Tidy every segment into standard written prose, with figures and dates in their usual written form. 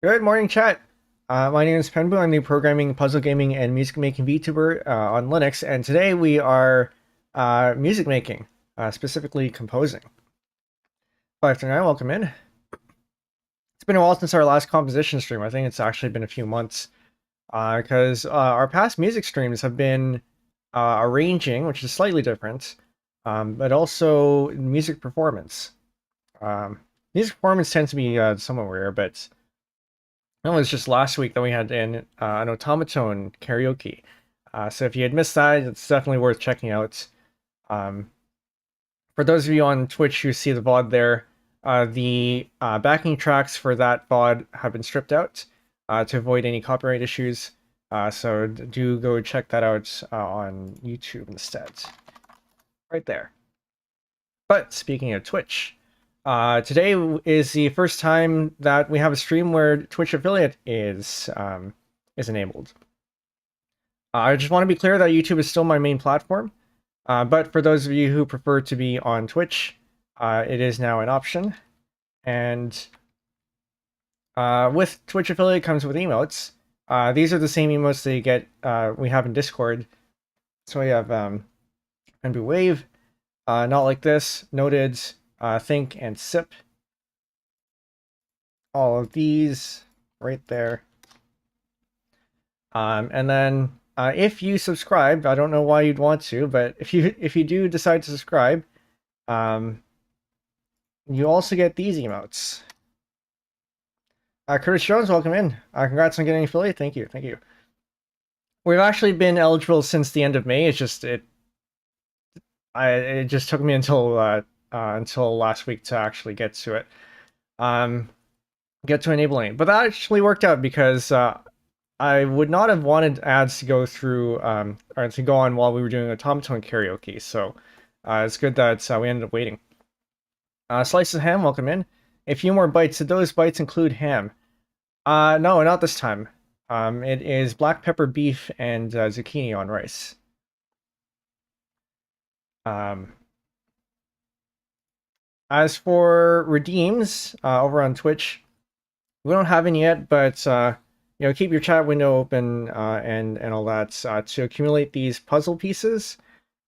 Good morning, chat. My name is Penbu. I'm the programming, puzzle gaming, and music making VTuber on Linux, and today we are music making, specifically composing. 539, welcome in. It's been a while since our last composition stream. I think it's actually been a few months because our past music streams have been arranging, which is slightly different, but also music performance. Music performance tends to be somewhat rare, but it was just last week that we had an automaton karaoke. So if you had missed that, it's definitely worth checking out. For those of you on Twitch who see the VOD there, the backing tracks for that VOD have been stripped out to avoid any copyright issues. So do go check that out on YouTube instead. Right there. But speaking of Twitch, today is the first time that we have a stream where Twitch affiliate is enabled. I just want to be clear that YouTube is still my main platform, but for those of you who prefer to be on Twitch, it is now an option. And with Twitch affiliate comes with emotes. These are the same emotes that you get we have in Discord. So we have Penbu Wave, Not Like This, Noted, Think, and Sip. All of these right there. And then if you subscribe, I don't know why you'd want to, but if you do decide to subscribe, you also get these emotes. Curtis Jones, welcome in. Congrats on getting affiliate. Thank you. We've actually been eligible since the end of May. It's just it just took me until last week to actually get to it, get to enabling it. But that actually worked out because I would not have wanted ads to go through or to go on while we were doing automaton karaoke. So it's good that we ended up waiting. Slices of ham, welcome in. A few more bites. Did those bites include ham? No, not this time. It is black pepper beef and zucchini on rice. As for redeems over on Twitch, we don't have any yet, but keep your chat window open and all that to accumulate these puzzle pieces.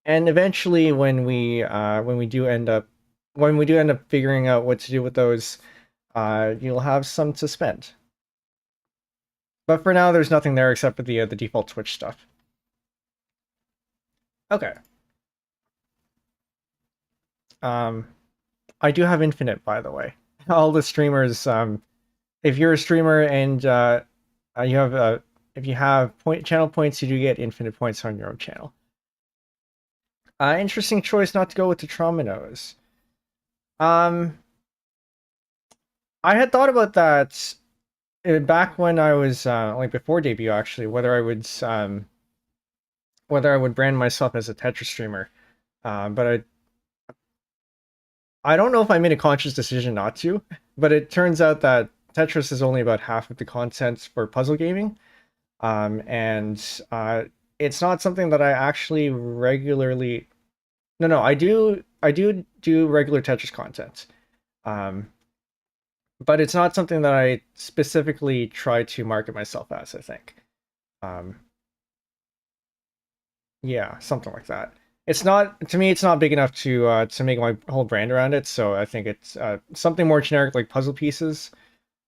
And eventually, when we do end up figuring out what to do with those, you'll have some to spend. But for now, there's nothing there except for the default Twitch stuff. Okay. I do have infinite, by the way. All the streamers, if you're a streamer and if you have channel points, you do get infinite points on your own channel. Interesting choice not to go with the trauma nose. I had thought about that back when I was like before debut, actually, whether I would brand myself as a Tetris streamer, but I don't know if I made a conscious decision not to. But it turns out that Tetris is only about half of the content for puzzle gaming, and it's not something that I actually regularly. No, I do regular Tetris content, but it's not something that I specifically try to market myself as. I think, yeah, something like that. It's not, to me, it's not big enough to make my whole brand around it. So I think it's something more generic like puzzle pieces,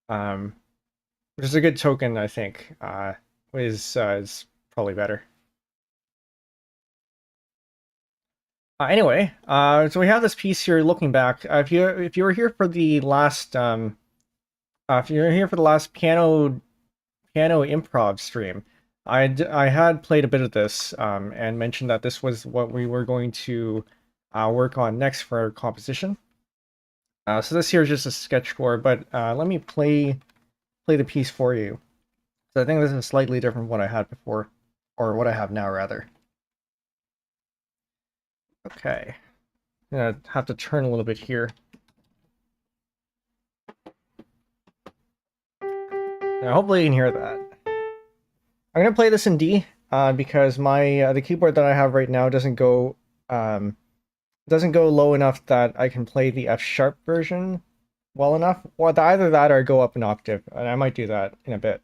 which is a good token. I think is probably better. Anyway, so we have this piece here. Looking back, if you were here for the last piano improv stream, I had played a bit of this and mentioned that this was what we were going to work on next for our composition. So this here is just a sketch score, but let me play the piece for you. So I think this is slightly different from what I had before, or what I have now rather. Okay, I'm gonna have to turn a little bit here. Now, hopefully you can hear that. I'm gonna play this in D because my the keyboard that I have right now doesn't go low enough that I can play the F sharp version well enough. Well, either that or go up an octave, and I might do that in a bit.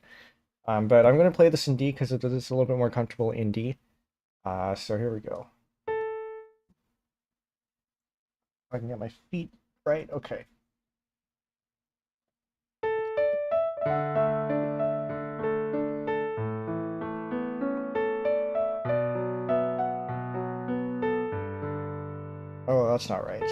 But I'm going to play this in D because it's a little bit more comfortable in D. So here we go. I can get my feet right. Okay. Oh, that's not right.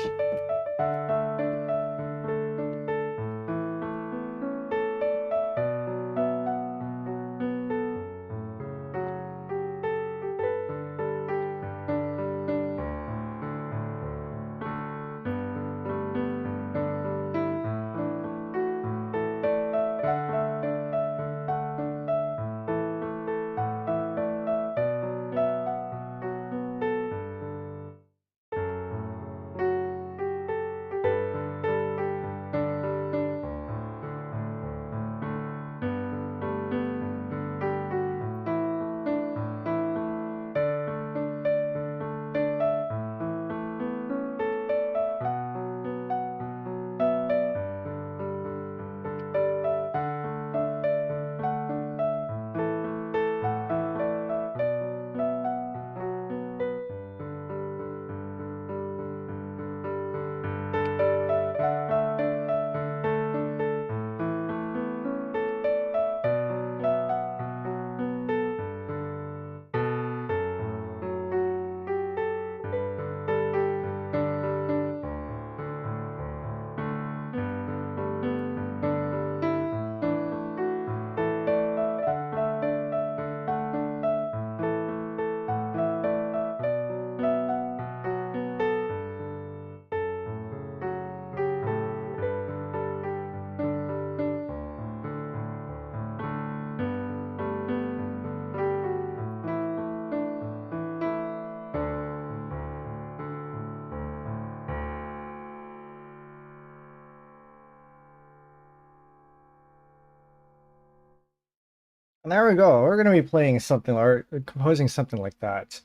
And there we go. We're going to be playing something or composing something like that.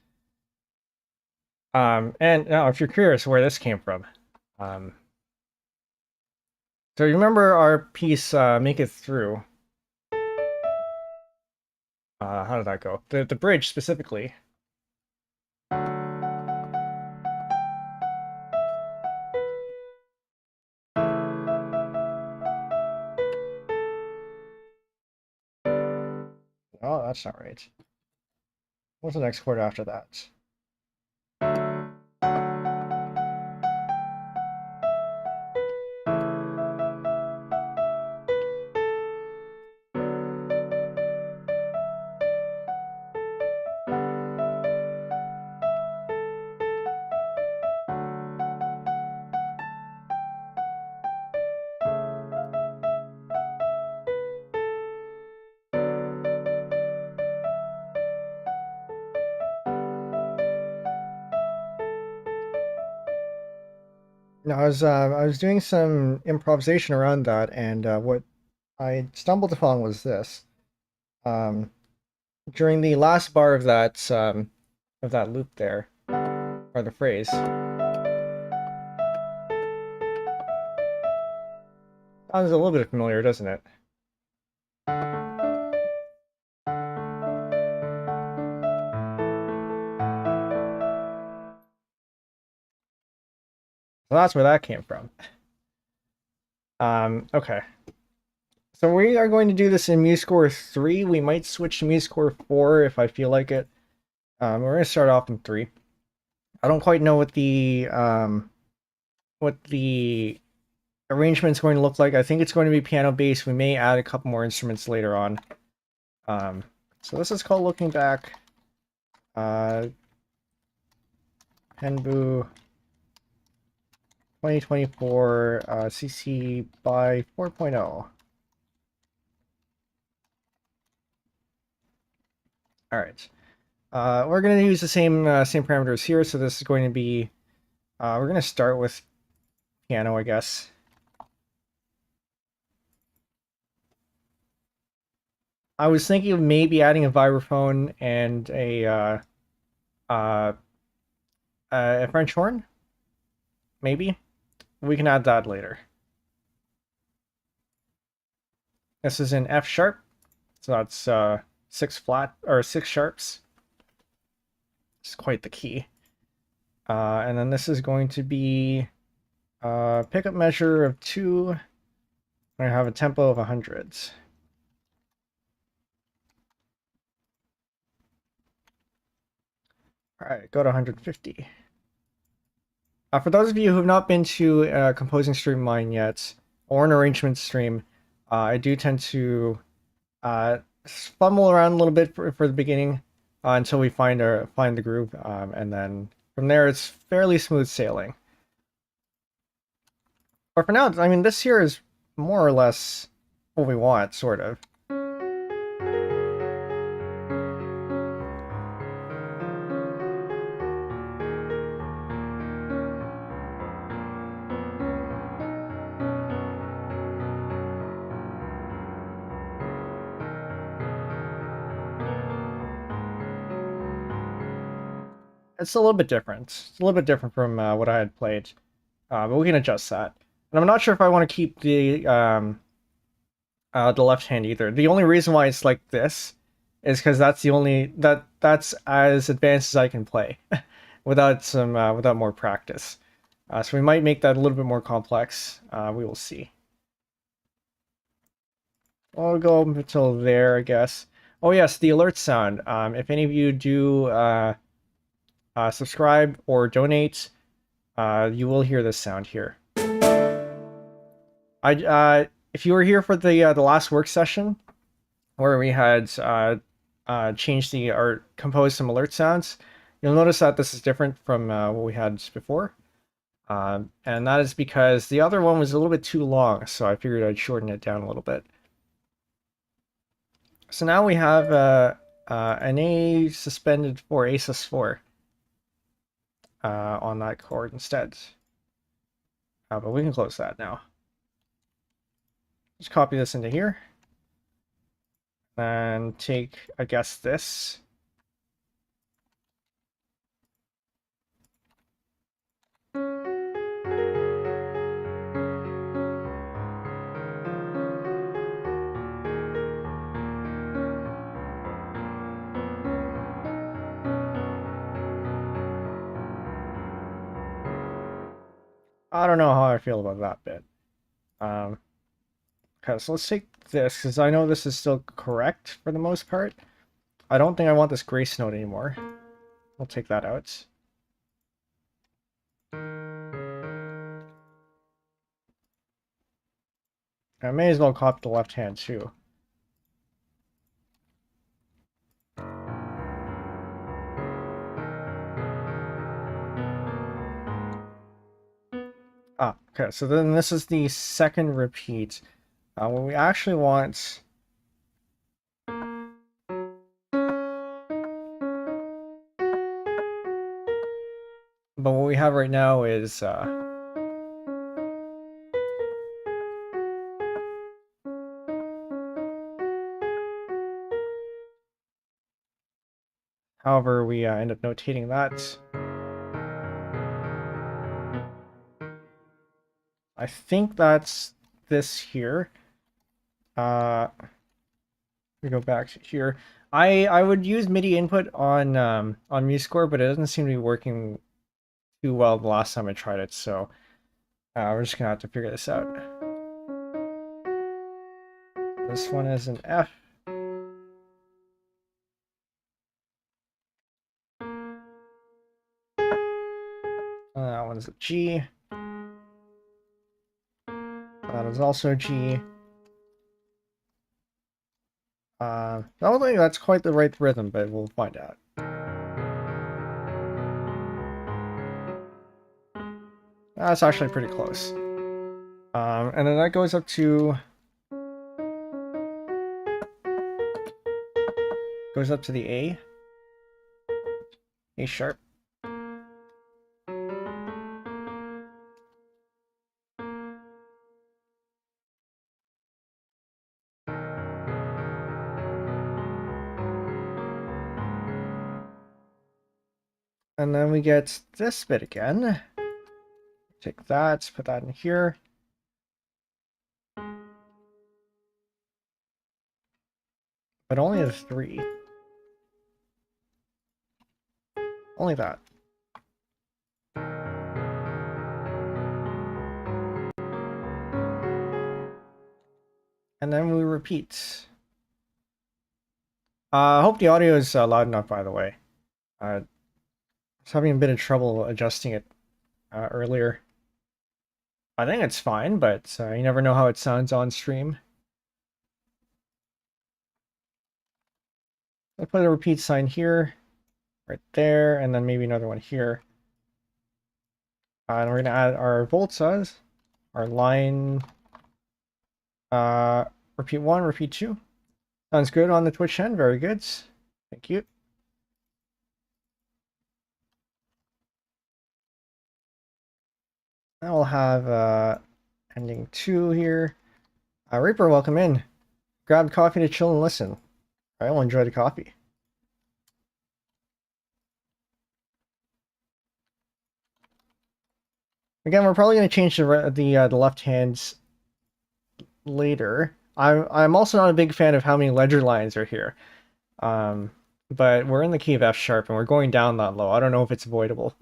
And now, if you're curious where this came from, um, so you remember our piece, "Make It Through." How did that go? The bridge specifically. Oh, that's not right. What's the next chord after that? Now, I was doing some improvisation around that, and what I stumbled upon was this. Um, During the last bar of that loop there, or the phrase, sounds a little bit familiar, doesn't it? So that's where that came from. Okay. So we are going to do this in MuseScore 3. We might switch to MuseScore 4 if I feel like it. We're going to start off in 3. I don't quite know what the arrangement's going to look like. I think it's going to be piano based. We may add a couple more instruments later on. So this is called Looking Back. Penbu 2024 CC by 4.0. All right. We're going to use the same parameters here. So this is going to be, we're going to start with piano, I guess. I was thinking of maybe adding a vibraphone and a French horn. Maybe we can add that later. This is in F sharp, so that's 6 sharps. It's quite the key. And then this is going to be pickup measure of 2. I have a tempo of 100. All right, go to 150. For those of you who have not been to a composing stream of mine yet, or an arrangement stream, I do tend to fumble around a little bit for the beginning until we find the groove, and then from there it's fairly smooth sailing. But for now, I mean, this here is more or less what we want, sort of. It's a little bit different. It's a little bit different from what I had played, but we can adjust that. And I'm not sure if I want to keep the left hand either. The only reason why it's like this is because that's the only that's as advanced as I can play without more practice. So we might make that a little bit more complex. We will see. I'll go up until there, I guess. Oh yes, the alert sound. If any of you do subscribe or donate, you will hear this sound here. If you were here for the last work session, where we had changed or composed some alert sounds, you'll notice that this is different from what we had before. And that is because the other one was a little bit too long, so I figured I'd shorten it down a little bit. So now we have an A suspended for A sus4 on that chord instead. But we can close that now. Just copy this into here. And take, I guess, this. I don't know how I feel about that bit. Okay, so let's take this, because I know this is still correct for the most part. I don't think I want this grace note anymore. We'll take that out. I may as well copy the left hand too. Okay, so then this is the second repeat. What we actually want... But what we have right now is... however, we end up notating that. I think that's this here. We go back to here. I would use MIDI input on MuseScore, but it doesn't seem to be working too well the last time I tried it, so we're just gonna have to figure this out. This one is an F. That one's a G. That is also a G. I don't think that's quite the right rhythm, but we'll find out. That's actually pretty close. And then that goes up to... goes up to the A. A sharp. And then we get this bit again. Take that, put that in here. but only the 3. Only that. And then we repeat. I hope the audio is loud enough, by the way. I was having a bit of trouble adjusting it earlier. I think it's fine, but you never know how it sounds on stream. I'll put a repeat sign here, right there, and then maybe another one here. And we're gonna add our volt size, our line, repeat 1, repeat 2. Sounds good on the Twitch end, very good. Thank you. Now we'll have ending 2 here. Reaper, welcome in. Grab coffee to chill and listen. I will enjoy the coffee. Again, we're probably going to change the left hands later. I'm also not a big fan of how many ledger lines are here. But we're in the key of F sharp and we're going down that low. I don't know if it's avoidable.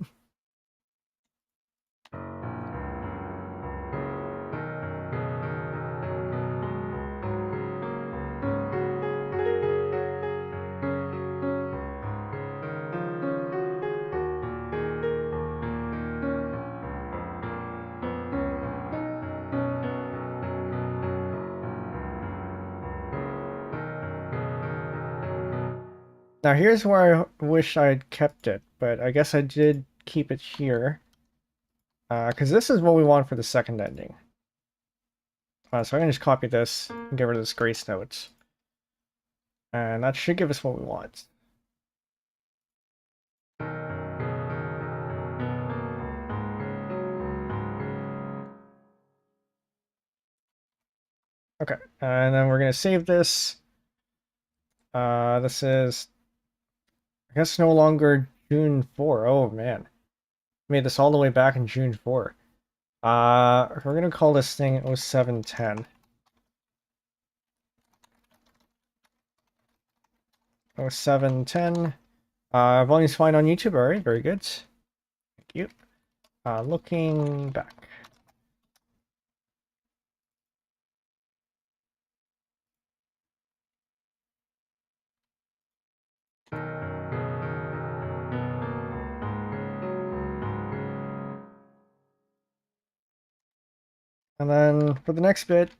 Now here's where I wish I'd kept it, but I guess I did keep it here. Because this is what we want for the second ending. So I can just copy this and get rid of this grace note. And that should give us what we want. Okay, and then we're going to save this. This is, I guess, no longer June 4. Oh, man. Made this all the way back in June 4. We're going to call this thing 0710. 0710. Volume's fine on YouTube. All right, very good. Thank you. Looking back. And then for the next bit,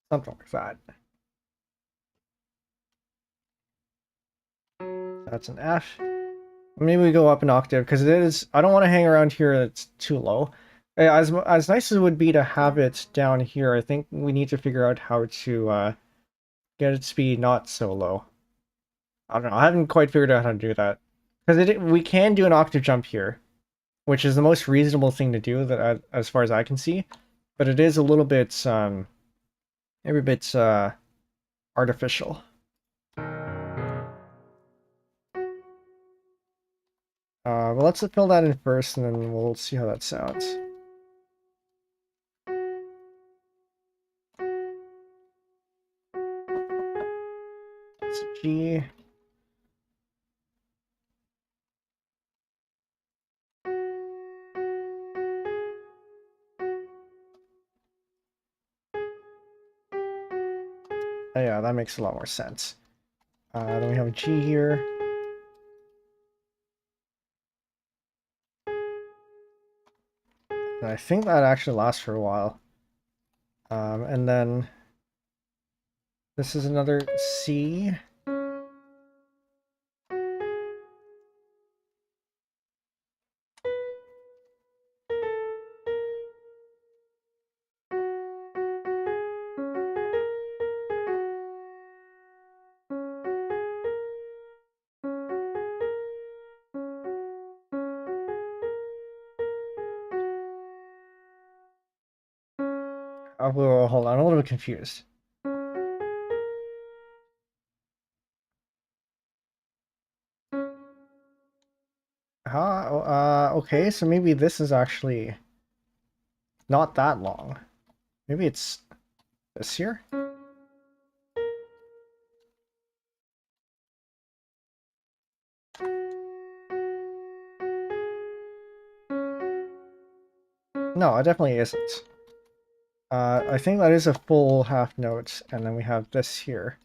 something like that. That's an F. Maybe we go up an octave because it is. I don't want to hang around here. It's too low. As nice as it would be to have it down here, I think we need to figure out how to get its speed not so low. I don't know. I haven't quite figured out how to do that because we can do an octave jump here, which is the most reasonable thing to do that as far as I can see. But it is a little bit every bit artificial. Well, let's fill that in first, and then we'll see how that sounds. It's G. Oh, yeah, that makes a lot more sense. Then we have a G here. And I think that actually lasts for a while. And then this is another C. Well, hold on, I'm a little bit confused. Okay, so maybe this is actually not that long. Maybe it's this here? No, it definitely isn't. I think that is a full half note, and then we have this here.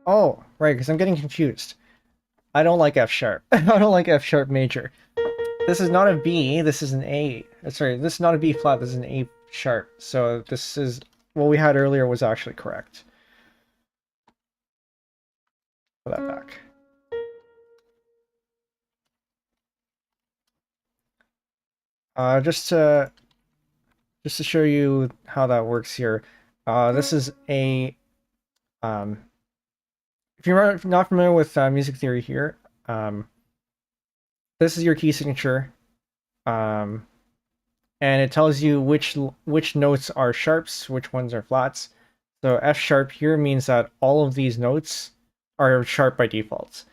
Oh, right, because I'm getting confused. I don't like F sharp. I don't like F sharp major. This is not a B, this is an A. Sorry, this is not a B flat, this is an A sharp. So this is what we had earlier was actually correct. Put that back. Just to show you how that works here, this is a if you're not familiar with music theory here, this is your key signature, and it tells you which notes are sharps, which ones are flats. So F sharp here means that all of these notes are sharp by default,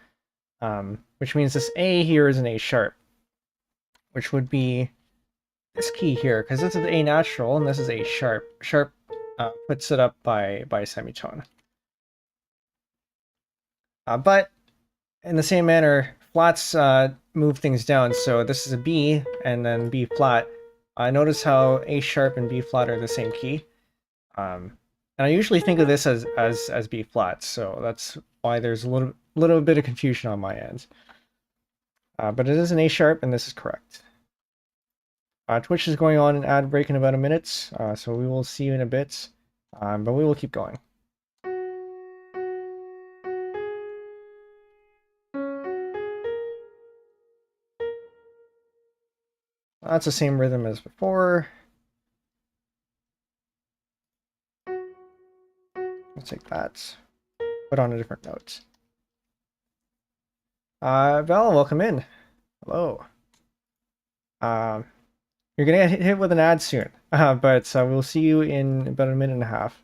which means this A here is an A sharp, which would be this key here, because this is A natural and this is A sharp. Sharp puts it up by semitone. But in the same manner, flats move things down. So this is a B and then B flat. Notice how A sharp and B flat are the same key. And I usually think of this as B flat, so that's why there's a little bit of confusion on my end. But it is an A sharp, and this is correct. Twitch is going on an ad break in about a minute, so we will see you in a bit, but we will keep going. That's the same rhythm as before. Let's take that. Put on a different note. Val, welcome in. Hello. You're gonna get hit with an ad soon, but we'll see you in about a minute and a half.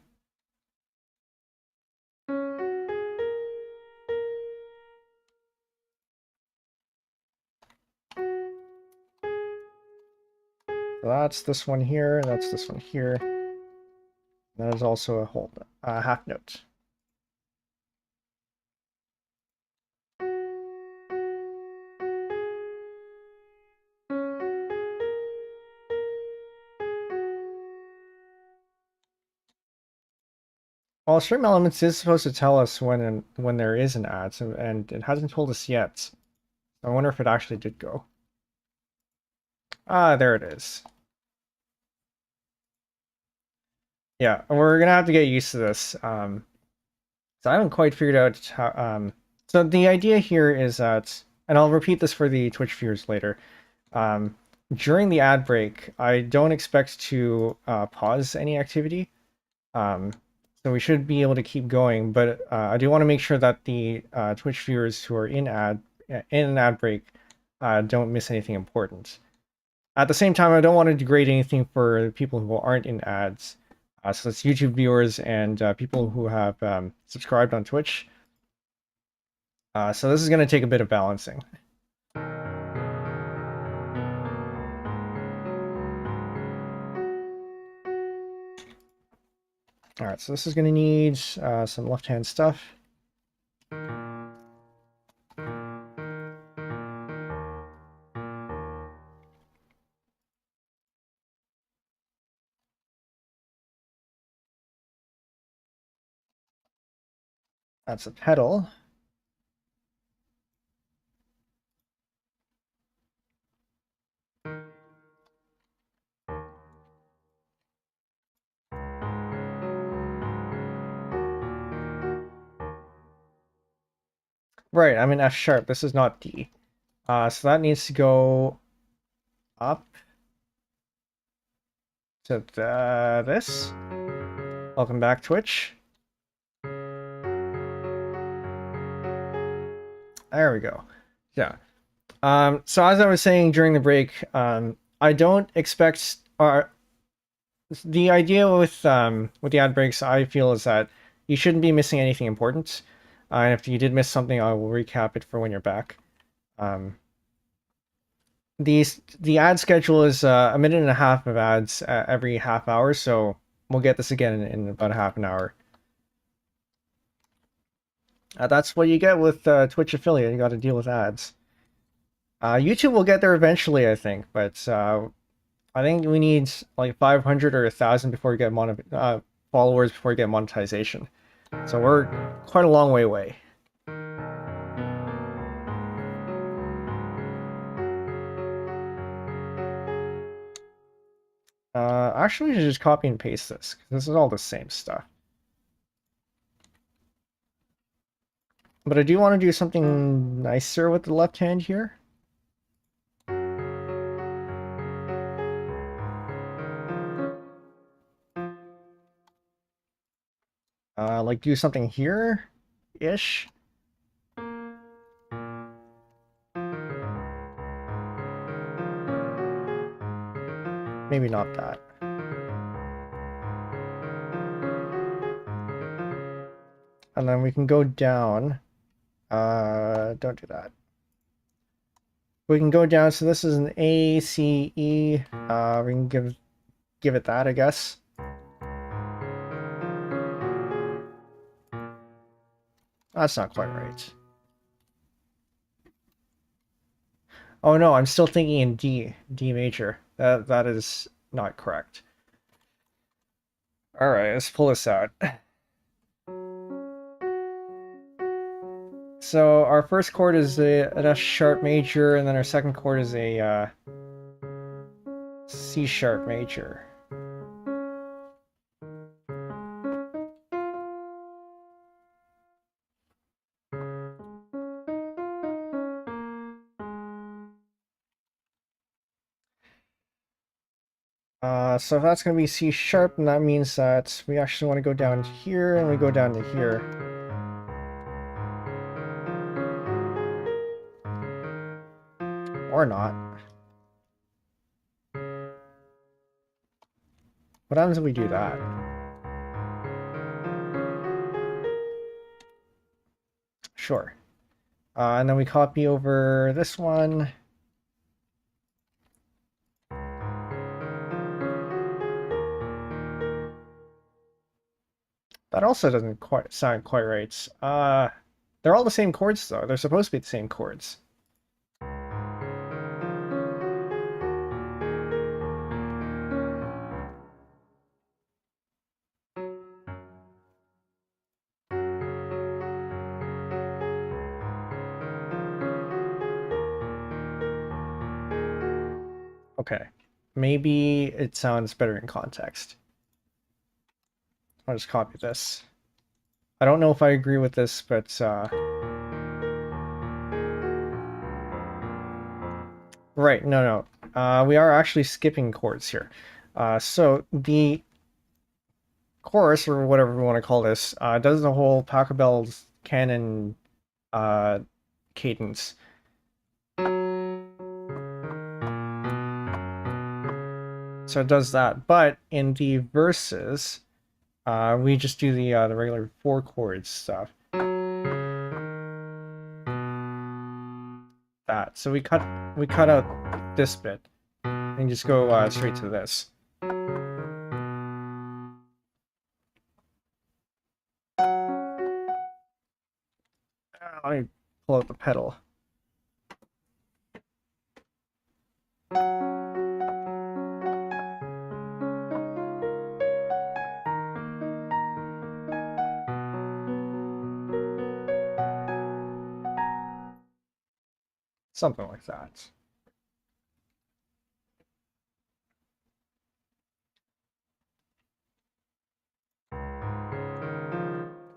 So that's this one here, that's this one here. That is also a whole half note. Well, Stream Elements is supposed to tell us when there is an ad, and it hasn't told us yet. I wonder if it actually did go. Ah, there it is. Yeah, we're gonna have to get used to this. So I haven't quite figured out how. So the idea here is that, and I'll repeat this for the Twitch viewers later. During the ad break, I don't expect to pause any activity. So we should be able to keep going, but I do want to make sure that the Twitch viewers who are in an ad break don't miss anything important. At the same time, I don't want to degrade anything for people who aren't in ads. So that's YouTube viewers and people who have subscribed on Twitch. So this is going to take a bit of balancing. All right, so this is going to need some left-hand stuff. That's a pedal. Right, I'm in F sharp. This is not D. So that needs to go up to this. Welcome back, Twitch. There we go. Yeah. So as I was saying during the break, I don't expect the idea with the ad breaks, I feel, is that you shouldn't be missing anything important. And if you did miss something, I will recap it for when you're back. Um, the ad schedule is a minute and a half of ads every half hour, so we'll get this again in about a half an hour. That's what you get with Twitch affiliate. You got to deal with ads. YouTube will get there eventually, I think, but I think we need like 500 or 1,000 before we get followers before we get monetization. So we're quite a long way away. Actually, we should just copy and paste this, because this is all the same stuff. But I do want to do something nicer with the left hand here. Like do something here-ish. Maybe not that. And then we can go down. Don't do that. We can go down, so this is an A, C, E. We can give it that, I guess. That's not quite right. Oh no, I'm still thinking in D major. That is not correct. All right, let's pull this out. So our first chord is an F sharp major, and then our second chord is a C sharp major. So if that's going to be C sharp, and that means that we actually want to go down here, and we go down to here. Or not. What happens if we do that? Sure. And then we copy over this one. That also doesn't quite sound quite right. They're all the same chords, though. They're supposed to be the same chords. Okay. Maybe it sounds better in context. I'll just copy this. I don't know if I agree with this, but right, no. We are actually skipping chords here. So the chorus, or whatever we want to call this, does the whole Pachelbel's canon cadence. So it does that, but in the verses, we just do the regular 4 chords stuff. That. So we cut out this bit and just go straight to this. Let me pull out the pedal. Something like that.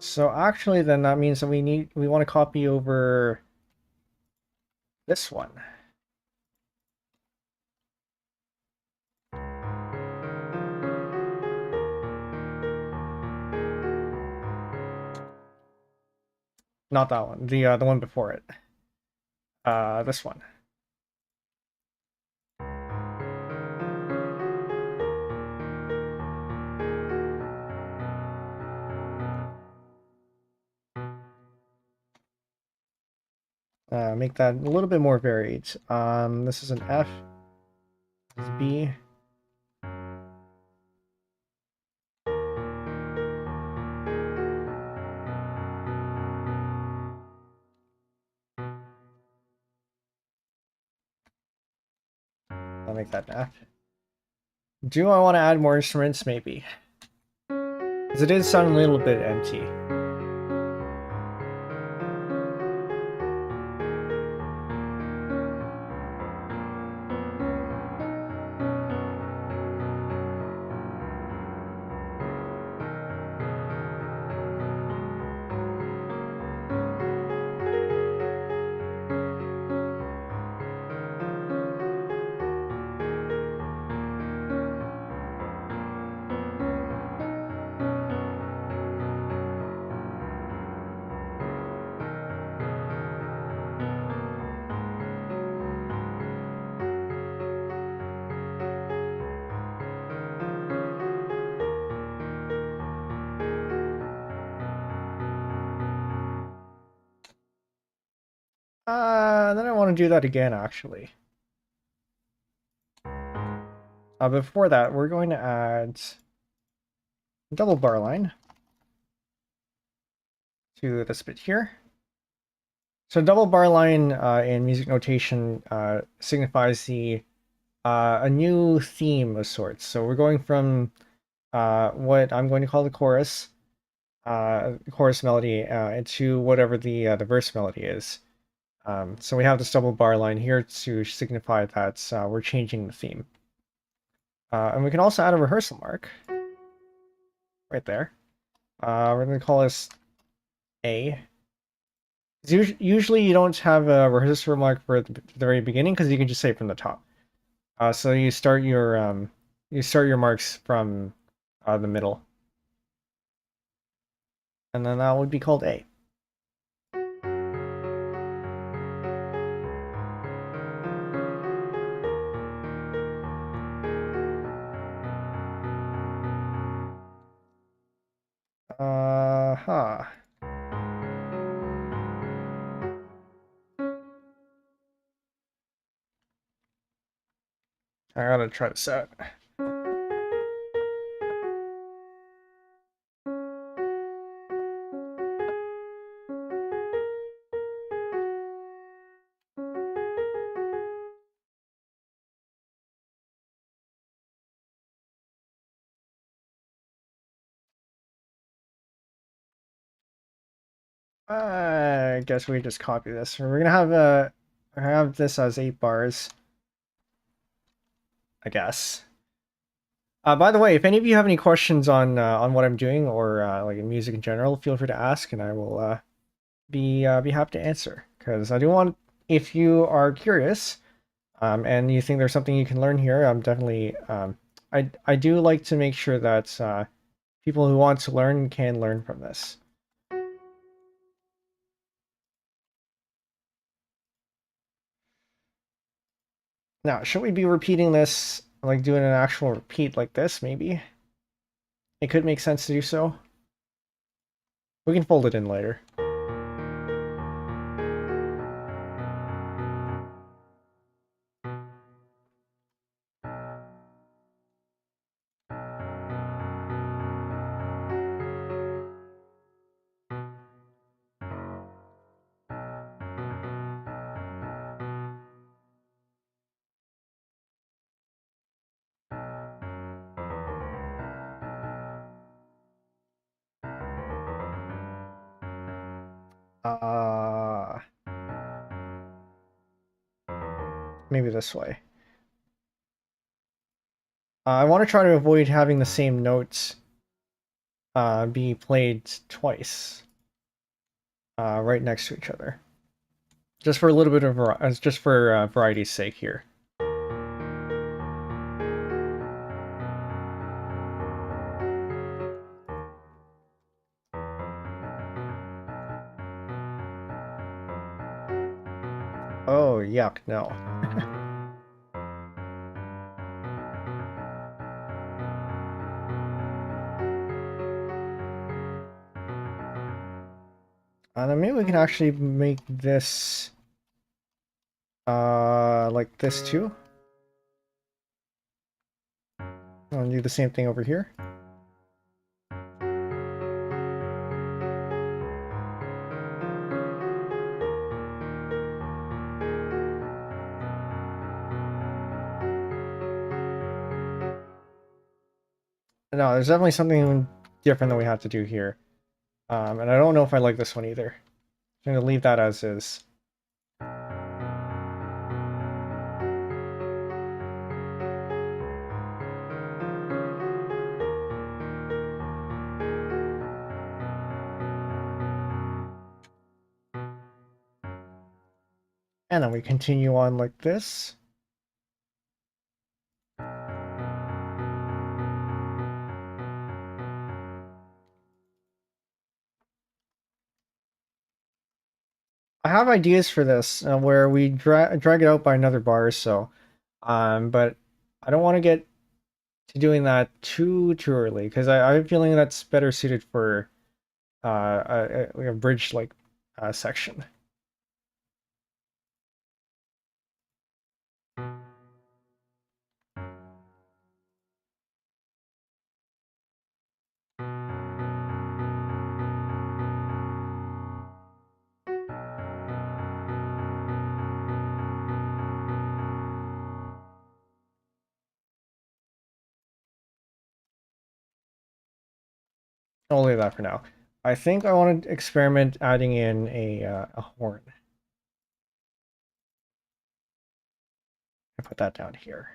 So actually then that means that we want to copy over this one. Not that one, the one before it. This one. Make that a little bit more varied. This is an F. This is B. I'll make that an F. Do I want to add more instruments? Maybe. Because it is sounding a little bit empty. Then I want to do that again, actually. Before that, we're going to add a double bar line to this bit here. So double bar line in music notation signifies a new theme of sorts. So we're going from what I'm going to call the chorus melody into whatever the verse melody is. So we have this double bar line here to signify that we're changing the theme. And we can also add a rehearsal mark right there. We're going to call this A. Usually you don't have a rehearsal mark for the very beginning because you can just say it from the top. So you start your marks from the middle, and then that would be called A. Huh. I gotta try this out. I guess we just copy this. We're gonna have this as 8 bars, I guess. By the way, if any of you have any questions on what I'm doing or like music in general, feel free to ask, and I will be happy to answer. Because I do want, if you are curious, and you think there's something you can learn here, I'm definitely I do like to make sure that people who want to learn can learn from this. Now, should we be repeating this, like doing an actual repeat like this, maybe? It could make sense to do so. We can fold it in later. Maybe this way. I want to try to avoid having the same notes be played twice right next to each other. Just for a little bit of just for variety's sake here. Oh, yuck, no. Then maybe we can actually make this Like this too. I'll do the same thing over here. No, there's definitely something different that we have to do here. And I don't know if I like this one either. I'm going to leave that as is. And then we continue on like this. I have ideas for this where we drag it out by another bar or so. But I don't want to get to doing that too early because I have a feeling that's better suited for like a bridge like section. I'll leave that for now. I think I want to experiment adding in a horn. I put that down here.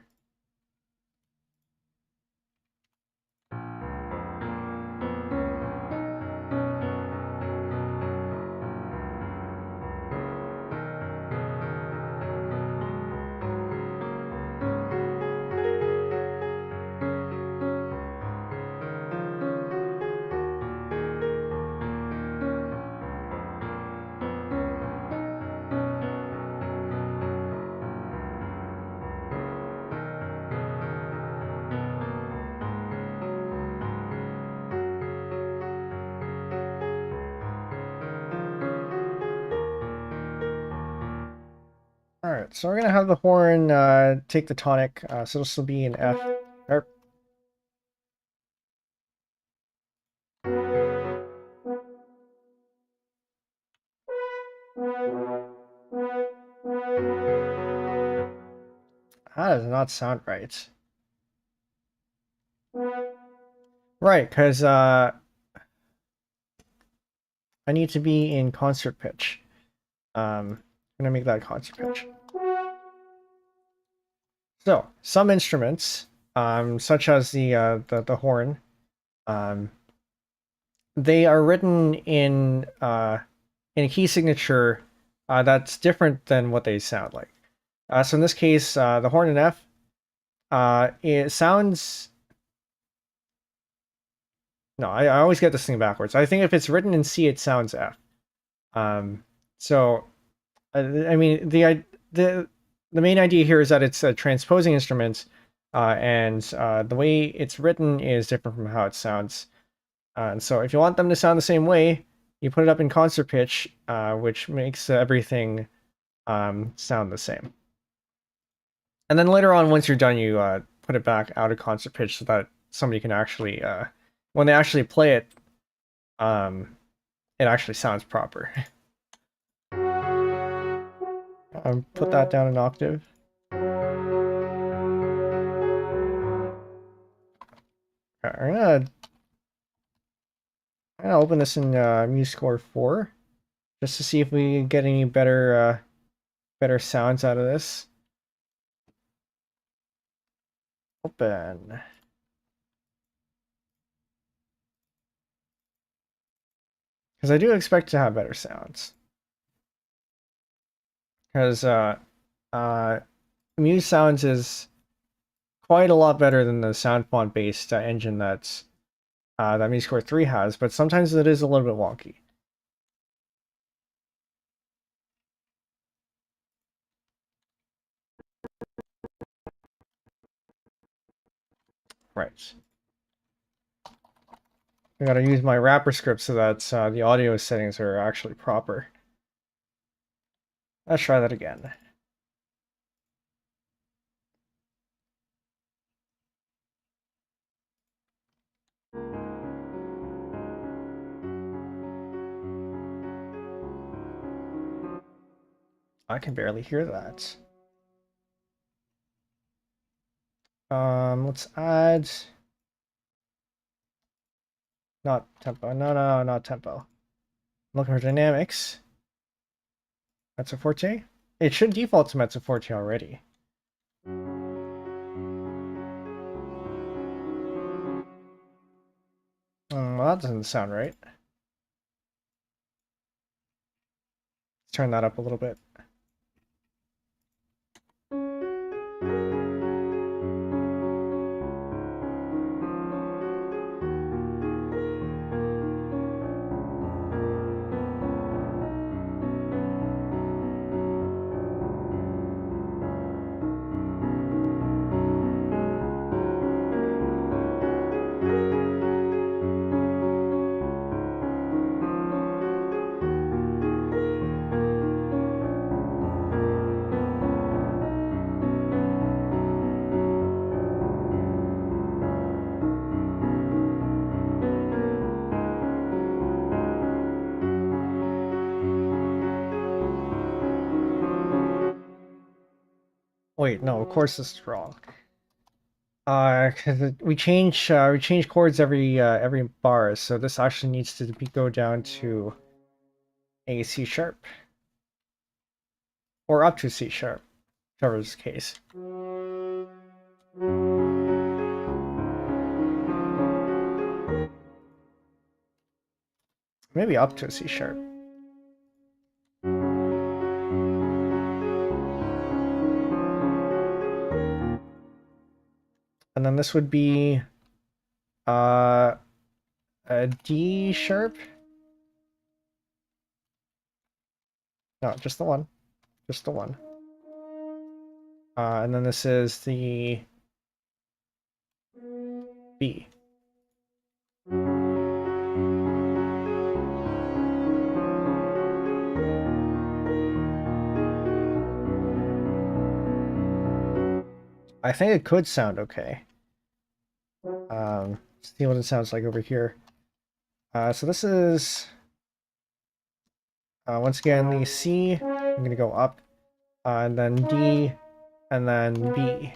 All right, so we're gonna have the horn take the tonic, so this will be an F. Or, that does not sound right. Right, because I need to be in concert pitch. I'm gonna make that concert pitch. So some instruments, such as the horn, they are written in a key signature that's different than what they sound like. So in this case, the horn in F, it sounds. No, I always get this thing backwards. I think if it's written in C, it sounds F. So, I mean, the main idea here is that it's a transposing instrument, and the way it's written is different from how it sounds. And so, if you want them to sound the same way, you put it up in concert pitch, which makes everything sound the same. And then later on, once you're done, you put it back out of concert pitch so that somebody can actually, when they actually play it, it actually sounds proper. Put that down an octave. Okay, I'm gonna open this in MuseScore 4 just to see if we can get any better sounds out of this. Open. Because I do expect to have better sounds. Because Muse Sounds is quite a lot better than the sound font based engine that MuseScore 3 has, but sometimes it is a little bit wonky. Right. I gotta use my wrapper script so that the audio settings are actually proper. Let's try that again. I can barely hear that. Let's add... Not tempo. No, not tempo. I'm looking for dynamics. Mezzo forte? It should default to mezzo forte already. Well, that doesn't sound right. Let's turn that up a little bit. Wait, no, of course this is wrong. Cause we change chords every bar, so this actually needs to go down to a C sharp. Or up to C sharp, whichever is the case. Maybe up to a C sharp. And then this would be a D sharp. No, just the one. Just the one. And then this is the B. I think it could sound okay. See what it sounds like over here. So this is once again the C. I'm gonna go up, and then D, and then B.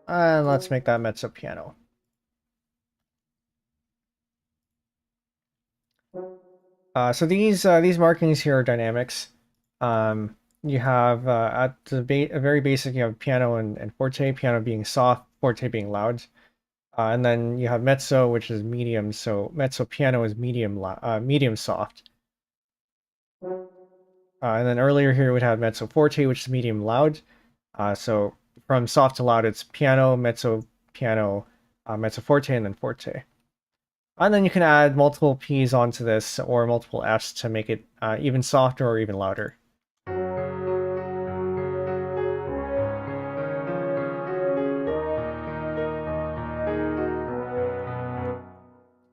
And let's make that mezzo piano. So these markings here are dynamics. You have at the very basic, you have piano and forte. Piano being soft, forte being loud, and then you have mezzo, which is medium. So mezzo piano is medium soft. And then earlier here we'd have mezzo forte, which is medium loud. So from soft to loud, it's piano, mezzo forte, and then forte. And then you can add multiple P's onto this or multiple F's to make it even softer or even louder.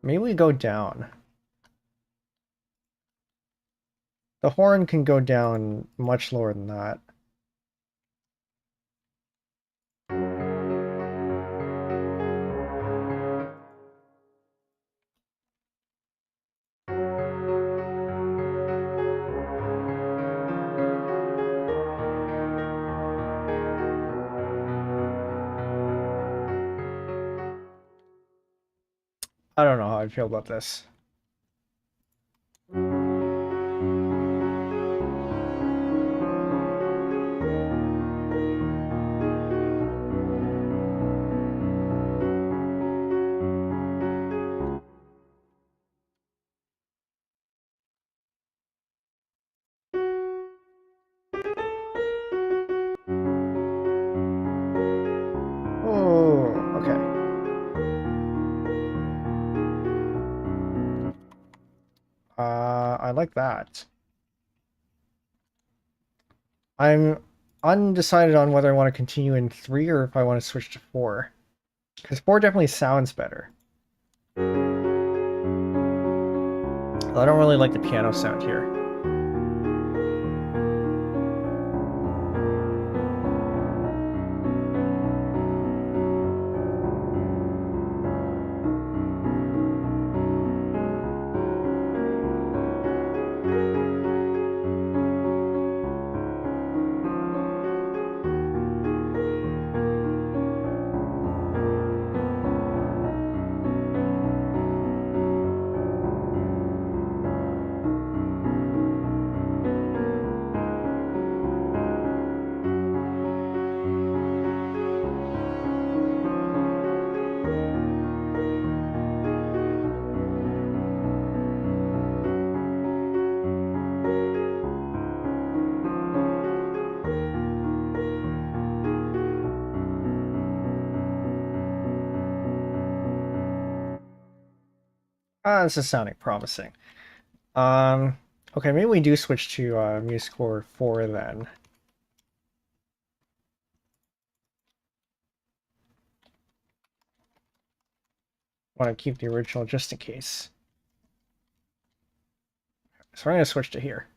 Maybe we go down. The horn can go down much lower than that. I don't know how I feel about this. Oh, okay. I like that. I'm undecided on whether I want to continue in 3 or if I want to switch to 4. Because 4 definitely sounds better. I don't really like the piano sound here. This is sounding promising. Okay, maybe we do switch to music score 4 then. Want to keep the original just in case. So I'm going to switch to here.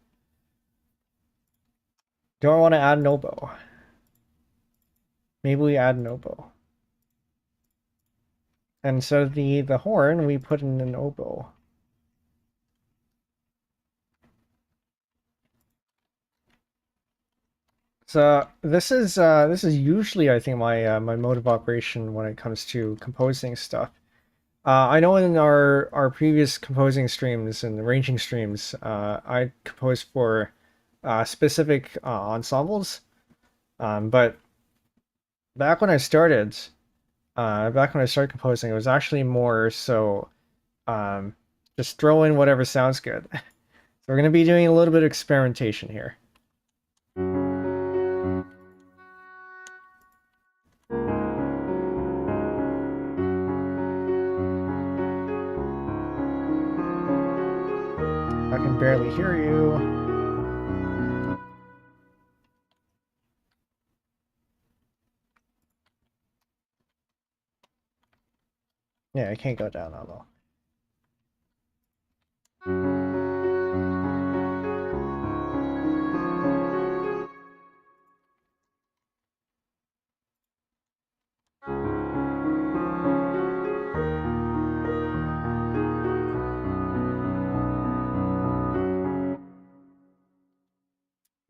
Do I want to add an oboe? Maybe we add an oboe. And instead of the horn, we put in an oboe. So this is usually, I think, my mode of operation when it comes to composing stuff. I know in our previous composing streams and arranging streams, I composed for specific ensembles, but back when I started, composing, it was actually more so just throw in whatever sounds good. So we're going to be doing a little bit of experimentation here. I can barely hear you. Yeah, I can't go down that low.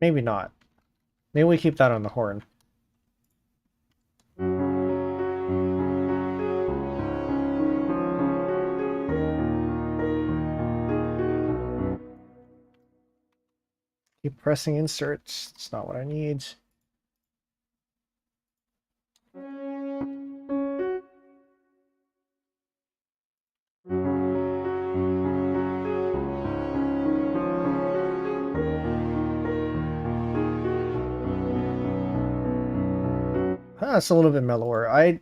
Maybe not. Maybe we keep that on the horn. Keep pressing inserts. It's not what I need. It's a little bit mellower. I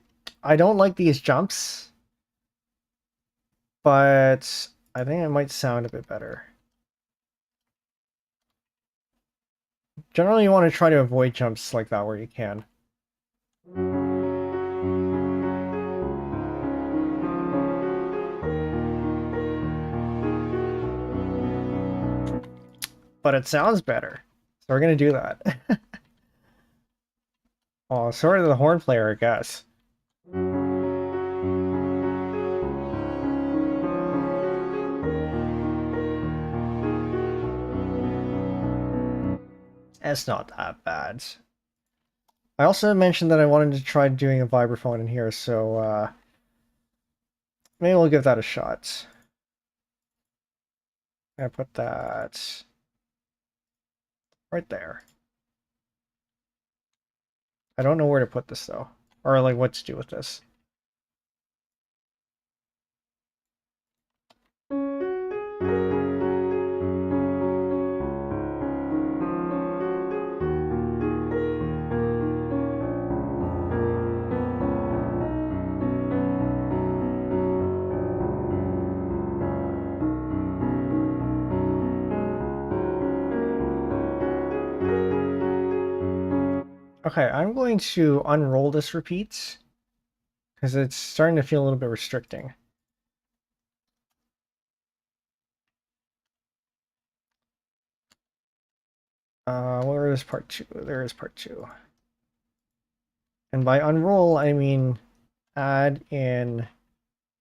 don't like these jumps, but I think it might sound a bit better. Generally, you want to try to avoid jumps like that where you can. But it sounds better. So we're going to do that. Oh, sort of the horn player, I guess. It's not that bad. I also mentioned that I wanted to try doing a vibraphone in here, so maybe we'll give that a shot. I put that right there. I don't know where to put this though, or like what to do with this. Okay, I'm going to unroll this repeat because it's starting to feel a little bit restricting. Where is part 2? There is part 2. And by unroll, I mean add in,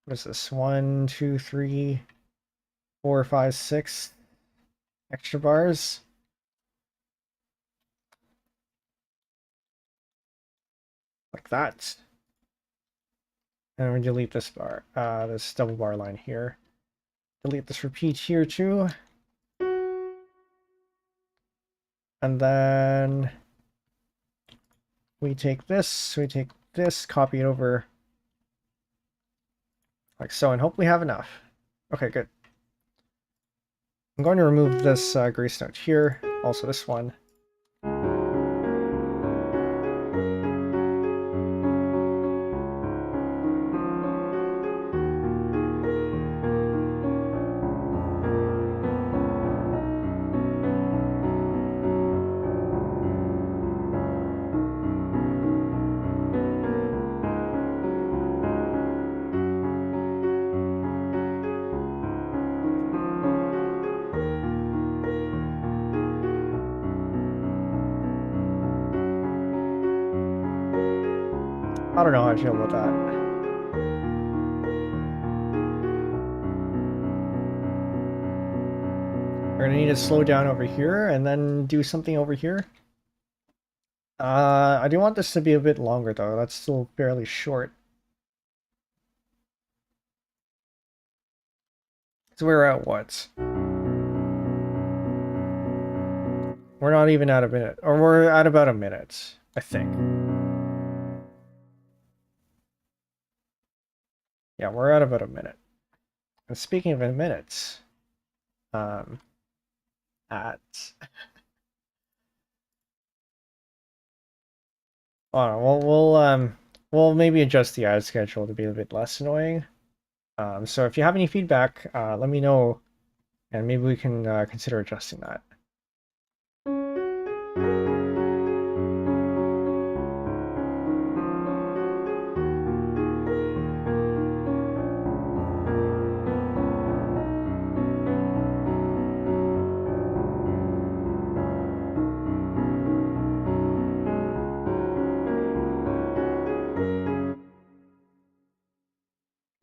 what is this? 1, 2, 3, 4, 5, 6 extra bars. Like that. And we delete this bar, this double bar line here. Delete this repeat here too. And then we take this, copy it over like so, and hope we have enough. Okay, good. I'm going to remove this grace note here, also this one. I don't know how I feel about that. We're gonna need to slow down over here and then do something over here. I do want this to be a bit longer though. That's still fairly short. So we're at what? We're not even at a minute. Or we're at about a minute, I think. Yeah, we're at about a minute. And speaking of minutes, at oh, we'll maybe adjust the ad schedule to be a bit less annoying. So if you have any feedback, let me know, and maybe we can consider adjusting that.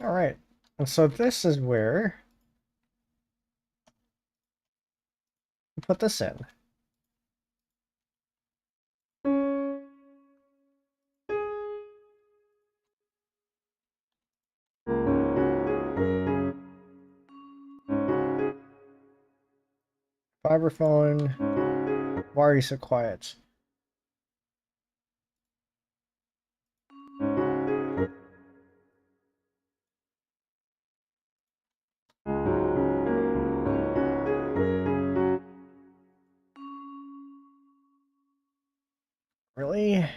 All right, and so this is where we put this in. Vibraphone, why are you so quiet? Really? Do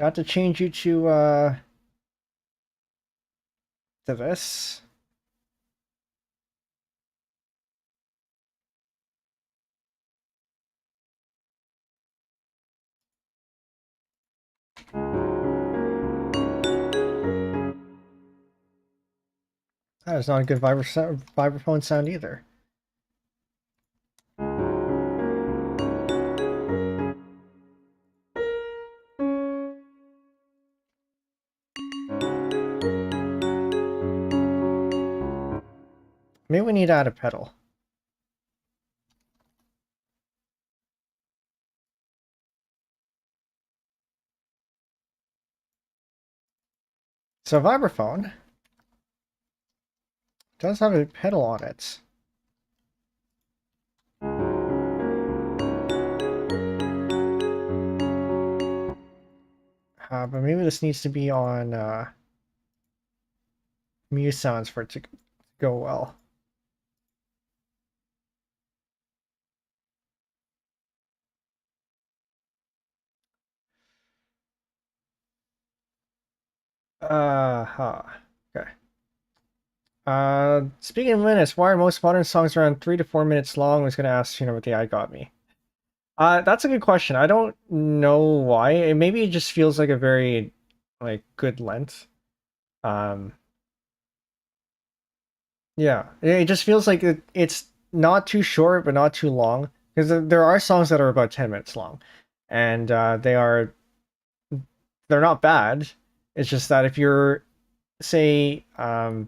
I have to change you to this? That is not a good vibraphone sound either. Maybe we need to add a pedal. So vibraphone does have a pedal on it. But maybe this needs to be on Muse sounds for it to go well. Huh. Okay. Speaking of minutes, why are most modern songs around 3 to 4 minutes long? I was gonna ask, what the eye got me. That's a good question. I don't know why. Maybe it just feels like a very, good length. Yeah, it just feels like it's not too short, but not too long. Because there are songs that are about 10 minutes long, and they're not bad. It's just that if you're, say, I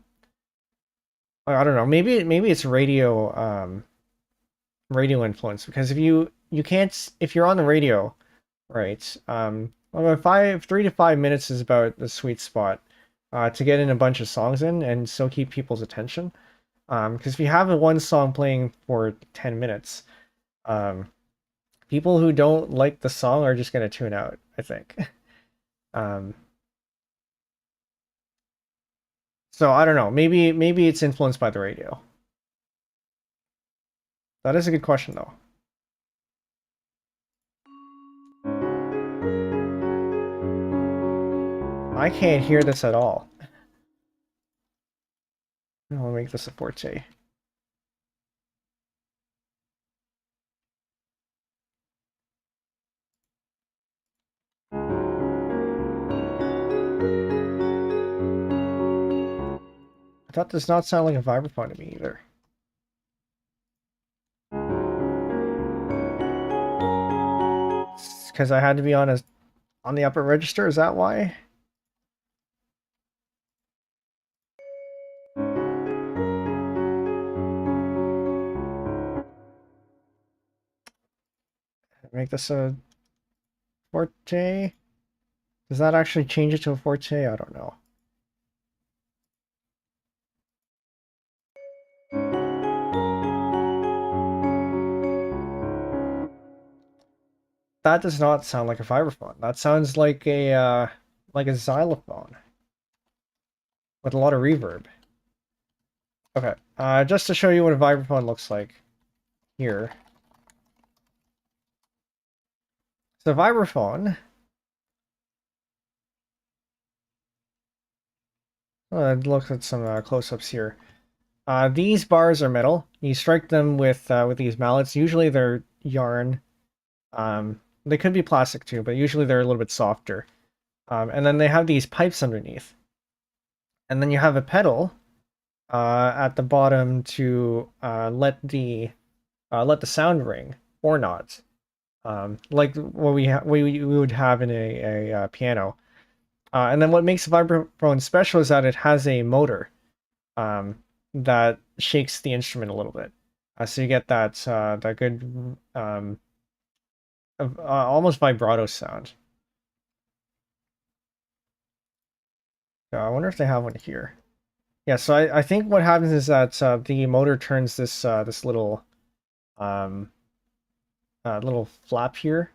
don't know, maybe it's radio influence, because if you can't, if you're on the radio, right, well, 3 to 5 minutes is about the sweet spot to get in a bunch of songs in and still keep people's attention. Because if you have a one song playing for 10 minutes, people who don't like the song are just going to tune out, I think. um, so I don't know, maybe it's influenced by the radio. That is a good question though. I can't hear this at all. I'll make this a forte. That does not sound like a vibraphone to me either. Because I had to be on the upper register, is that why? Make this a forte. Does that actually change it to a forte? I don't know. That does not sound like a vibraphone. That sounds like a xylophone with a lot of reverb. Okay, just to show you what a vibraphone looks like here. So vibraphone. Look at some close-ups here. These bars are metal. You strike them with these mallets. Usually they're yarn. They could be plastic too, but usually they're a little bit softer. And then they have these pipes underneath. And then you have a pedal at the bottom to let the sound ring or not, like what we would have in a piano. And then what makes the vibraphone special is that it has a motor that shakes the instrument a little bit, so you get that good almost vibrato sound. I wonder if they have one here. Yeah, so I think what happens is that the motor turns this little flap here,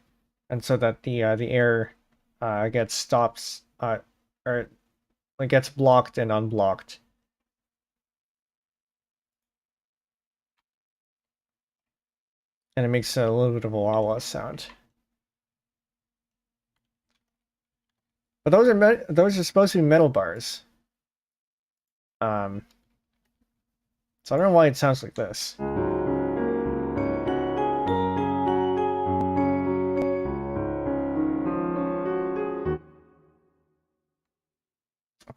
and so that the air gets stops or it gets blocked and unblocked. And it makes a little bit of a wah-wah sound. But those are supposed to be metal bars. So I don't know why it sounds like this.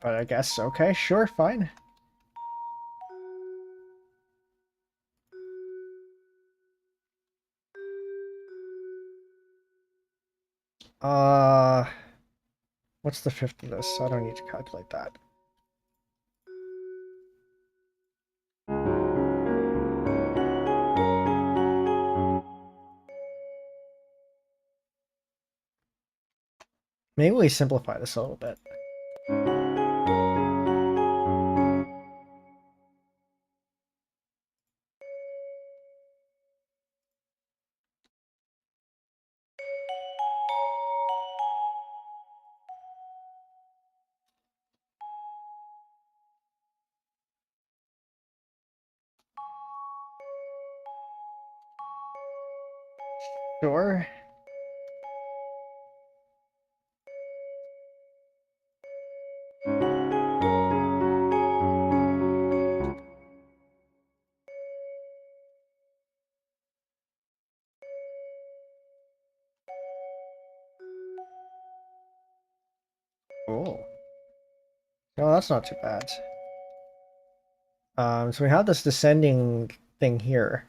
But I guess, okay, sure, fine. What's the fifth of this? I don't need to calculate that. Maybe we simplify this a little bit. Sure. Oh. No, that's not too bad. So we have this descending thing here,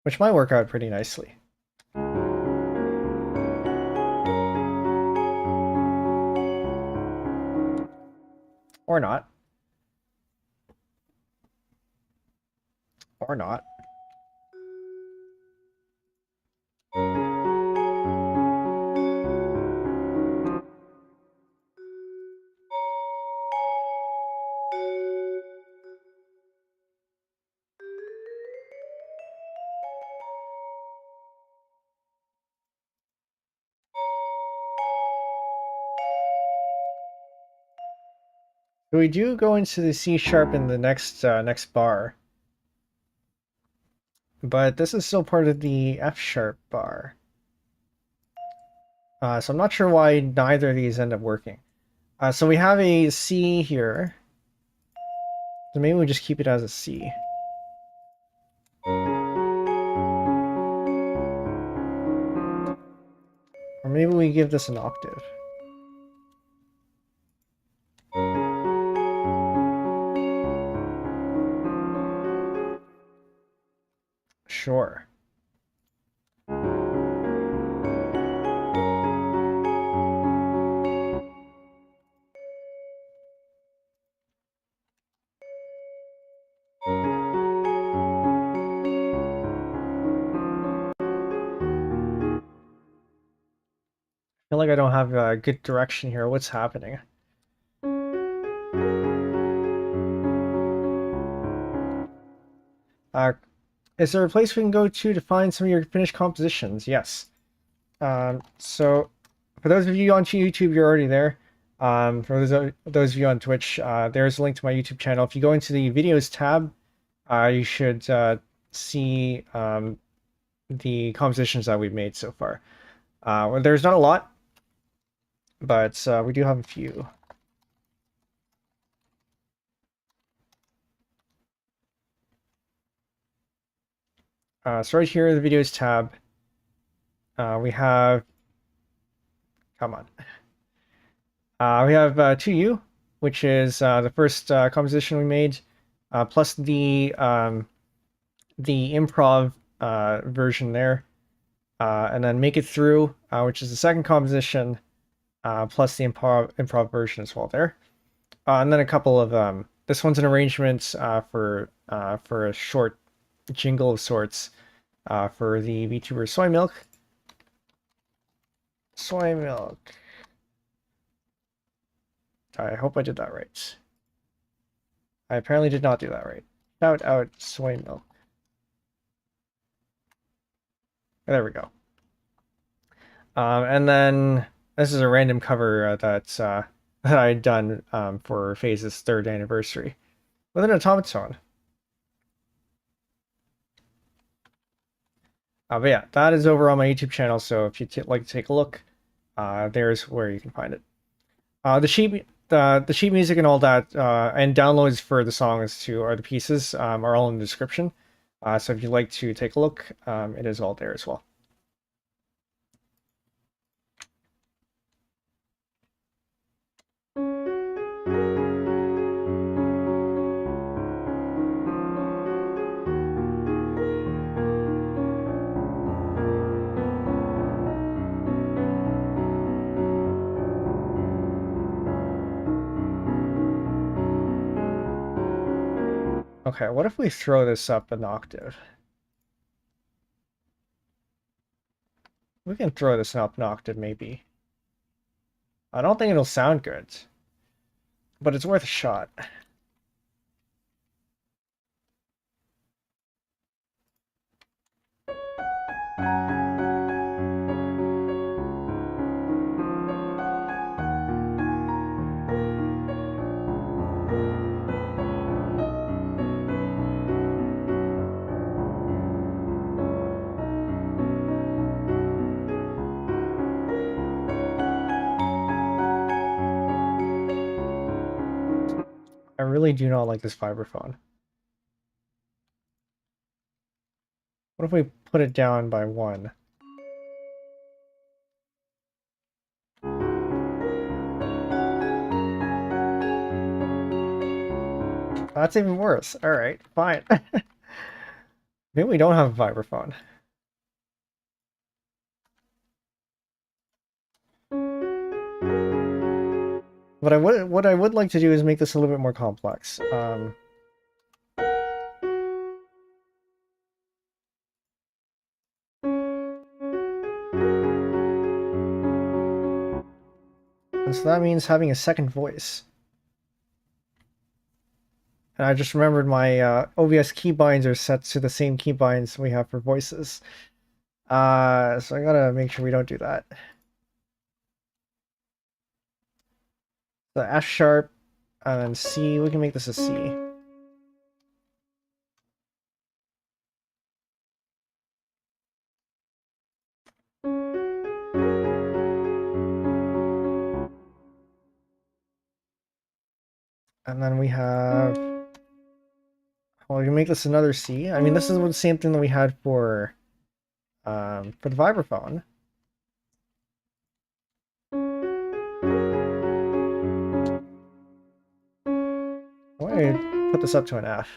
which might work out pretty nicely. Or not. Or not. So we do go into the C sharp in the next bar. But this is still part of the F sharp bar. So I'm not sure why neither of these end up working. So we have a C here. So maybe we just keep it as a C. Or maybe we give this an octave. Sure. feel like I don't have a good direction here. What's happening? Is there a place we can go to find some of your finished compositions? Yes. So for those of you on YouTube, you're already there. For those of you on Twitch, there's a link to my YouTube channel. If you go into the videos tab, you should see the compositions that we've made so far. Well, there's not a lot, but we do have a few. So right here, the videos tab, we have, come on. We have 2U, which is the first composition we made, plus the improv version there, and then Make It Through, which is the second composition, plus the improv version as well there. And then a couple of this one's an arrangement for a short jingle of sorts for the VTuber Soy Milk. Soy Milk. I hope I did that right. I apparently did not do that right. Shout out Soy Milk. There we go. And then this is a random cover that I had done for Phase's 3rd anniversary with an automaton. But yeah, that is over on my YouTube channel, so if you'd like to take a look, there's where you can find it. The sheet music and all that, and downloads for the songs or the pieces are all in the description. So if you'd like to take a look, it is all there as well. Okay, what if we throw this up an octave? We can throw this up an octave, maybe. I don't think it'll sound good, but it's worth a shot. I really do not like this vibraphone. What if we put it down by 1? That's even worse. Alright, fine. Maybe we don't have a vibraphone. But what I would like to do is make this a little bit more complex. And so that means having a second voice. And I just remembered my OBS keybinds are set to the same keybinds we have for voices. So I gotta make sure we don't do that. The F sharp and then C, we can make this a C. And then we have, well, we can make this another C. I mean, this is the same thing that we had for the vibraphone. Why don't I put this up to an F?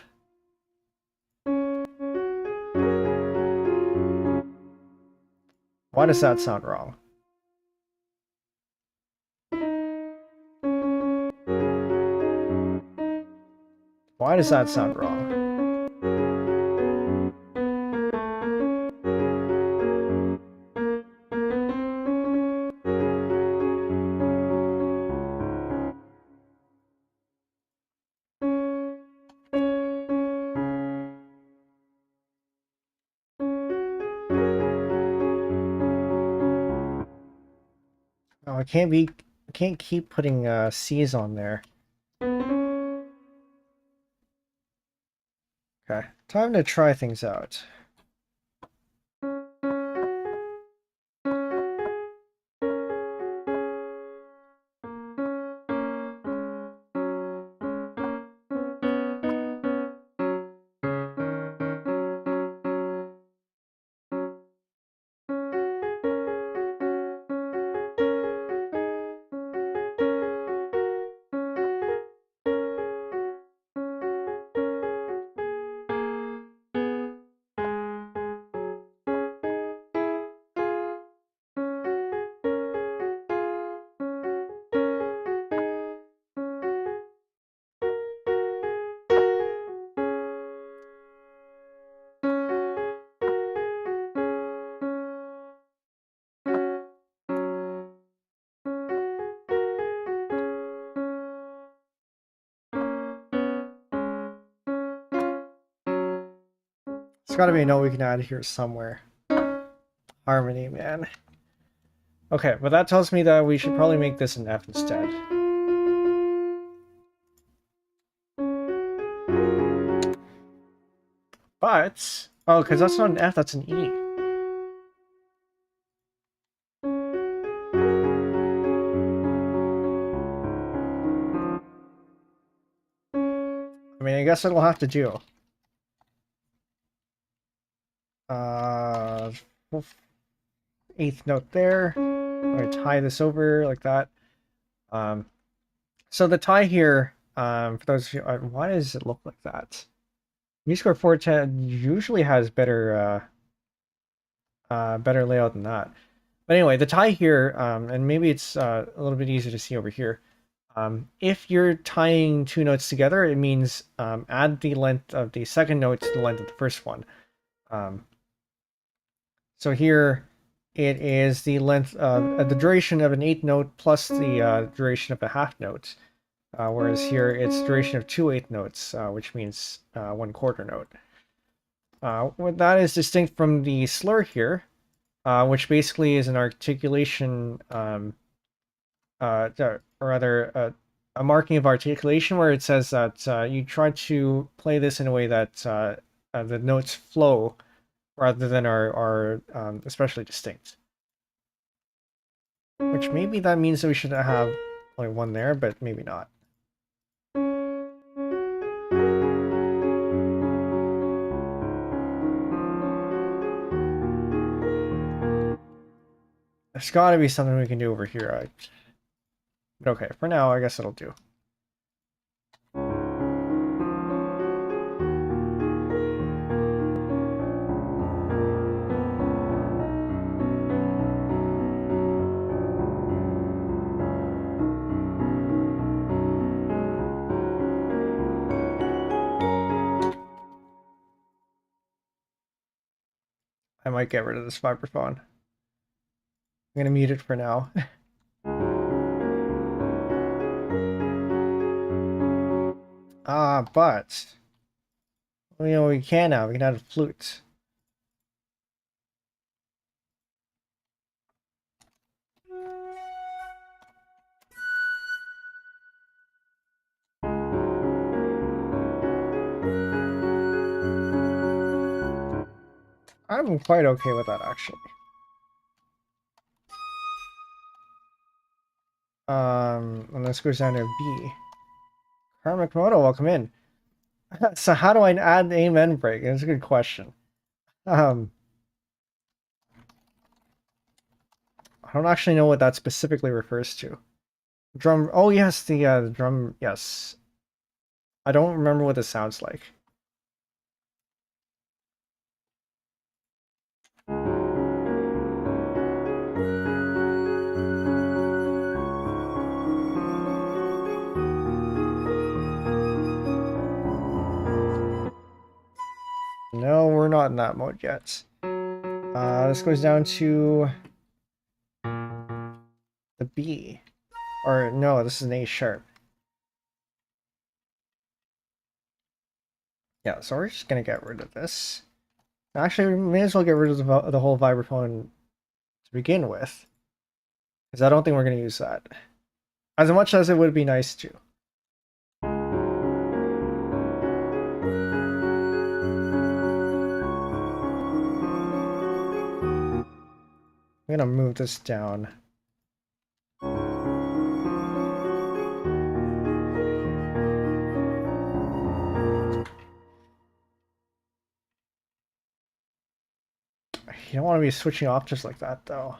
Why does that sound wrong? Why does that sound wrong? can't keep putting C's on there. Okay, time to try things out. There's got to be a note we can add here somewhere. Harmony, man. Okay, but that tells me that we should probably make this an F instead. But, oh, because that's not an F, that's an E. I mean, I guess it'll have to do. Eighth note there. I'm going to tie this over like that. So the tie here, for those of you, why does it look like that? MuseScore 410 usually has better better layout than that. But anyway, the tie here, and maybe it's a little bit easier to see over here. If you're tying two notes together, it means add the length of the second note to the length of the first one. So here it is the length the duration of an eighth note plus the duration of a half note. Whereas here it's duration of 2 eighth notes, which means 1/4 note. What that is distinct from the slur here, which basically is an articulation, or rather a marking of articulation, where it says that you try to play this in a way that the notes flow rather than are especially distinct. Which maybe that means that we should have only one there, but maybe not. There's got to be something we can do over here. But okay, for now, I guess it'll do. I might get rid of this vibraphone. I'm gonna mute it for now. But you know, we can now. We can add a flute. I'm quite okay with that, actually. And this goes down to B. Karmic Moto, welcome in. So how do I add the amen break? That's a good question. I don't actually know what that specifically refers to. Drum. Oh yes, the drum. Yes. I don't remember what this sounds like. No, we're not in that mode yet. This goes down to the B. Or no, this is an A sharp. Yeah, so we're just gonna get rid of this. Actually, we may as well get rid of the whole vibraphone to begin with. because I don't think we're going to use that. As much as it would be nice to. I'm going to move this down. You don't want to be switching off just like that, though.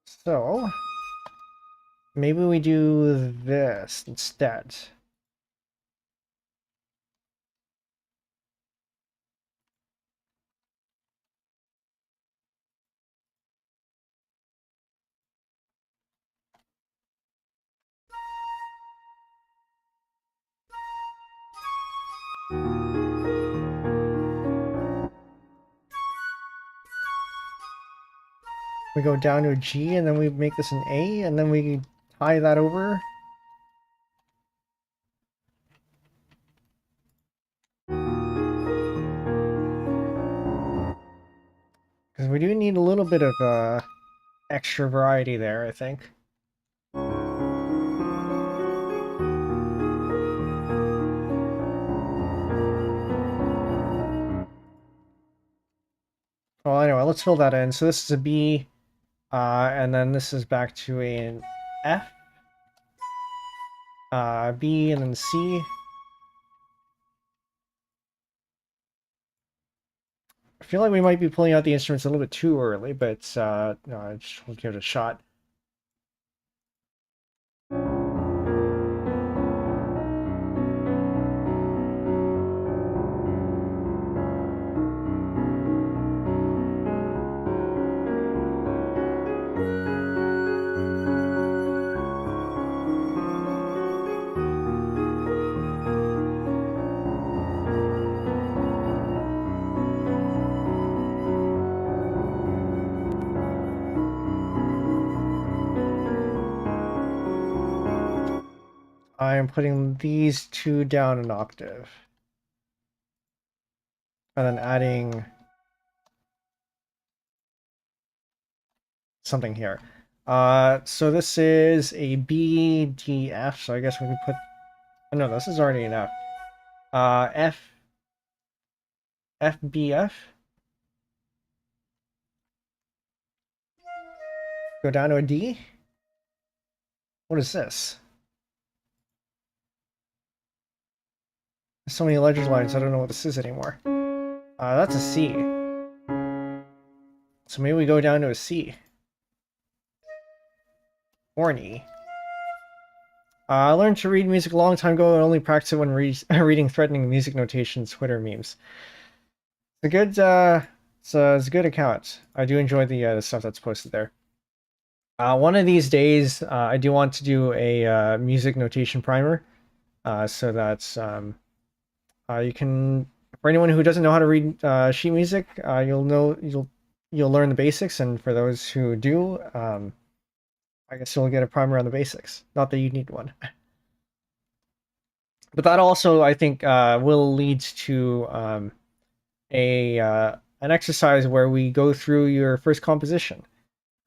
So, maybe we do this instead. We go down to a G, and then we make this an A, and then we tie that over. Because we do need a little bit of extra variety there, I think. Well, anyway, let's fill that in. So this is a B, and then this is back to an F, B, and then C. I feel like we might be pulling out the instruments a little bit too early, but no, I just will give it a shot. I am putting these two down an octave. And then adding something here. So this is a B, D, F, so I guess we can put... Oh, no, this is already an F. F, F, B, F. Go down to a D. What is this? There's so many ledger lines, I don't know what this is anymore. That's a C. So maybe we go down to a C. Or an E. I learned to read music a long time ago and only practice it when reading threatening music notation Twitter memes. It's a good, it's a good account. I do enjoy the stuff that's posted there. One of these days, I do want to do a music notation primer, so that's you can, for anyone who doesn't know how to read sheet music, you'll learn the basics, and for those who do, I guess you'll get a primer on the basics. Not that you need one. But that also, I think, will lead to an exercise where we go through your first composition.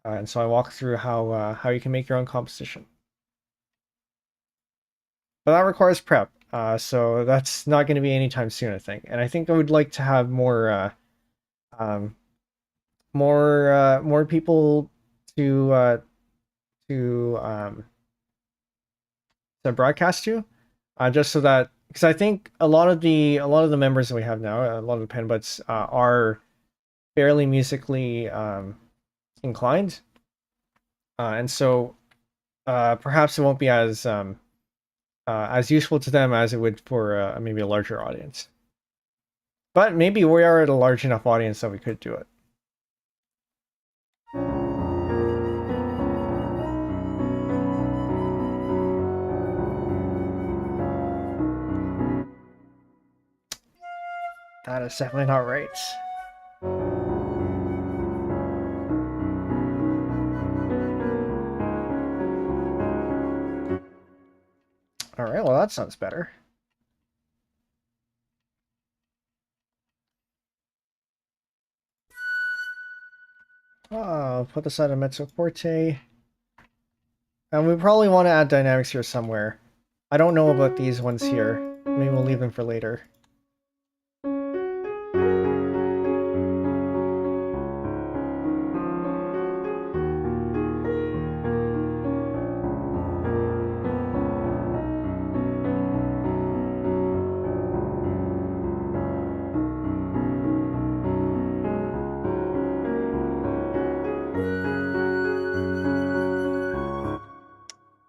And so I walk through how you can make your own composition. But that requires prep, so that's not going to be anytime soon, I think. And I think I would like to have more people to broadcast to, just so that, because I think a lot of the members that we have now, a lot of the penbuds are fairly musically inclined, and so perhaps it won't be as useful to them as it would for maybe a larger audience. But maybe we are at a large enough audience that we could do it. That is definitely not right. All right, well, that sounds better. I'll put this out of mezzo forte. And we probably want to add dynamics here somewhere. I don't know about these ones here. Maybe we'll leave them for later.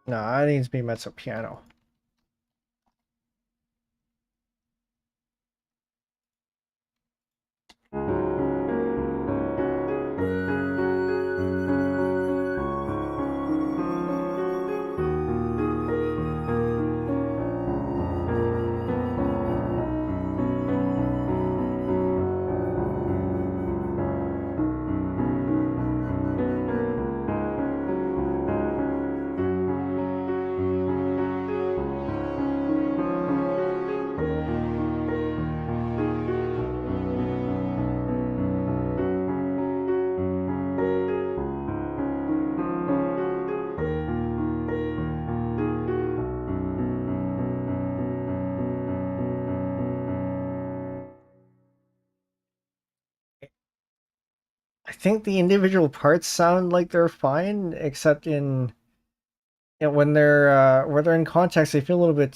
No, I need to be mezzo piano. I think the individual parts sound like they're fine, except in when they're in context, they feel a little bit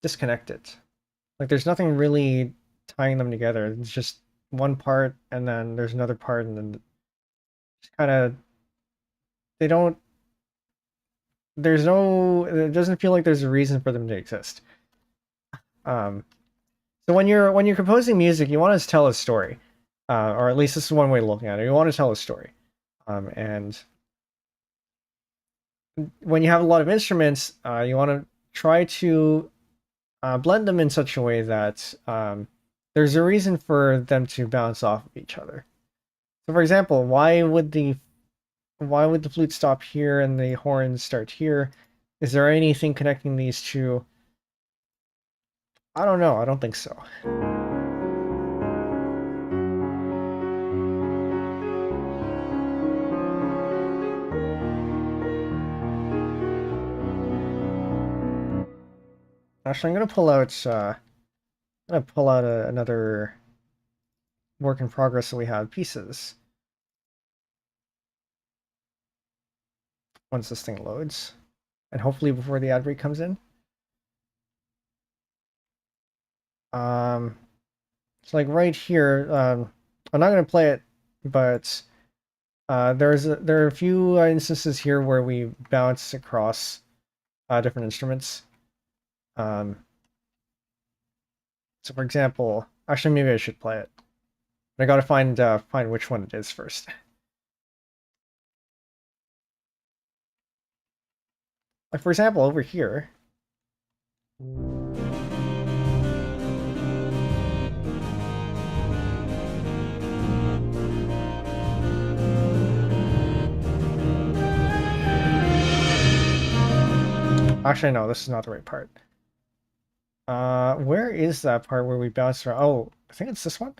disconnected. Like there's nothing really tying them together. It's just one part, and then there's another part, and then just kind of they don't. There's no. It doesn't feel like there's a reason for them to exist. So when you're composing music, you want to tell a story, or at least this is one way of looking at it. You want to tell a story, and when you have a lot of instruments, you want to try to blend them in such a way that there's a reason for them to bounce off of each other. So, for example, why would the flute stop here and the horns start here? Is there anything connecting these two? I don't know. I don't think so. Actually, I'm gonna pull out. Another work in progress that we have pieces. Once this thing loads, and hopefully before the ad break comes in. It's like right here. I'm not gonna play it, but there are a few instances here where we bounce across different instruments. So for example, actually maybe I should play it. But I gotta find which one it is first. Like for example, over here. Actually, no, this is not the right part. Where is that part where we bounce around? Oh, I think it's this one.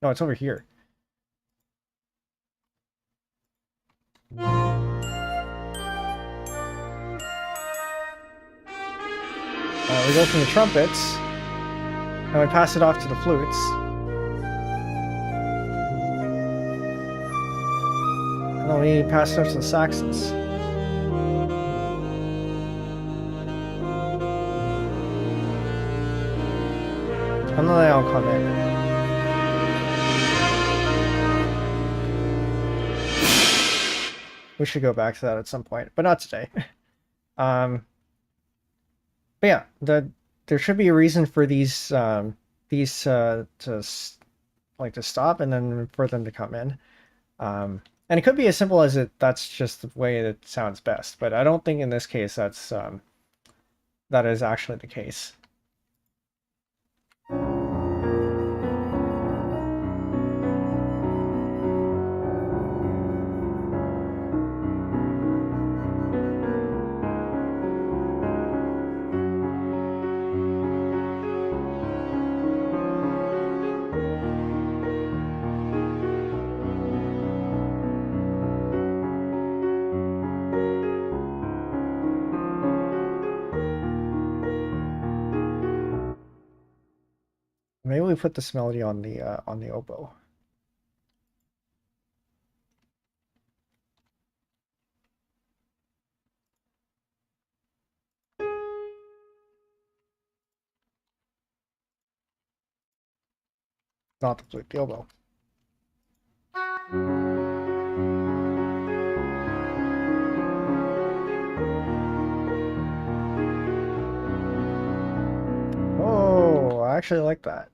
No, it's over here. We go from the trumpets, and we pass it off to the flutes. And then we pass it off to the saxons. And then they all come in. We should go back to that at some point, but not today. But yeah, there should be a reason for these to stop and then for them to come in. And it could be as simple as that's just the way that sounds best, but I don't think in this case that is actually the case. we put this melody on the oboe? Not the flute, the oboe. Oh, I actually like that.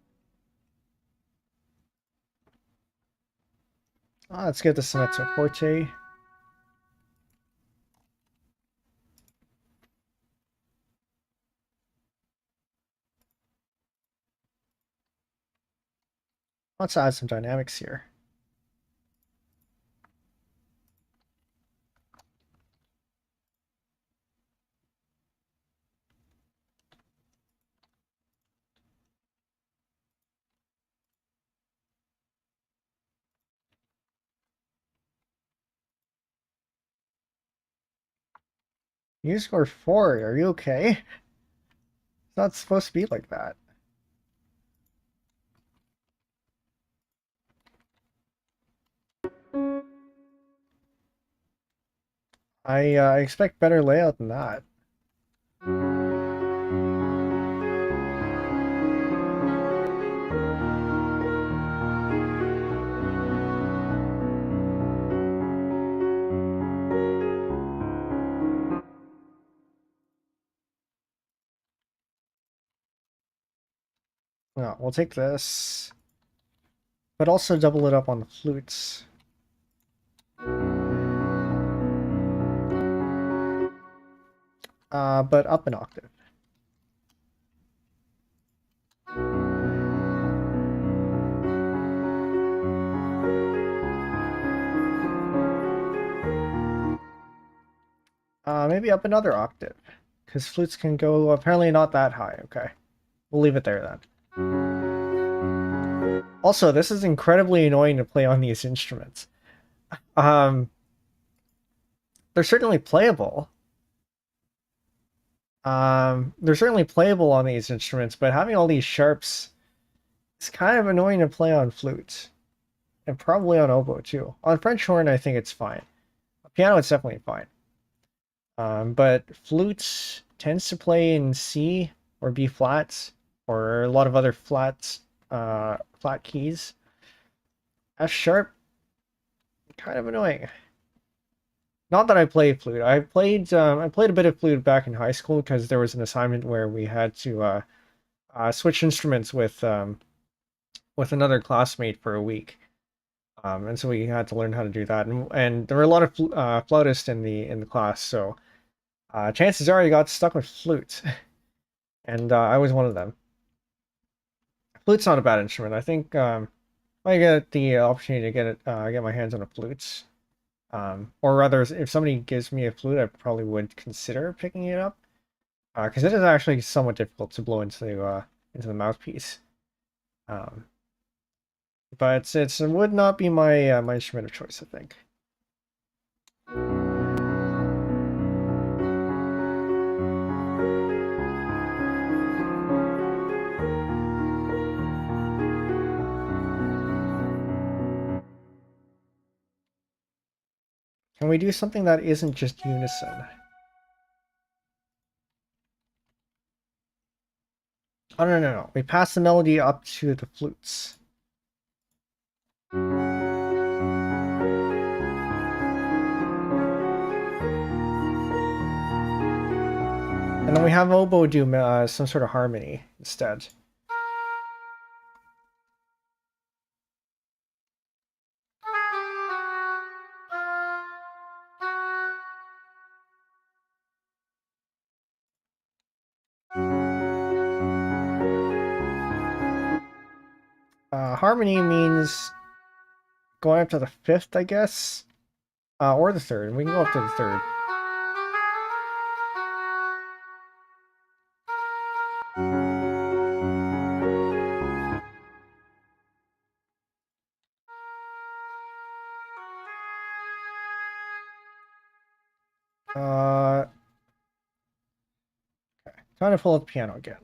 Let's get this mezzo forte. Let's add some dynamics here. You scored 4. Are you okay? It's not supposed to be like that. I expect better layout than that. No, we'll take this, but also double it up on the flutes. But up an octave. Maybe up another octave, because flutes can go apparently not that high. Okay, we'll leave it there then. Also, this is incredibly annoying to play on these instruments. They're certainly playable. They're certainly playable on these instruments, but having all these sharps is kind of annoying to play on flutes. And probably on oboe too. On French horn, I think it's fine. Piano, it's definitely fine. But flutes tends to play in C or B flats, or a lot of other flats, flat keys. F sharp, kind of annoying. Not that I play flute. I played a bit of flute back in high school because there was an assignment where we had to switch instruments with another classmate for a week. And so we had to learn how to do that, and there were a lot of flautists in the class, so chances are you got stuck with flutes, and I was one of them. Flute's not a bad instrument. I think if I get the opportunity to get my hands on a flute, or rather, if somebody gives me a flute, I probably would consider picking it up, because it is actually somewhat difficult to blow into the mouthpiece. But it would not be my my instrument of choice, I think. Can we do something that isn't just unison? Oh, no. We pass the melody up to the flutes. And then we have oboe do some sort of harmony instead. Harmony means going up to the 5th, I guess, or the 3rd. We can go up to the 3rd. Okay. Time to pull up the piano again.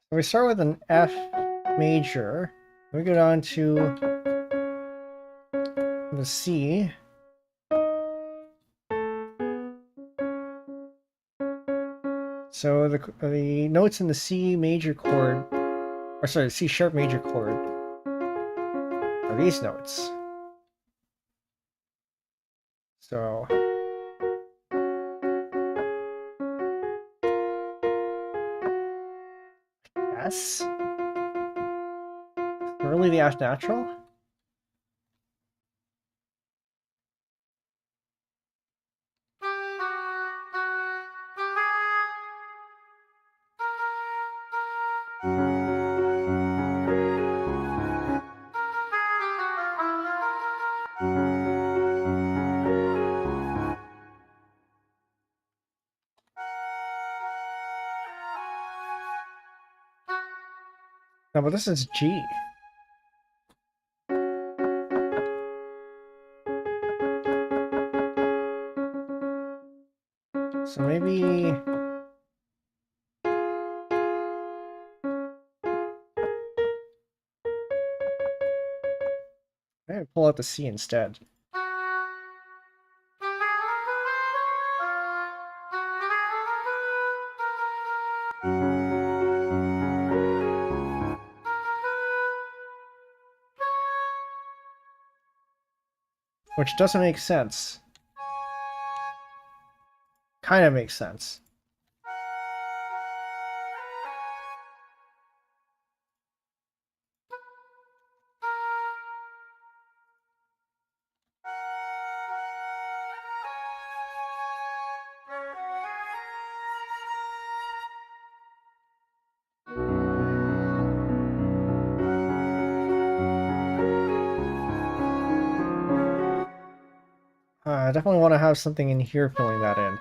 So we start with an F major. We go down to the C. So the notes in the C major chord, or sorry, C sharp major chord, are these notes. So S, really the F natural. No, but this is G. So maybe maybe pull out the C instead. Which doesn't make sense. Kind of makes sense. I definitely want to have something in here filling that in.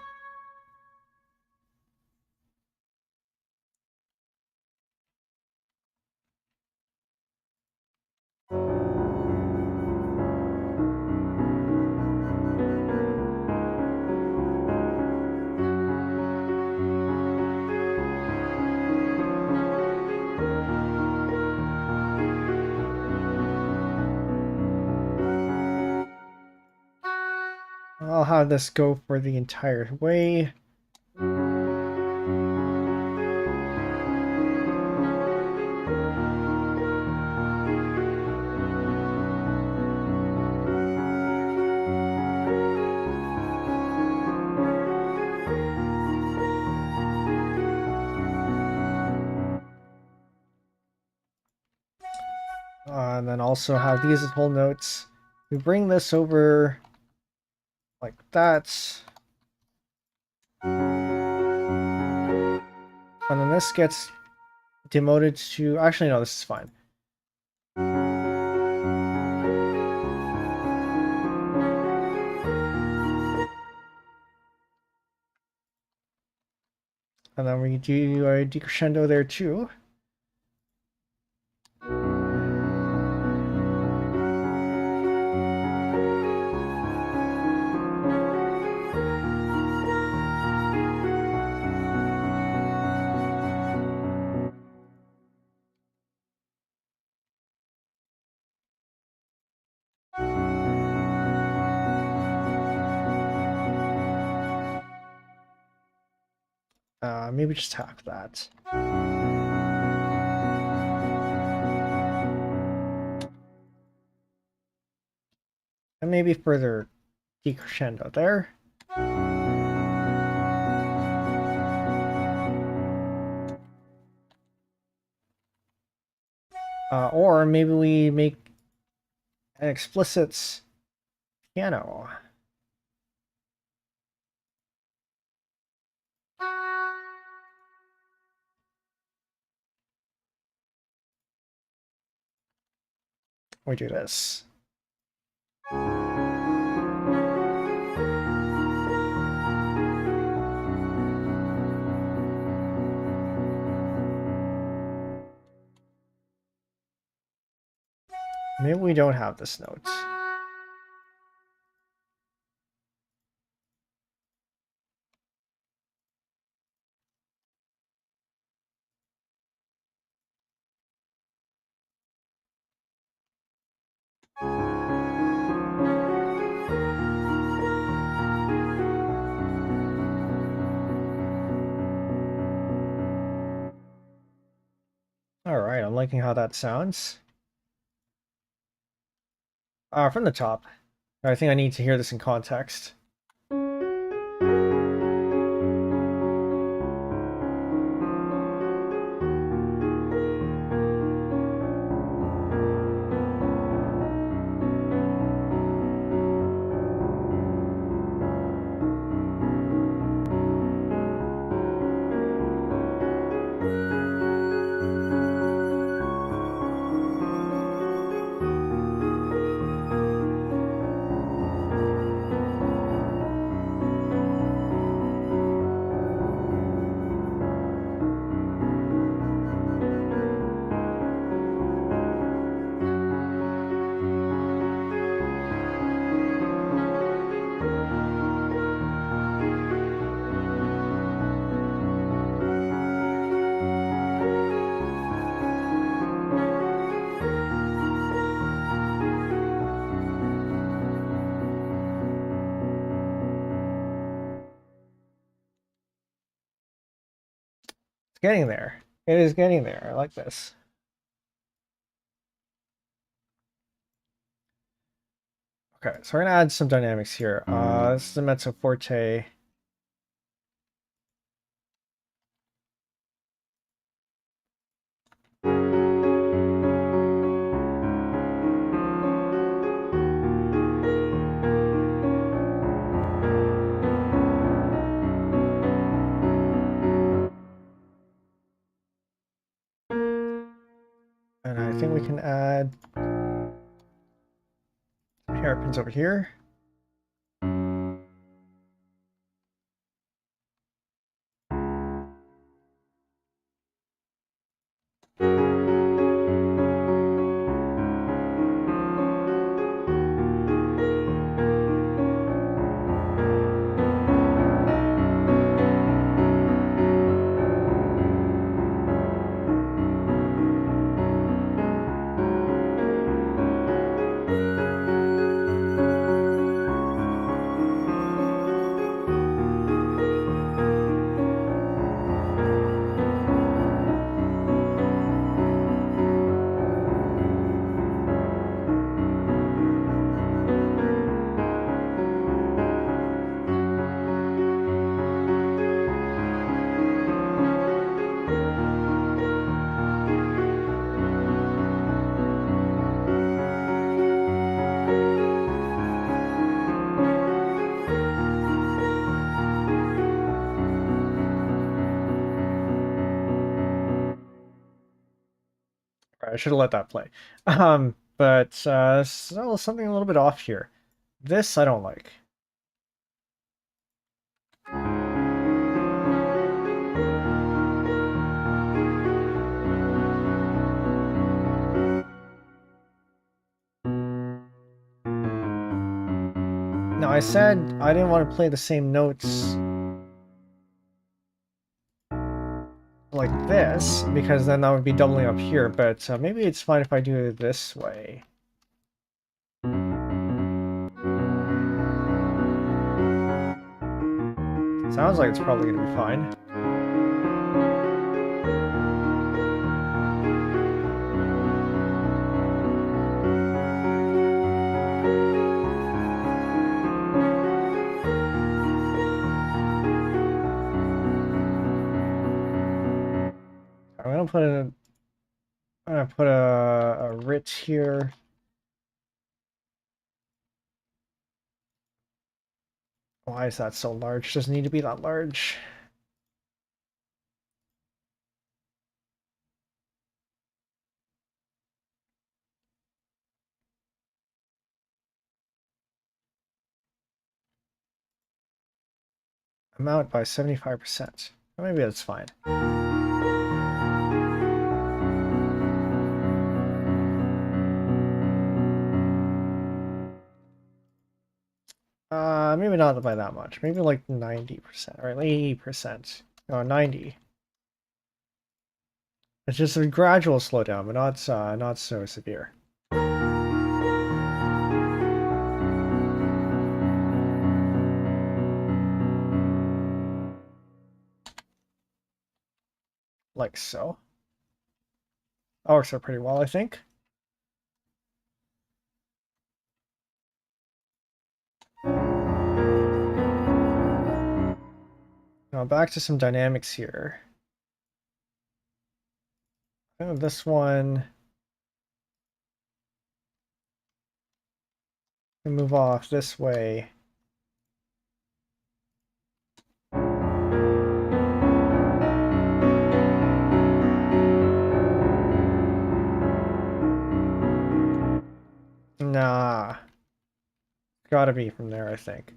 I'll have this go for the entire way. And then also have these as whole notes. We bring this over like that. And then this gets demoted to... Actually, no, this is fine. And then we do a decrescendo there too. Maybe just half that. And maybe further decrescendo there. Or maybe we make an explicit piano. We do this. Maybe we don't have this note. All right, I'm liking how that sounds. From the top. I think I need to hear this in context. It's getting there. It is getting there. I like this. Okay, so we're gonna add some dynamics here. This is a mezzo forte. And I think we can add hairpins over here. I should have let that play. But so something a little bit off here. This I don't like. Now I said I didn't want to play the same notes like this, because then that would be doubling up here, but maybe it's fine if I do it this way. Sounds like it's probably going to be fine. I'm gonna put a writ here. Why is that so large? Doesn't need to be that large. Amount by 75%. Maybe that's fine. Maybe not by that much. Maybe like 90% or 80%. No, 90. It's just a gradual slowdown, but not so severe. like so. That works out pretty well, I think. Now back to some dynamics here. This one, move off this way. Nah, gotta be from there, I think.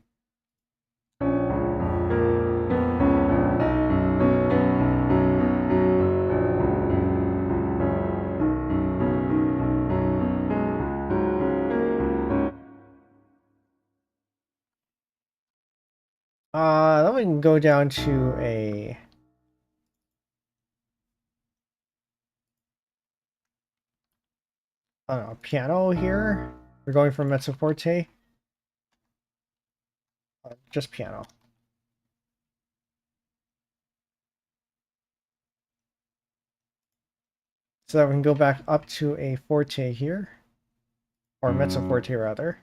Then we can go down to a I don't know, piano here. We're going for mezzo forte. Just piano. So that we can go back up to a forte here. Or mezzo forte, rather.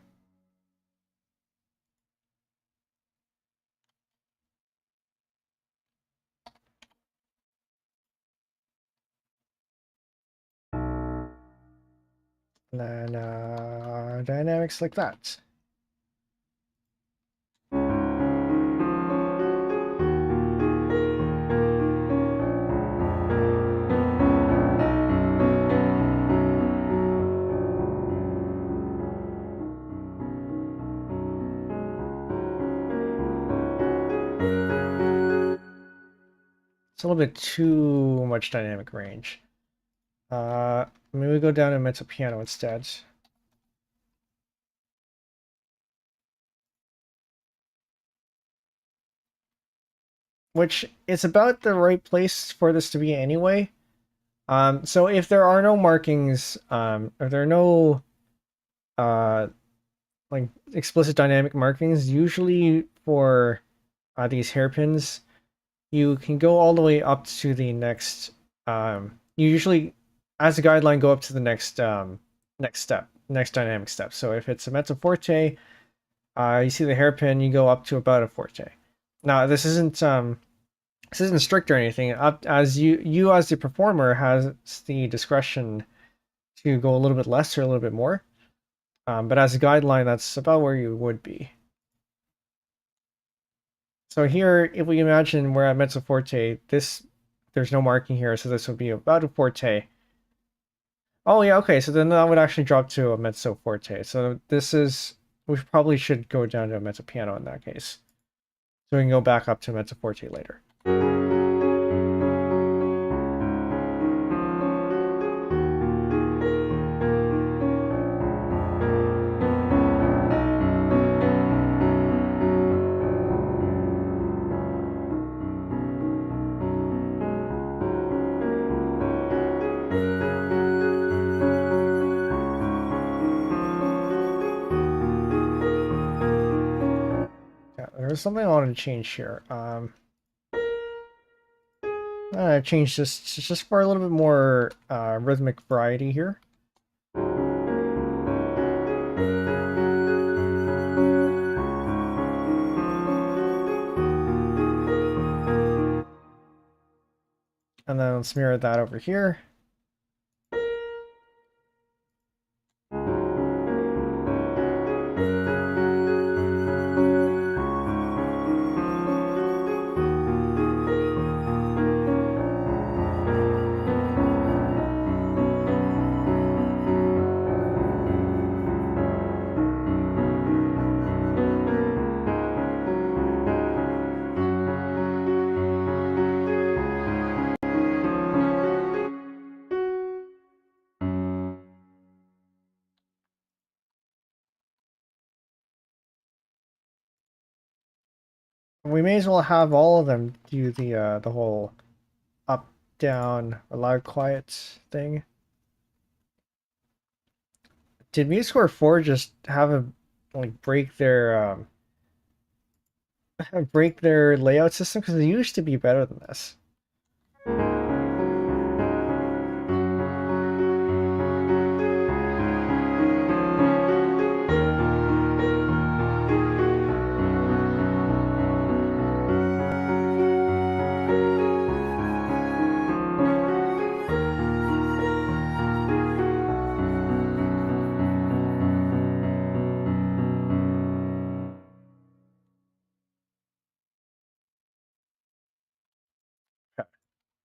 And then dynamics like that. It's a little bit too much dynamic range. Maybe we go down to mezzo piano instead. Which is about the right place for this to be anyway. So if there are no markings, if there are no like explicit dynamic markings, usually for these hairpins, you can go all the way up to the next. You usually, as a guideline, go up to the next next dynamic step. So if it's a mezzo forte, you see the hairpin, you go up to about a forte. Now this isn't strict or anything. Up as you as the performer has the discretion to go a little bit less or a little bit more. But as a guideline, that's about where you would be. So here, if we imagine we're at mezzo forte, there's no marking here, so this would be about a forte. Oh yeah, okay, so then that would actually drop to a mezzo forte. So we probably should go down to a mezzo piano in that case. So we can go back up to mezzo forte later. There's something I wanted to change here. Change this just for a little bit more rhythmic variety here. And then let's mirror that over here. We may as well have all of them do the whole up, down, loud, quiet thing. Did MuseScore 4 just have a break their break their layout system? Because it used to be better than this.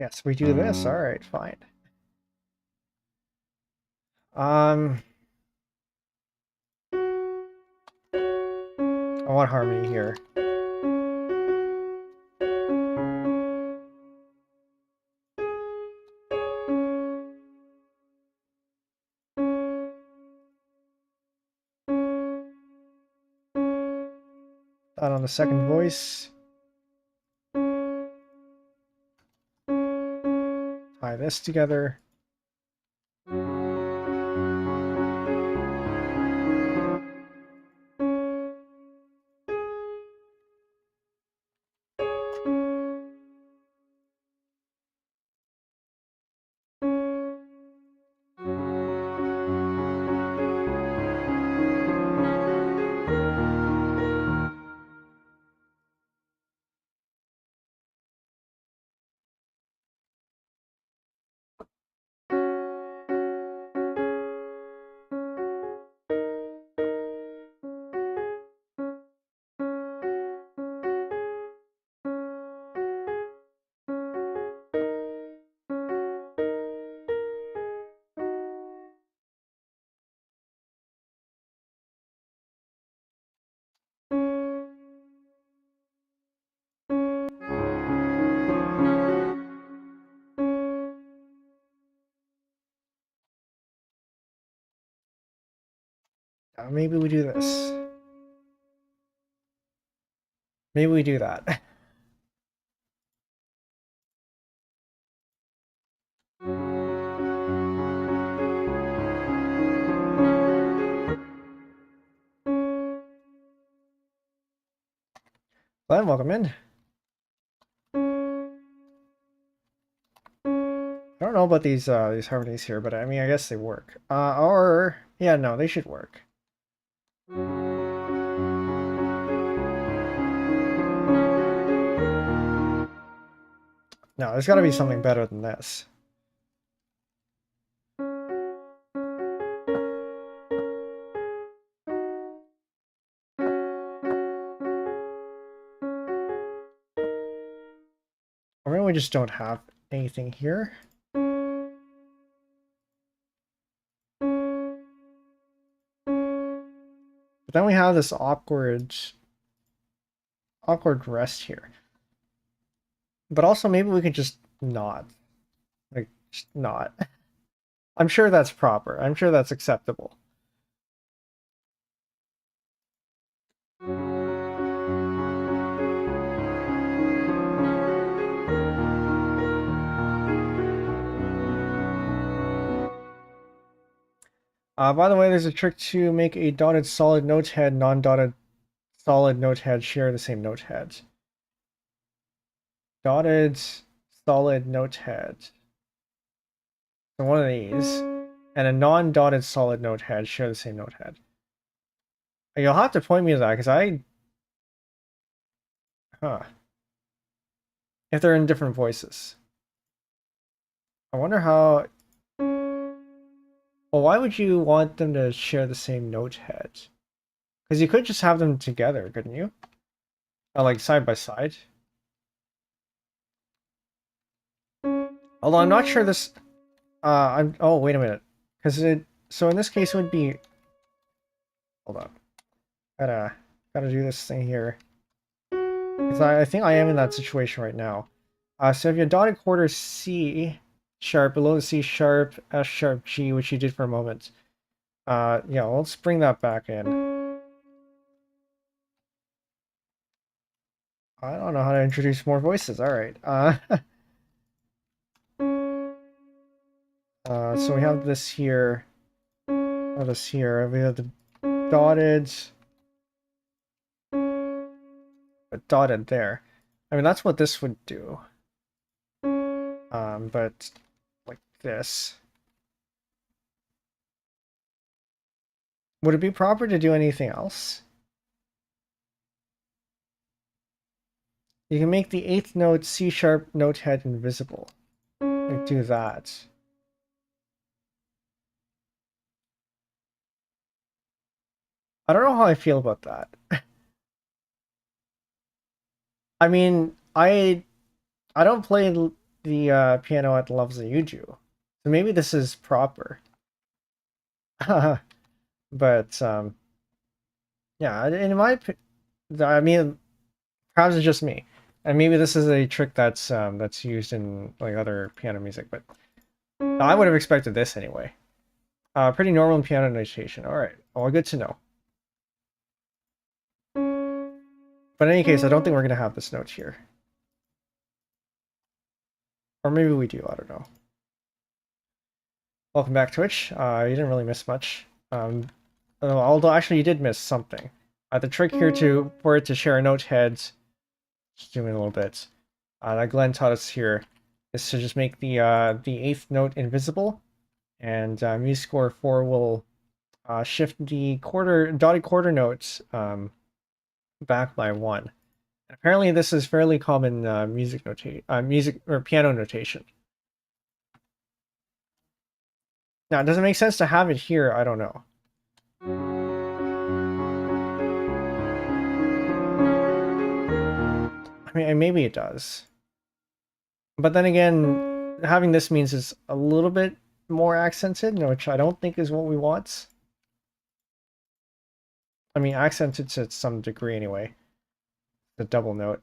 Yes, we do this. All right, fine. I want harmony here. That on the second voice. Tie this together. Maybe we do this. Maybe we do that. Glenn, welcome in. I don't know about these harmonies here, but I mean, I guess they work. Or yeah, no, they should work. No, there's got to be something better than this. Or maybe we just don't have anything here. But then we have this awkward rest here. But also maybe we could just not. Like, just not. I'm sure that's proper. I'm sure that's acceptable. By the way, there's a trick to make a dotted solid note head, non-dotted solid note head share the same note head. Dotted solid note head. So one of these, and a non-dotted solid note head share the same note head. You'll have to point me to that, because if they're in different voices. I wonder how... Well, why would you want them to share the same note head? Because you could just have them together, couldn't you? Like side by side. Although I'm not sure this... oh, wait a minute. Because so in this case it would be... Hold on. Gotta do this thing here. Because I think I am in that situation right now. So if you have dotted quarter C sharp below the C sharp, F sharp, G, which you did for a moment. Yeah, let's bring that back in. I don't know how to introduce more voices. All right. So we have this here. This here. We have the dotted, but dotted there. I mean, that's what this would do. But like this. Would it be proper to do anything else? You can make the 8th note C sharp note head invisible. Like do that. I don't know how I feel about that. I mean, I don't play the piano at the levels that you do. So maybe this is proper. But yeah, in my I mean, perhaps it's just me, and maybe this is a trick that's used in like other piano music. But I would have expected this anyway. Pretty normal in piano notation. All right, well, good to know. But in any case, I don't think we're gonna have this note here, or maybe we do. I don't know. Welcome back, Twitch. You didn't really miss much. Although actually you did miss something. The trick here for it to share note heads, zoom in a little bit, that Glenn taught us here, is to just make the 8th note invisible, and MuseScore 4 will shift the dotted quarter notes back by 1. And apparently this is fairly common music or piano notation. Now, does it make sense to have it here? I don't know. I mean, maybe it does. But then again, having this means it's a little bit more accented, which I don't think is what we want. I mean, accented to some degree anyway. The double note.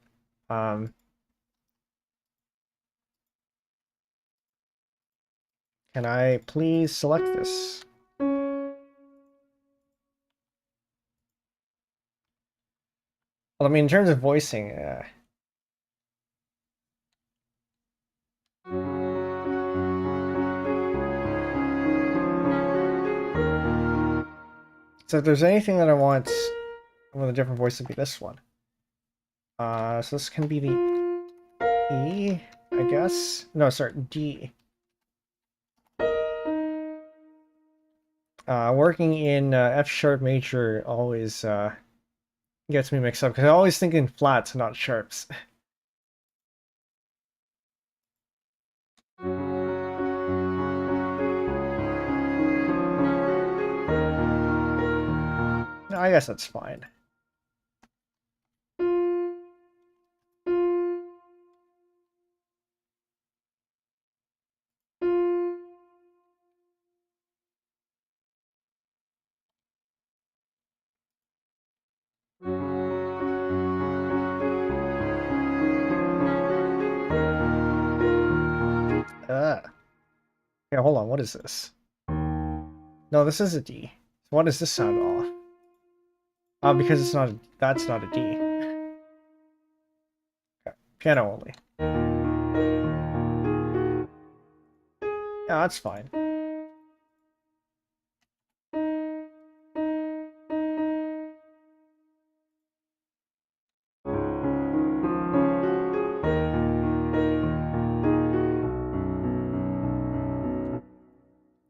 Can I please select this? Well, I mean, in terms of voicing, so if there's anything that I want with a different voice, it'd be this one. So this can be the E, I guess. No, sorry, D. Working in F sharp major always gets me mixed up because I always think in flats, not sharps. No, I guess that's fine. Okay, hold on. What is this? No, this is a D. So why does this sound off? Because it's not. That's not a D. Okay. Piano only. Yeah, that's fine.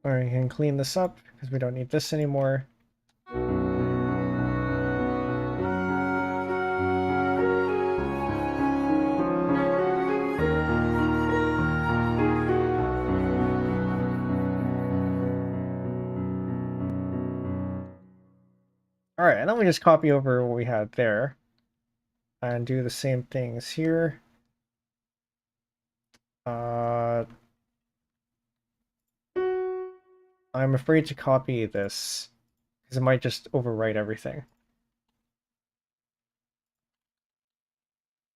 Or you can clean this up because we don't need this anymore. All right, and then we just copy over what we had there and do the same things here. I'm afraid to copy this because it might just overwrite everything.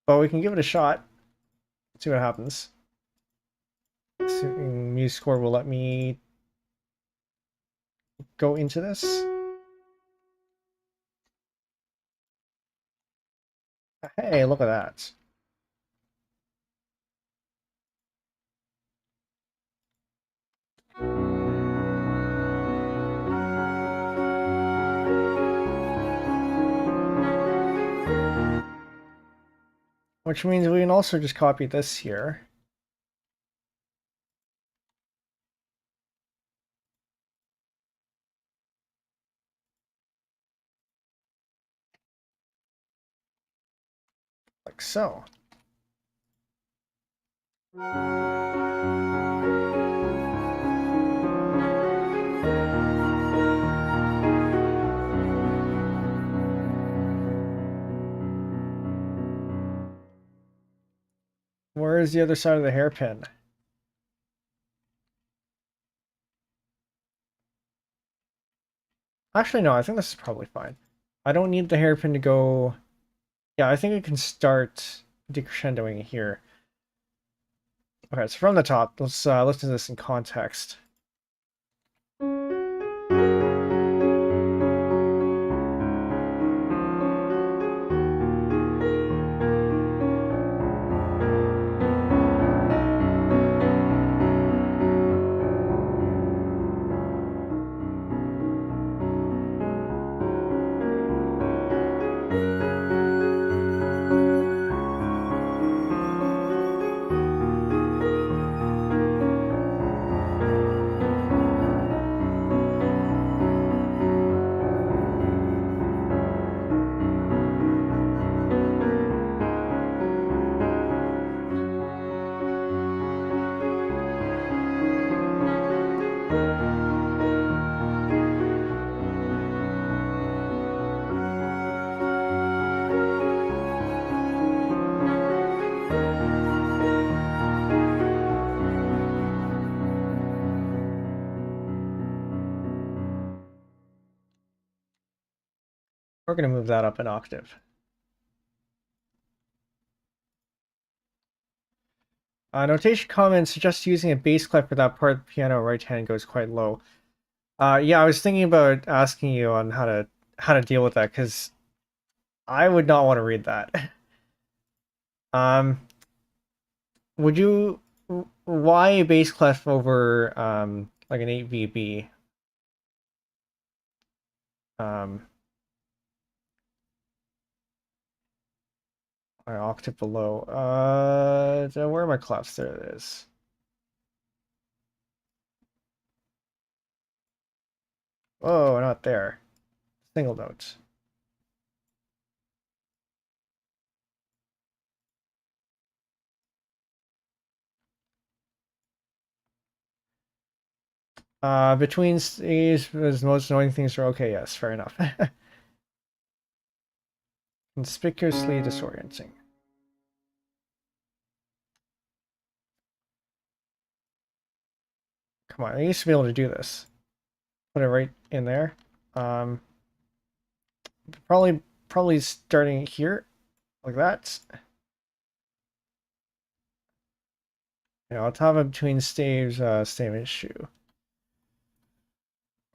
But we can give it a shot. See what happens. Assuming MuseScore will let me go into this. Hey, look at that. Which means we can also just copy this here. Like so. Where is the other side of the hairpin? Actually, no, I think this is probably fine. I don't need the hairpin to go... Yeah, I think it can start decrescendoing here. Okay, so from the top, let's listen to this in context. We're going to move that up an octave. Notation comment suggests using a bass clef for that part of the piano right hand goes quite low. Yeah, I was thinking about asking you on how to deal with that, because I would not want to read that. Would you... Why a bass clef over like an 8VB? An octave below. Where are my clefs? There it is. Oh, not there. Single notes. Between staves, as most annoying things are okay. Yes, fair enough. Conspicuously disorienting. Come on, I used to be able to do this. Put it right in there. Probably starting here, like that. You know, top of between staves, stave issue.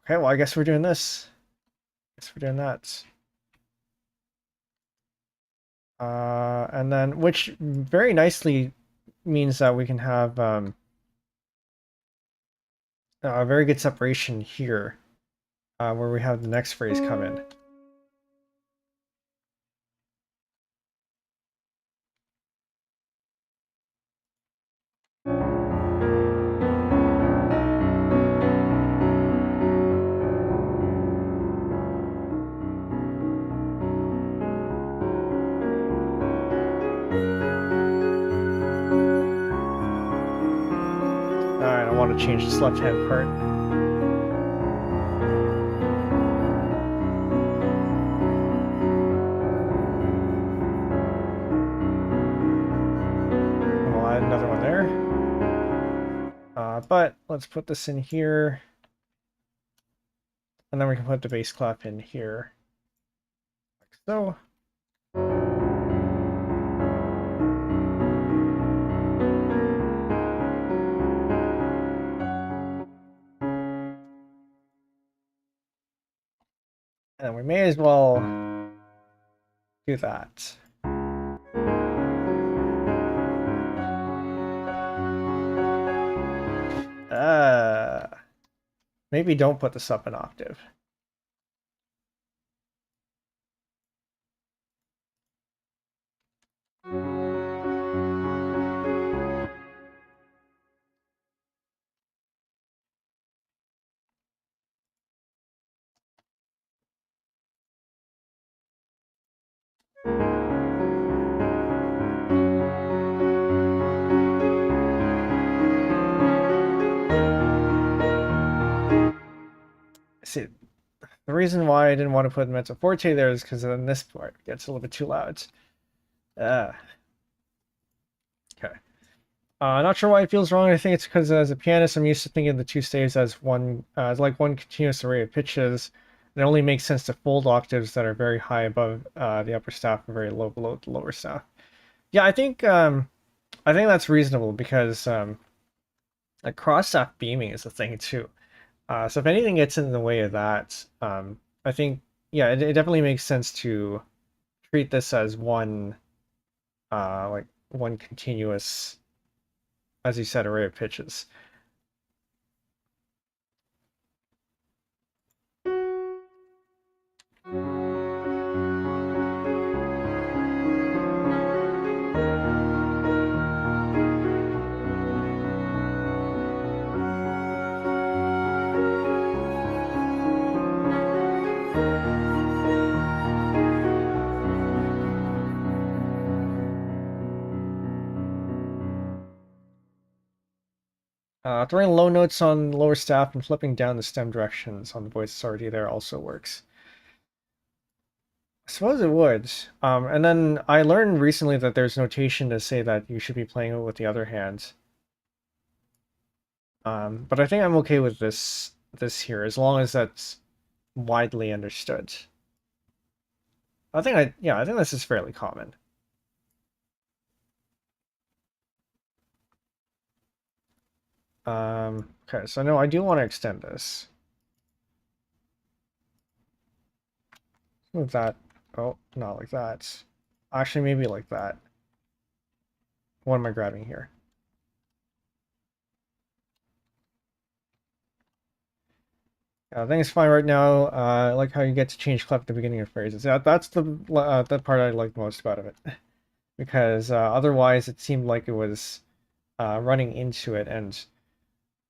Okay, well, I guess we're doing this. Guess we're doing that. And then, which very nicely means that we can have a very good separation here, where we have the next phrase come in. Alright, I want to change this left-hand part. And we'll add another one there. But let's put this in here. And then we can put the bass clef in here. Like so. And we may as well do that. Maybe don't put this up an octave. See, the reason why I didn't want to put mezzo forte there is because then this part gets a little bit too loud. Okay. Not sure why it feels wrong. I think it's because as a pianist, I'm used to thinking of the two staves as as like one continuous array of pitches. It only makes sense to fold octaves that are very high above the upper staff and very low below the lower staff. Yeah, I think that's reasonable because like cross staff beaming is a thing too. So if anything gets in the way of that, I think yeah, it definitely makes sense to treat this as one like one continuous, as you said, array of pitches. Throwing low notes on lower staff and flipping down the stem directions on the voice that's already there also works. I suppose it would. And then I learned recently that there's notation to say that you should be playing it with the other hand. But I think I'm okay with this here, as long as that's widely understood. Yeah, I think this is fairly common. Okay, so no, I do want to extend this. Move that. Oh, not like that. Actually, maybe like that. What am I grabbing here? I think it's fine right now. I like how you get to change clef at the beginning of phrases. Yeah, that's the part I like most about it, because otherwise it seemed like it was running into it. And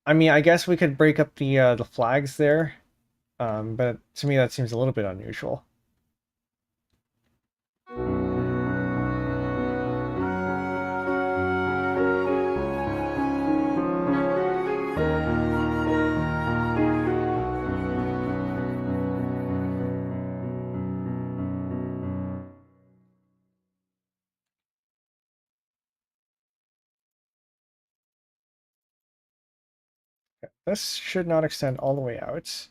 I mean, I guess we could break up the flags there, but to me that seems a little bit unusual. This should not extend all the way out.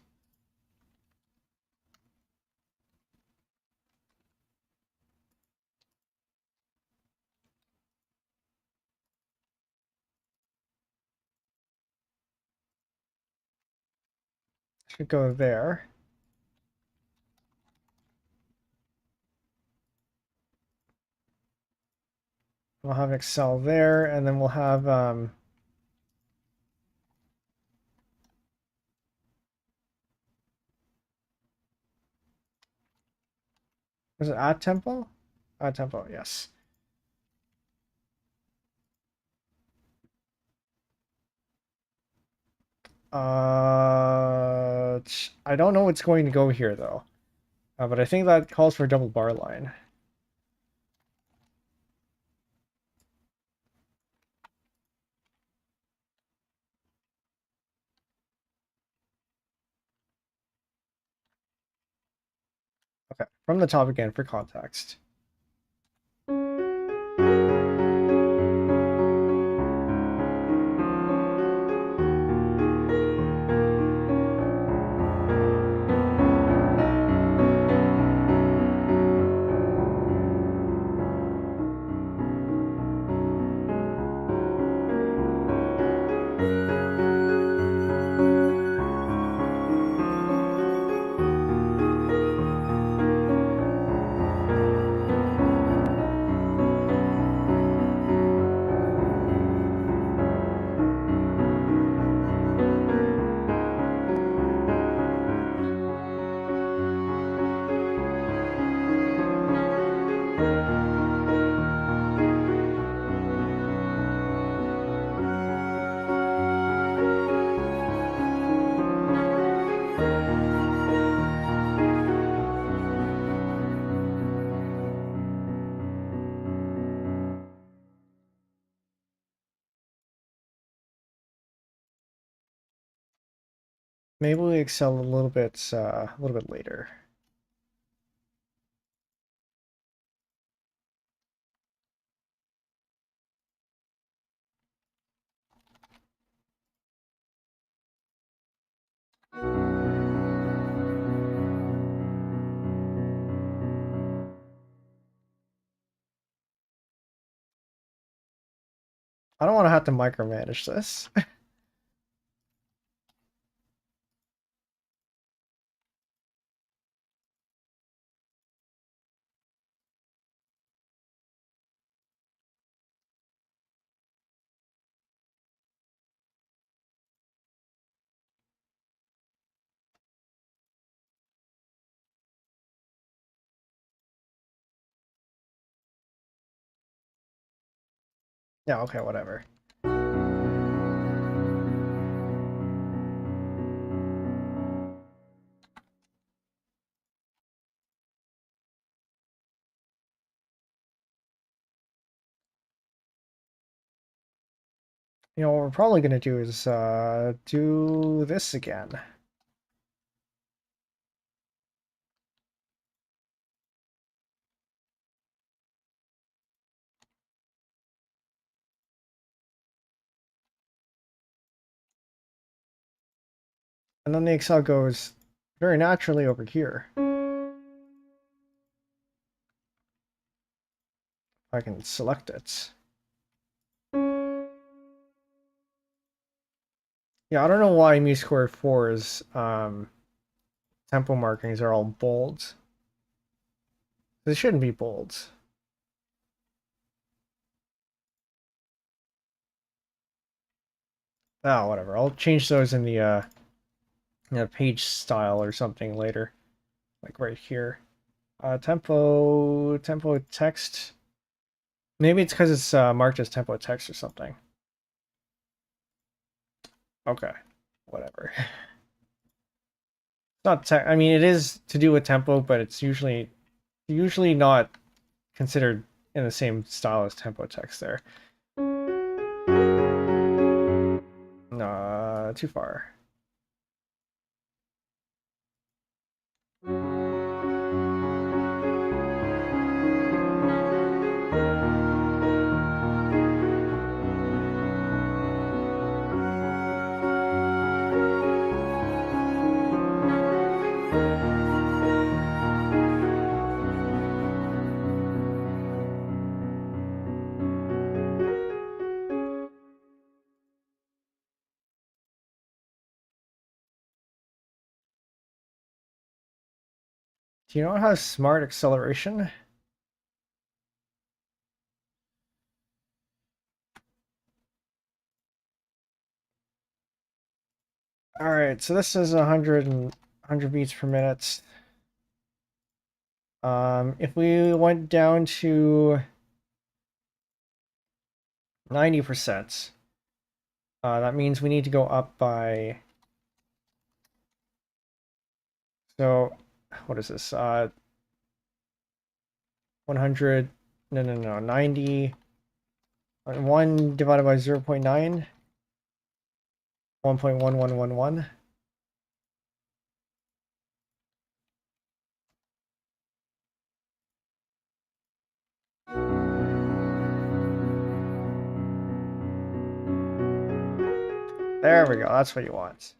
Should go there. We'll have Excel there, and then we'll have was it add tempo? Add tempo, yes. I don't know what's going to go here though, but I think that calls for a double bar line. Okay, from the top again for context. Maybe we excel a little bit later. I don't want to have to micromanage this. Yeah, okay, whatever. You know, what we're probably going to do is do this again. And then the Excel goes very naturally over here. I can select it. Yeah, I don't know why MuseScore 4's tempo markings are all bold. They shouldn't be bold. Oh, whatever. I'll change those in the page style or something later. Like right here. Tempo text. Maybe it's because it's marked as tempo text or something. Okay, whatever. It's not I mean, it is to do with tempo, but it's usually not considered in the same style as tempo text there. Nah, too far. Do you know it has smart acceleration? All right, so this is 100 beats per minute. If we went down to 90%, that means we need to go up by. So, what is this? 100. No. 90. 1 divided by 0 0.9. 1.1111. There we go. That's what you want.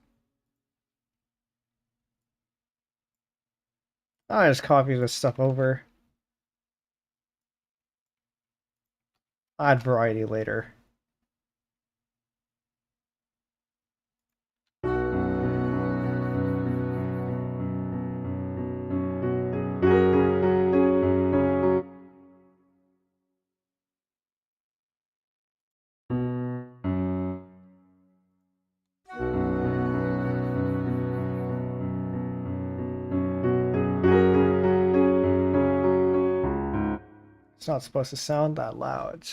I'll just copy this stuff over. Add variety later. It's not supposed to sound that loud.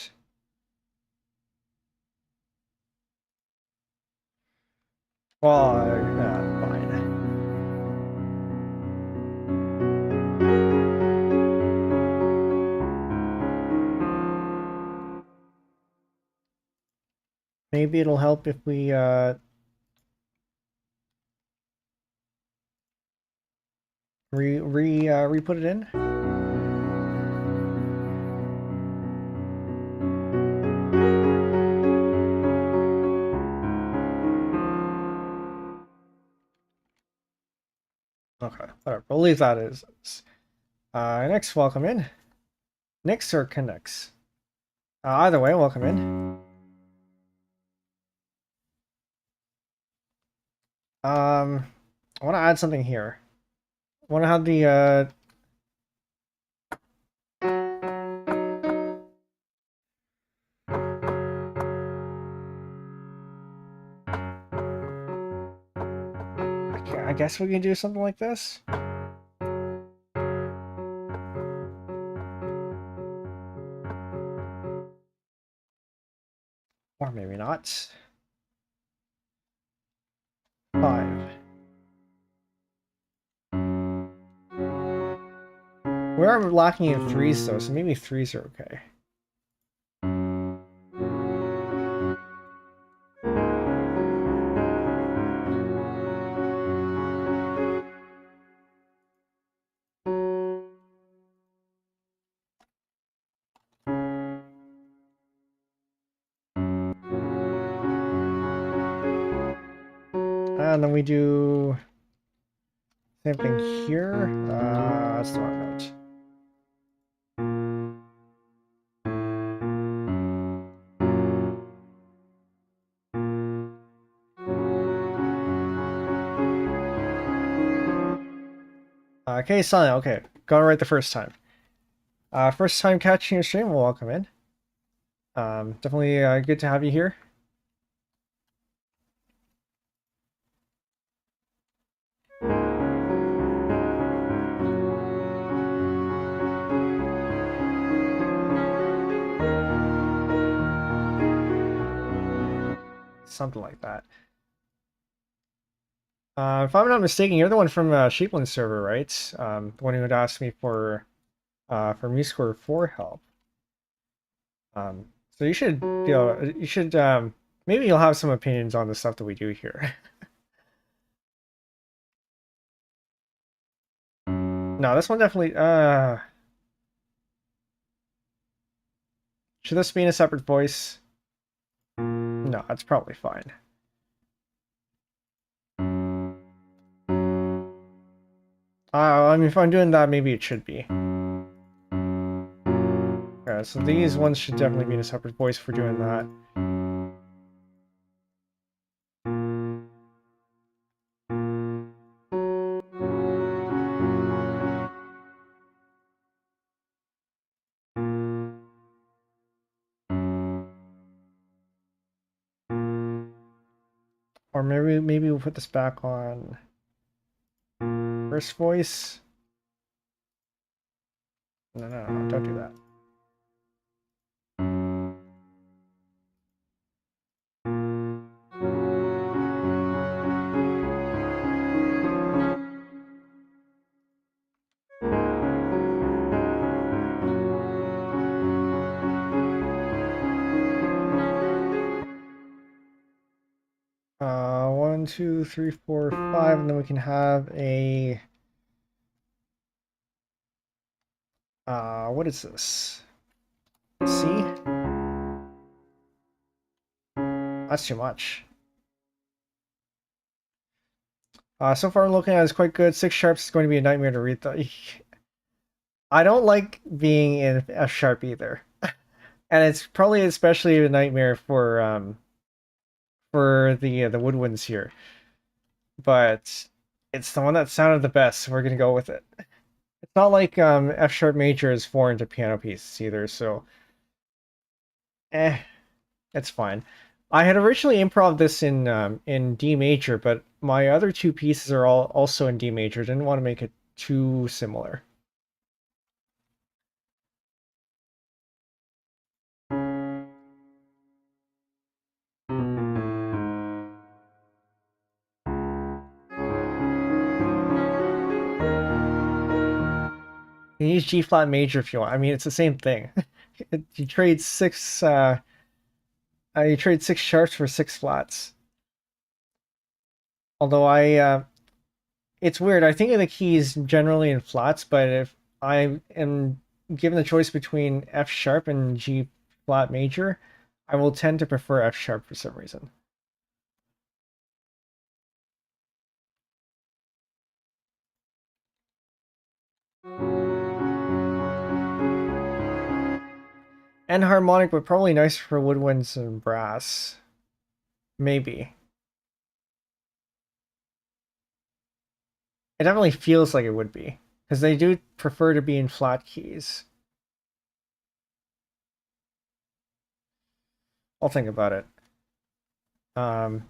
Well, fine. Maybe it'll help if we re-put it in. Whatever, we'll leave that as. Next, welcome in. Nix or connects? Either way, welcome in. I want to add something here. I want to have the I guess we can do something like this. Or maybe not. 5. We are lacking in 3s though, so maybe 3s are okay. And then we do same thing here. That's the wrong note. Okay, Silent. Okay, got it right the first time. First time catching your stream. Well, welcome in. Definitely good to have you here. Something like that. If I'm not mistaken, you're the one from Sheepland server, right? The one who had asked me for MuseScore 4 help. So you should, maybe you'll have some opinions on the stuff that we do here. No, this one definitely, should this be in a separate voice? No, that's probably fine. I mean, if I'm doing that, maybe it should be. Okay, so these ones should definitely be in a separate voice for doing that. Or maybe we'll put this back on first voice. No, don't do that. 1, 2, 3, 4, 5, and then we can have a what is this? C? That's too much. So far looking at it is quite good. 6 sharps is going to be a nightmare to read though. I don't like being in F sharp either. And it's probably especially a nightmare for the woodwinds here. But it's the one that sounded the best, so we're gonna go with it. It's not like F sharp major is foreign to piano pieces either, so it's fine. I had originally improv this in D major, but my other 2 pieces are all also in D major. Didn't want to make it too similar. You can use G flat major if you want. I mean, it's the same thing. You trade 6 you trade 6 sharps for 6 flats. Although it's weird. I think of the keys generally in flats, but if I am given the choice between F sharp and G flat major, I will tend to prefer F sharp for some reason. Enharmonic, but probably nicer for woodwinds and brass. Maybe. It definitely feels like it would be, because they do prefer to be in flat keys. I'll think about it. I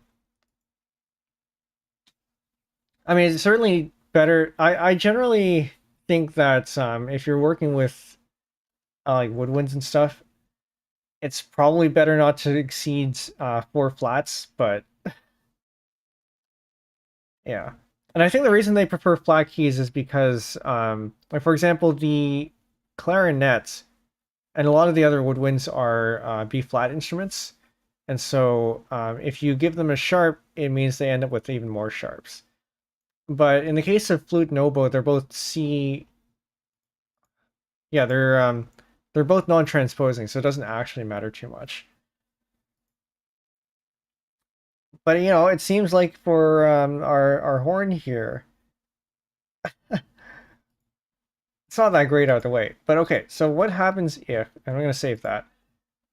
mean, it's certainly better. I generally think that if you're working with like woodwinds and stuff, it's probably better not to exceed 4 flats, but yeah. And I think the reason they prefer flat keys is because, like for example, the clarinets and a lot of the other woodwinds are B flat instruments, and so if you give them a sharp, it means they end up with even more sharps. But in the case of flute and oboe, they're both C. Yeah, they're both non-transposing, so it doesn't actually matter too much. But you know, it seems like for our horn here, it's not that great out the way. But okay, so what happens if, and I'm going to save that.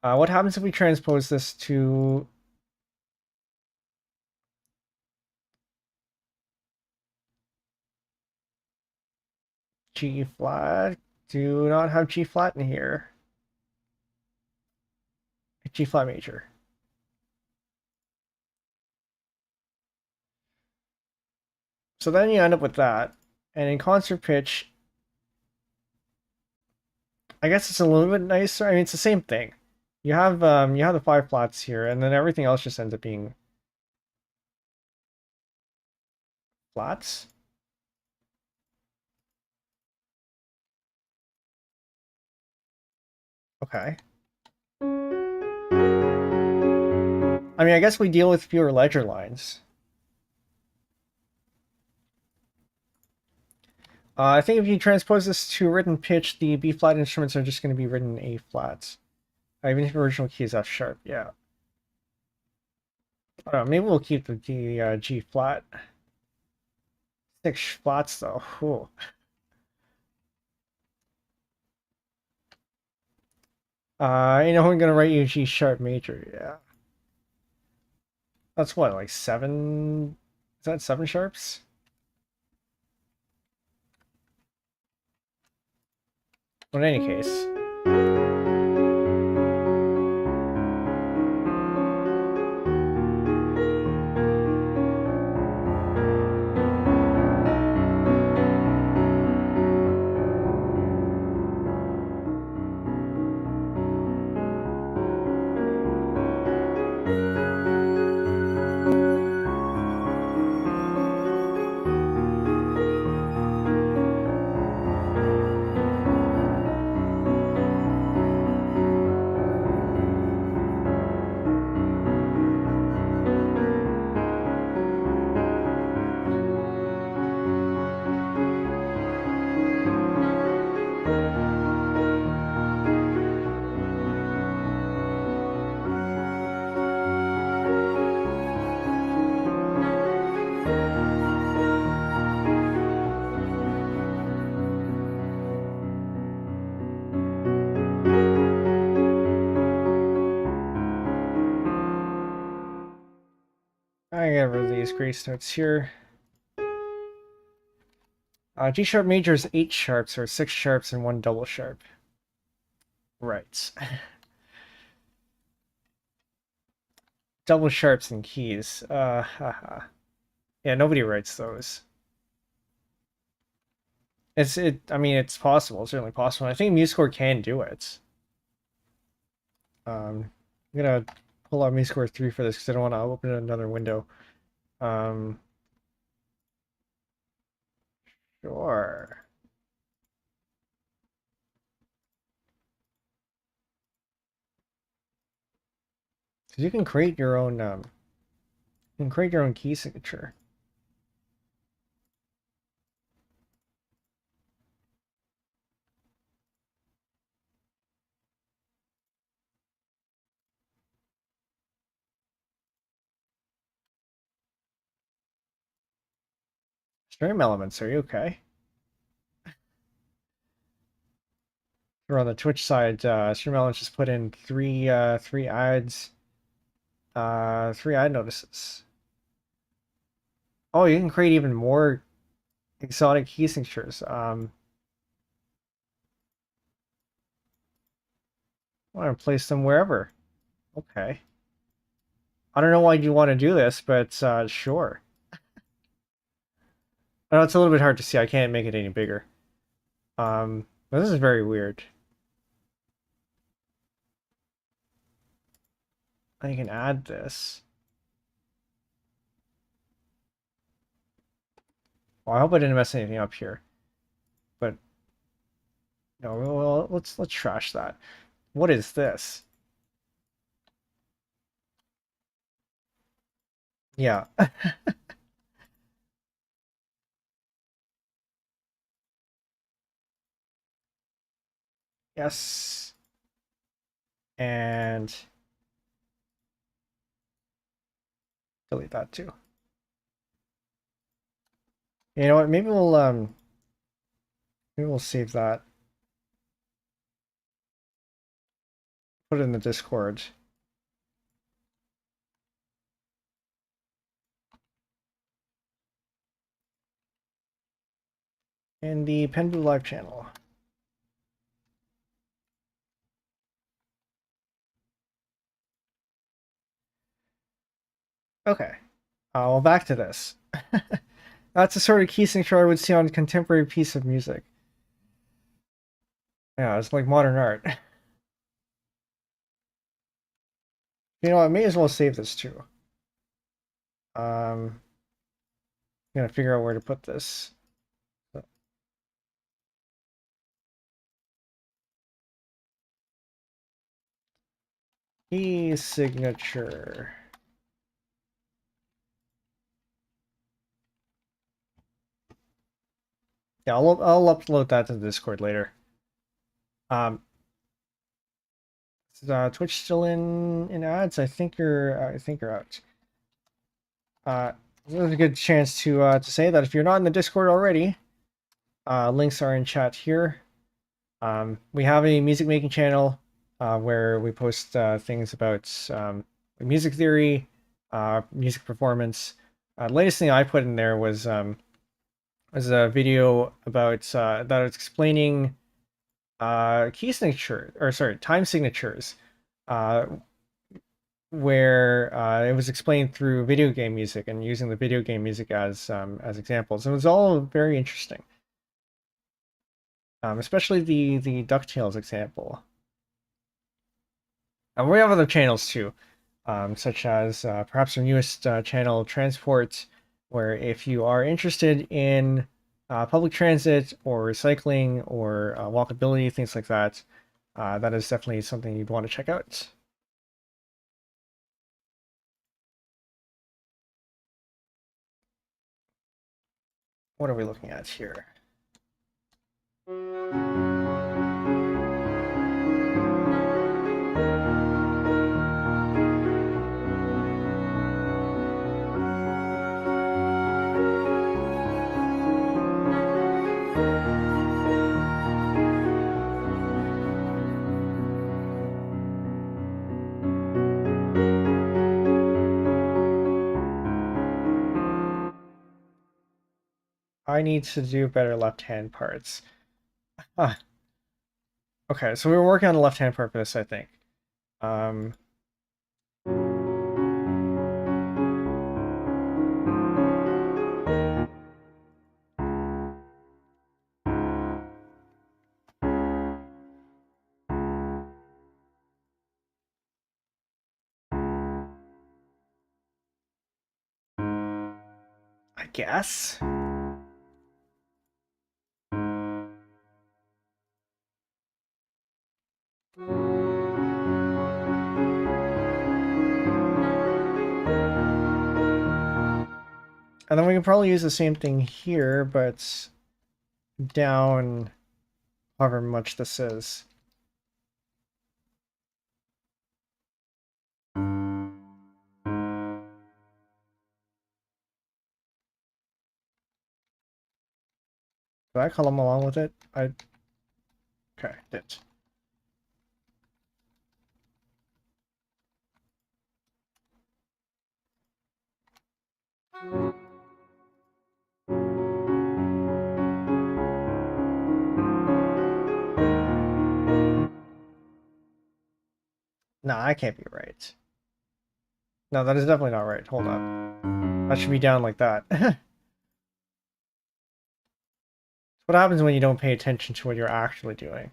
What happens if we transpose this to G flat? Do not have G flat in here. G flat major. So then you end up with that. And in concert pitch, I guess it's a little bit nicer. I mean, it's the same thing. You have the 5 flats here, and then everything else just ends up being flats. Okay. I mean, I guess we deal with fewer ledger lines. I think if you transpose this to written pitch, the B flat instruments are just going to be written A flats. Even if the original key is F sharp, yeah. Maybe we'll keep the G flat. 6 flats though. Whew. You know I'm gonna write you G sharp major, yeah. That's what, like 7? Is that 7 sharps? But in any case. I get rid of these grace notes here. G sharp major is 8 sharps, or 6 sharps and 1 double sharp. Right. Double sharps and keys. Haha. Yeah, nobody writes those. I mean, it's possible. It's certainly possible. I think MuseScore can do it. I'm gonna pull out MuseScore 3 for this because I don't want to open another window. Um, sure. Because you can create your own key signature. Stream elements, are you okay? Or on the Twitch side, Streamelon just put in three ads, 3 ad notices. Oh, you can create even more exotic key signatures. I want to place them wherever. Okay. I don't know why you want to do this, but sure. I know it's a little bit hard to see. I can't make it any bigger. But this is very weird. I can add this. Well, I hope I didn't mess anything up here. But no, well, let's trash that. What is this? Yeah. Yes. And delete that too. You know what? Maybe we'll save that. Put it in the Discord. In the Penbu live channel. Okay. Well, back to this. That's the sort of key signature I would see on a contemporary piece of music. Yeah, it's like modern art. You know, I may as well save this too. I'm gonna figure out where to put this. Key signature. Yeah, I'll upload that to the Discord later. Is Twitch still in ads? I think you're out. This is a good chance to say that if you're not in the Discord already, links are in chat here. We have a music making channel where we post things about music theory, music performance. The latest thing I put in there was a video about that was explaining key signature, or sorry, time signatures, uh, where it was explained through video game music and using the video game music as examples. It was all very interesting, especially the DuckTales example. And we have other channels too, such as perhaps our newest channel, Transport, where if you are interested in public transit or recycling or walkability, things like that, that is definitely something you'd want to check out. What are we looking at here? I need to do better left-hand parts. Ah, okay, so we were working on the left-hand part for this, I think. Um, I guess. And then we can probably use the same thing here, but down however much this is. Did I column along with it? Okay, did. No, I can't be right. No, that is definitely not right. Hold up. That should be down like that. What happens when you don't pay attention to what you're actually doing?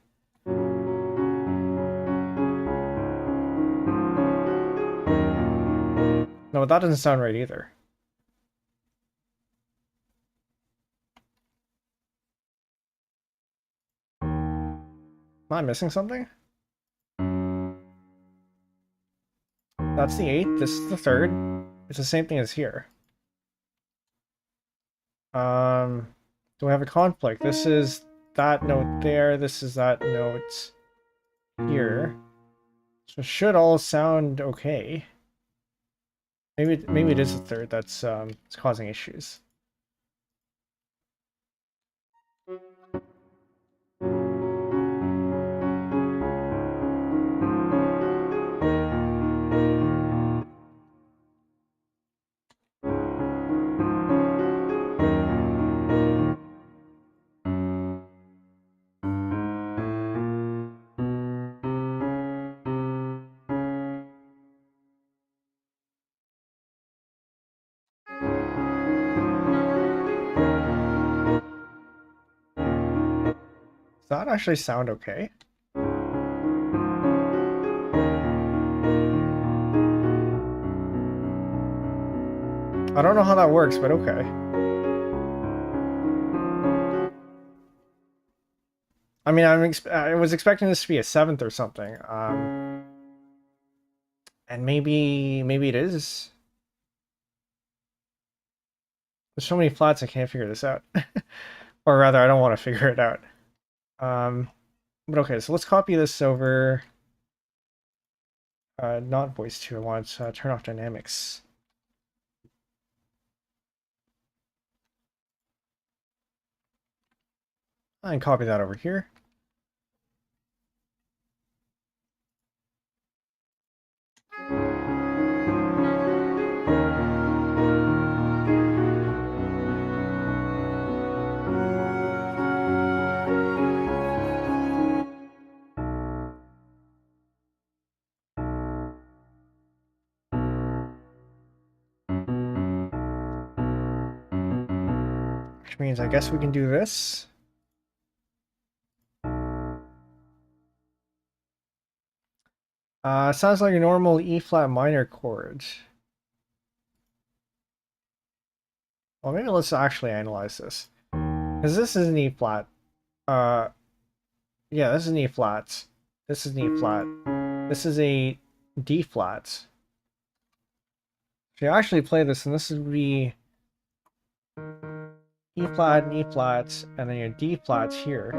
No, that doesn't sound right either. Am I missing something? That's the 8th, this is the 3rd. It's the same thing as here. Do we have a conflict? This is that note there, this is that note here. So it should all sound okay. Maybe it is the 3rd that's it's causing issues. Does that actually sound okay? I don't know how that works, but okay. I mean, I was expecting this to be a 7th or something. And maybe it is. There's so many flats I can't figure this out. Or rather, I don't want to figure it out. But okay, so let's copy this over. Not voice 2, I want to turn off dynamics. And copy that over here. Which means I guess we can do this. Sounds like a normal E flat minor chord. Well, maybe let's actually analyze this. Because this is an E flat. Yeah, this is an E flat. This is an E flat. This is a D flat. So you actually play this, and this would be E flat and E flats, and then your D flats here.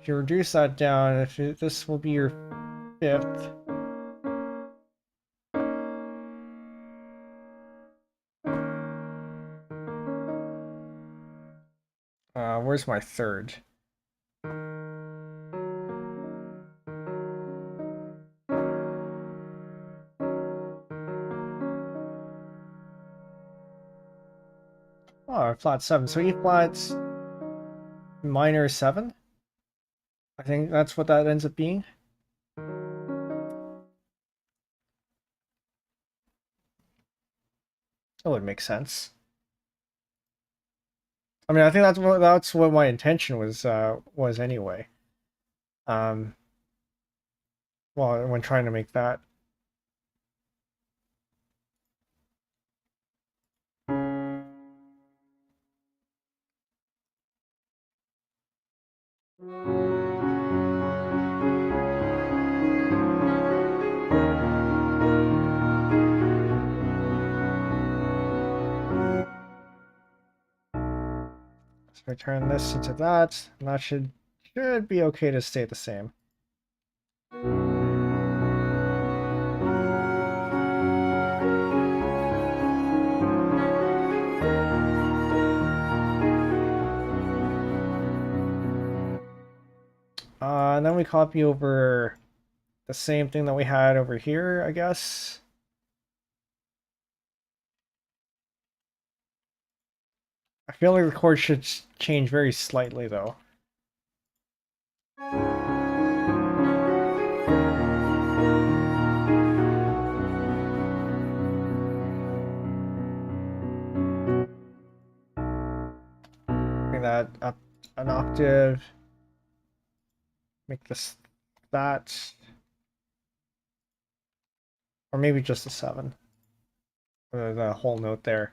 If you reduce that down, this will be your 5th. Where's my 3rd? Oh, flat 7. So E flats minor 7? I think that's what that ends up being. That would make sense. I mean, I think that's what my intention was anyway. Well, when trying to make that. So I turn this into that, and that should be okay to stay the same. And then we copy over the same thing that we had over here, I guess. I feel like the chords should change very slightly though. Bring that up an octave. Make this that. Or maybe just a 7. Or the whole note there.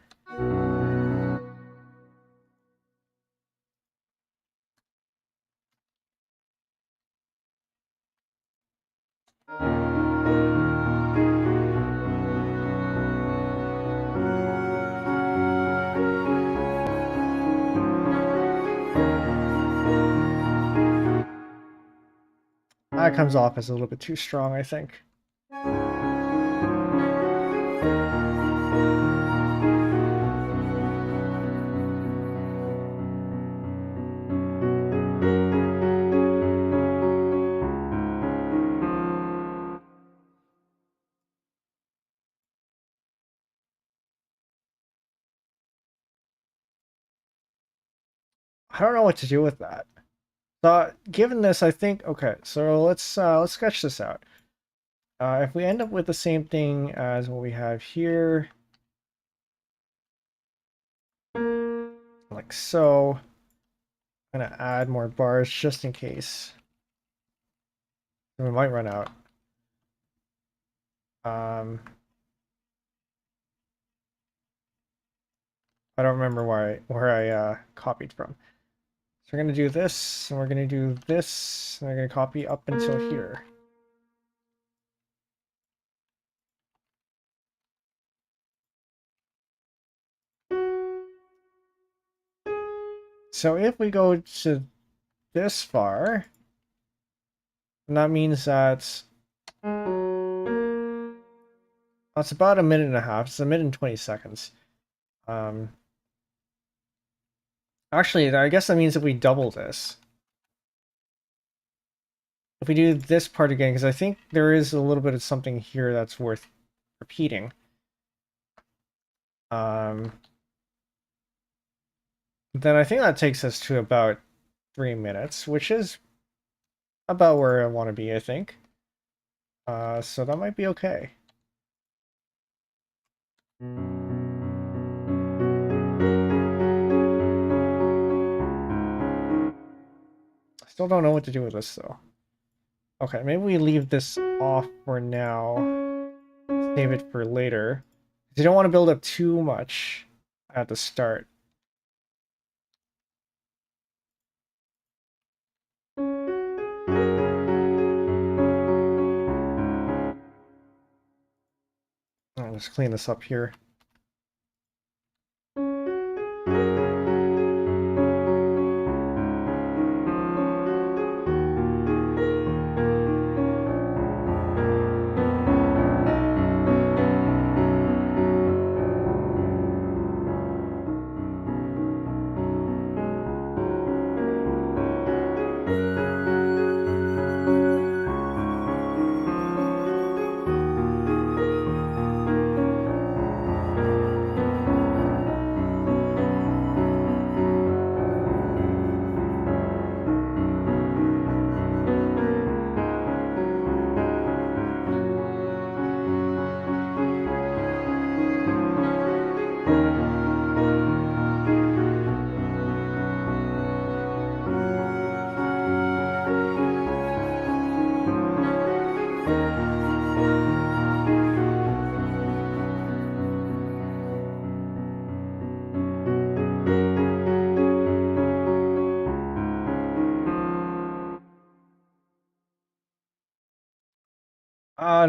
That comes off as a little bit too strong, I think. I don't know what to do with that. So given this, I think okay. So let's sketch this out. If we end up with the same thing as what we have here, like so, I'm gonna add more bars just in case. We might run out. I don't remember where I copied from. So we're gonna do this, and we're gonna do this, and we're gonna copy up until here. So if we go to this far, that means that that's about a minute and a half. It's a minute and 20 seconds. Actually, I guess that means if we double this, if we do this part again, because I think there is a little bit of something here that's worth repeating. Then I think that takes us to about 3 minutes, which is about where I want to be, I think. So that might be okay. I still don't know what to do with this, though. Okay, maybe we leave this off for now. Save it for later. You don't want to build up too much at the start. I'll just clean this up here.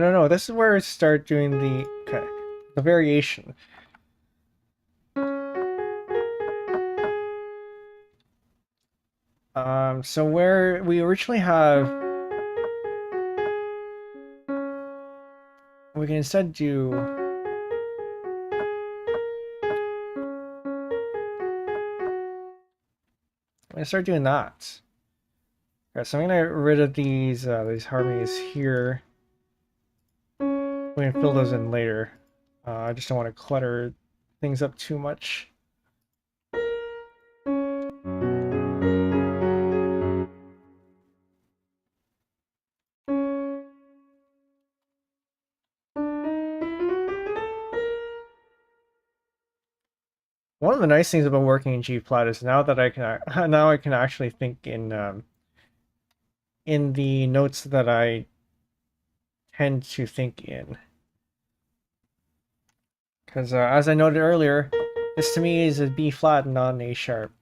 No, this is where I start doing the variation. So where we originally have, we can instead do, I'm gonna start doing that. Okay, so I'm gonna get rid of these harmonies here. We can fill those in later. I just don't want to clutter things up too much. One of the nice things about working in G flat is now that I can actually think in the notes that I tend to think in. Because as I noted earlier, this to me is a B flat, not an A sharp.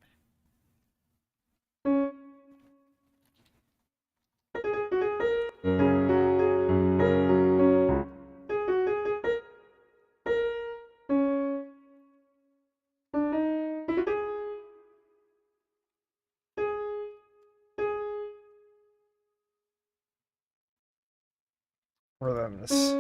Rhythms.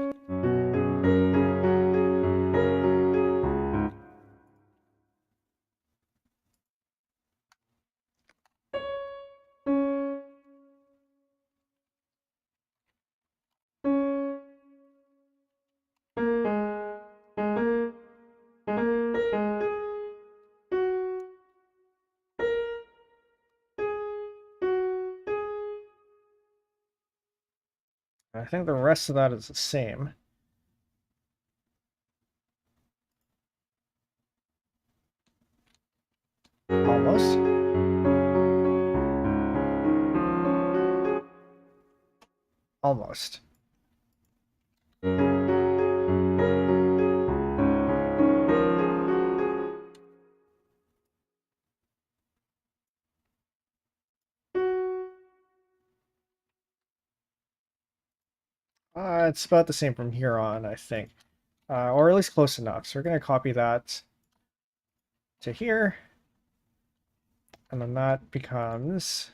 I think the rest of that is the same. Almost. Almost. It's about the same from here on, I think. Or at least close enough. So we're going to copy that to here. And then that becomes...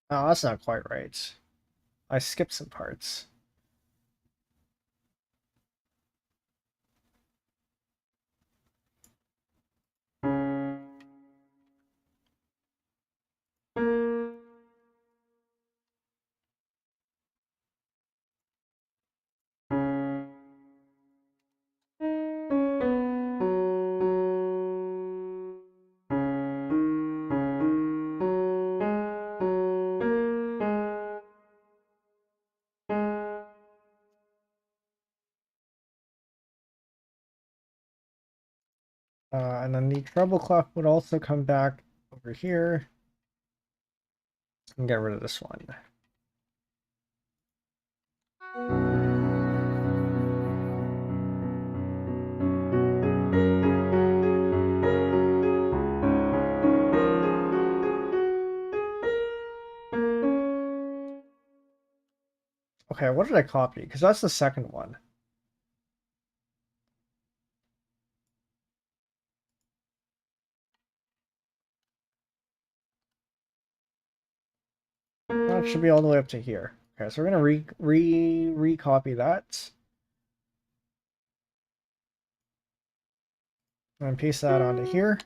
Oh, that's not quite right. I skipped some parts. And then the treble clef would also come back over here. And get rid of this one. Okay, what did I copy? Because that's the second one. That should be all the way up to here. Okay, so we're gonna recopy that. And paste that onto here.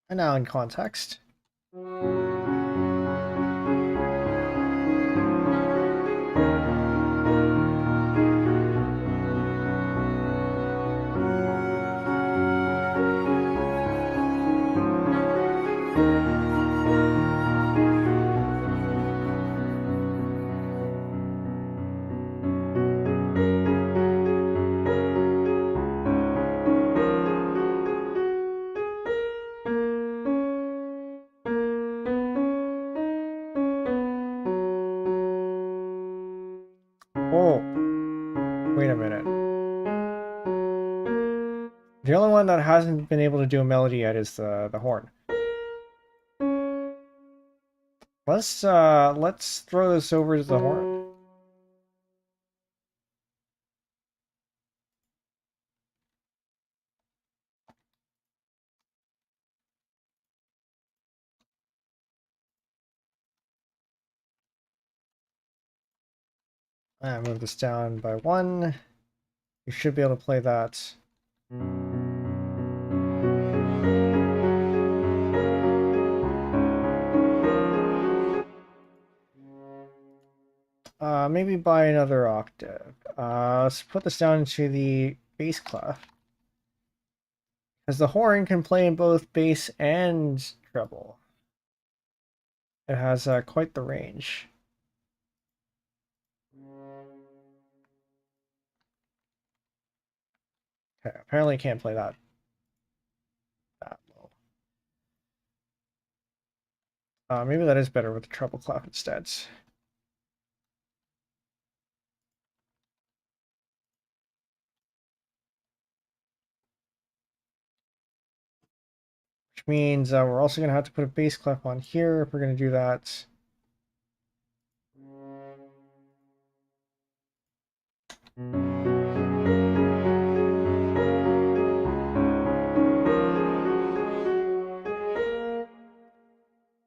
And now in context. Oh, wait a minute. The only one that hasn't been able to do a melody yet is the horn. Let's throw this over to the horn. Move this down by 1. You should be able to play that. Maybe by another octave. Let's put this down into the bass clef. Because the horn can play in both bass and treble. It has quite the range. Okay, apparently can't play that low. Maybe that is better with the treble clef instead. Which means we're also going to have to put a bass clef on here if we're going to do that.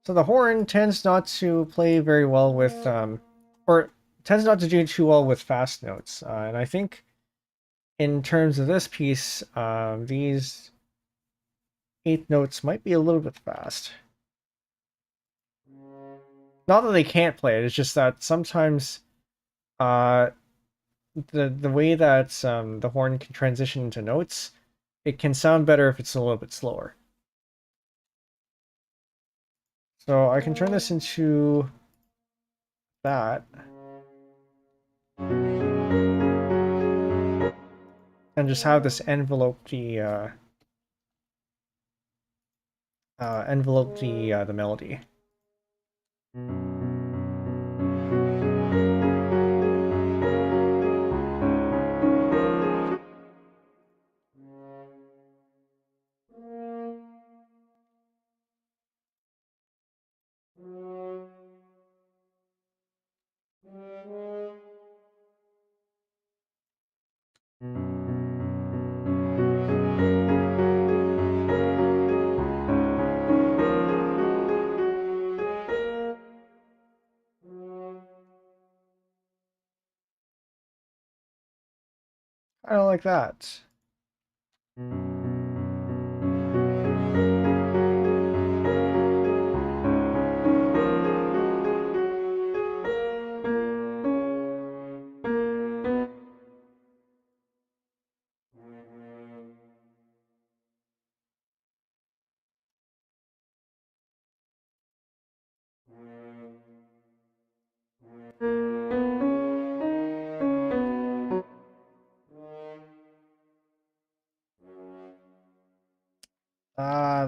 So the horn tends not to play very well with, or tends not to do too well with fast notes. And I think in terms of this piece, these 8th notes might be a little bit fast. Not that they can't play it, it's just that sometimes the way that the horn can transition into notes, it can sound better if it's a little bit slower. So I can turn this into that. And just have this envelope the the melody. I don't like that.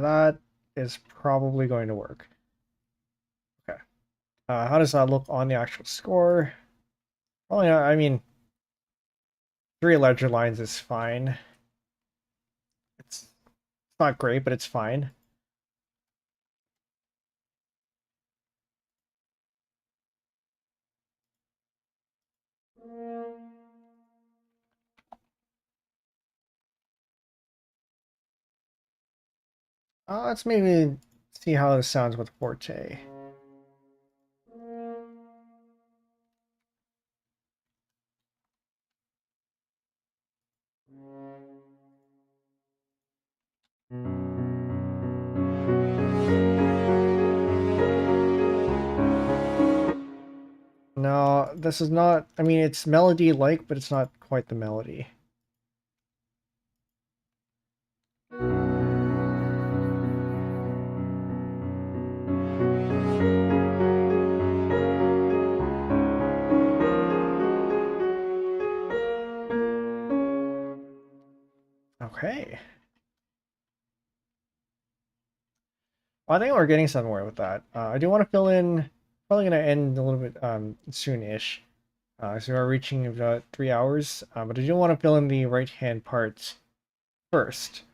That is probably going to work. Okay. How does that look on the actual score? Well, yeah, I mean, 3 ledger lines is fine. It's not great, but it's fine. Let's maybe see how this sounds with Forte. No, this is not, I mean, it's melody-like, but it's not quite the melody. Okay. Well, I think we're getting somewhere with that. I do want to fill in, probably going to end a little bit soon-ish. So we're reaching about 3 hours, but I do want to fill in the right-hand parts first,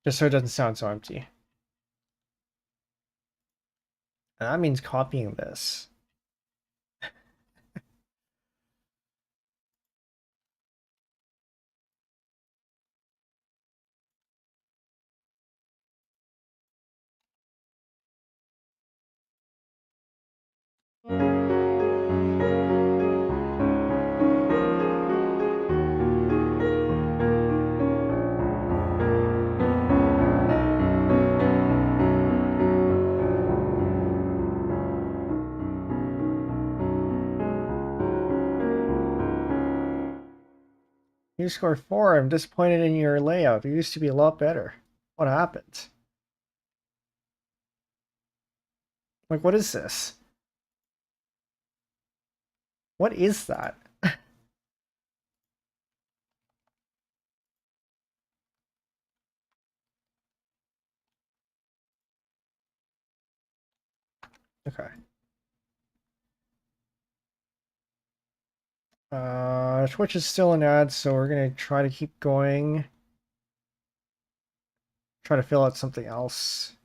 just so it doesn't sound so empty. And that means copying this. You scored 4. I'm disappointed in your layout. It used to be a lot better. What happened? Like, what is this? What is that? Okay. Twitch is still in ads, so we're gonna try to keep going. Try to fill out something else.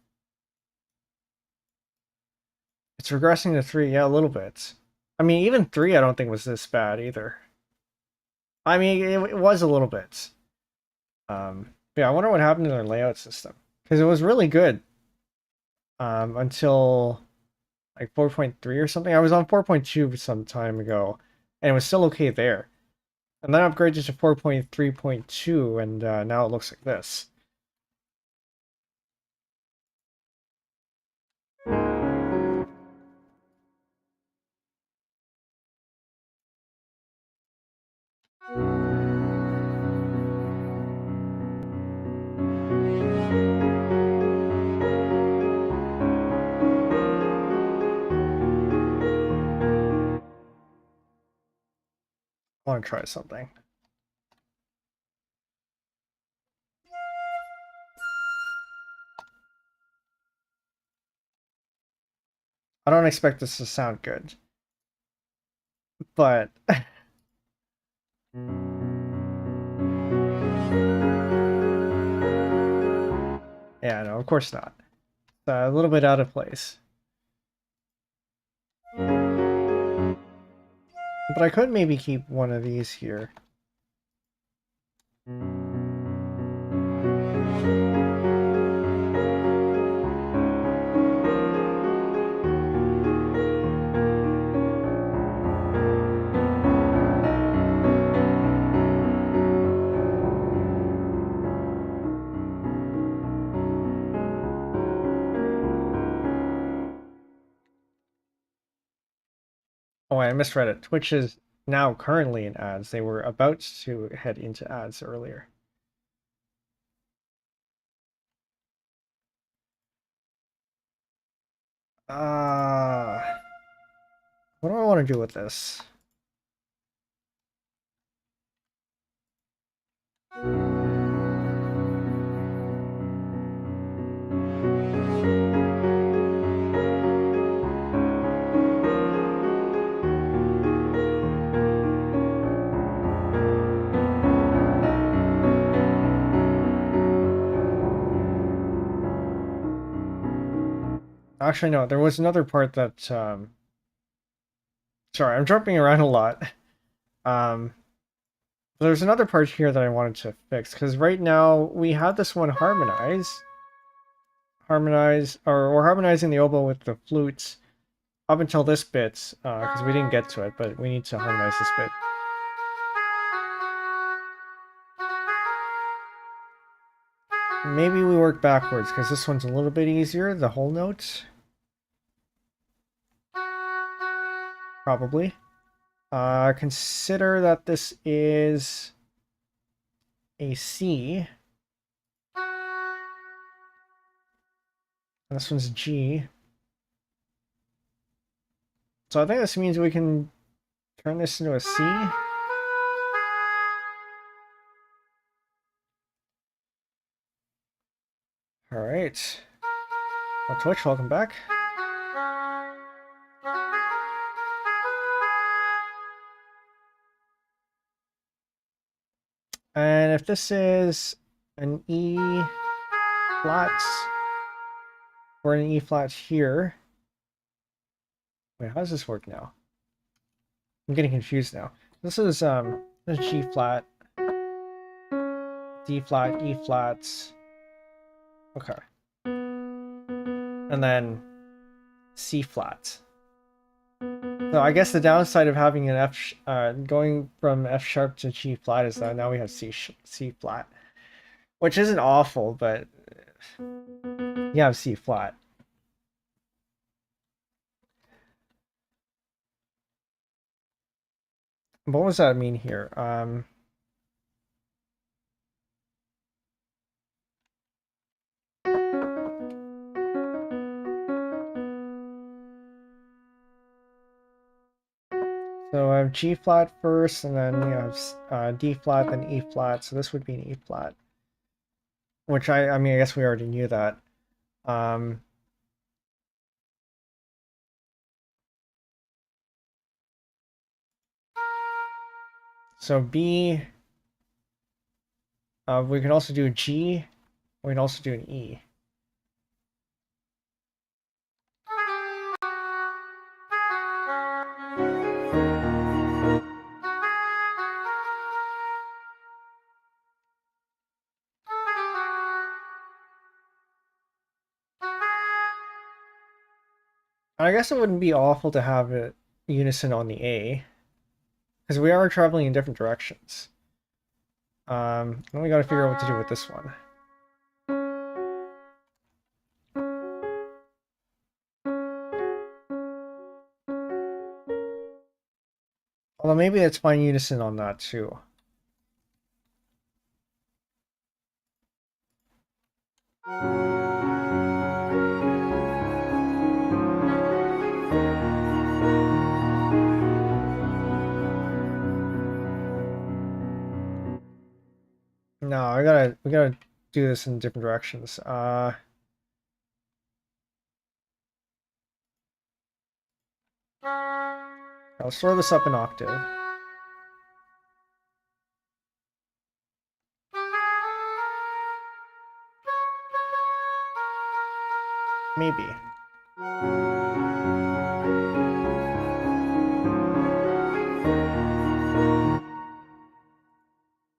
It's regressing to 3, yeah, a little bit. I mean, even 3 I don't think was this bad either. I mean, it was a little bit. Yeah, I wonder what happened to their layout system. Because it was really good. Until like 4.3 or something. I was on 4.2 some time ago, and it was still okay there. And then I upgraded to 4.3.2, and now it looks like this. I want to try something. I don't expect this to sound good, but yeah, no, of course not. It's a little bit out of place. But I could maybe keep one of these here. Oh, I misread it. Twitch is now currently in ads. They were about to head into ads earlier. What do I want to do with this? Actually, no, there was another part that, sorry, I'm jumping around a lot. Um, there's another part here that I wanted to fix, because right now we have this one or we're harmonizing the oboe with the flutes up until this bit, because we didn't get to it, but we need to harmonize this bit. Maybe we work backwards, because this one's a little bit easier, the whole note. Probably. Consider that this is a C. And this one's G. So I think this means we can turn this into a C. Alright. Well, Twitch, welcome back. And if this is an E flat, or an E flat here. Wait, how does this work now? I'm getting confused now. This is G flat, D flat, E flats. Okay. And then C flat. So I guess the downside of having an going from F sharp to G flat is that now we have C flat, which isn't awful, but you have C flat. What does that mean here? So I have G flat first, and then you have D flat, then E flat. So this would be an E flat, which I mean, I guess we already knew that. Um, so B, we can also do a G. We can also do an E. I guess it wouldn't be awful to have it unison on the A, because we are traveling in different directions. Then we got to figure out what to do with this one. Although maybe it's fine unison on that too. No, we gotta do this in different directions. I'll throw this up an octave. Maybe.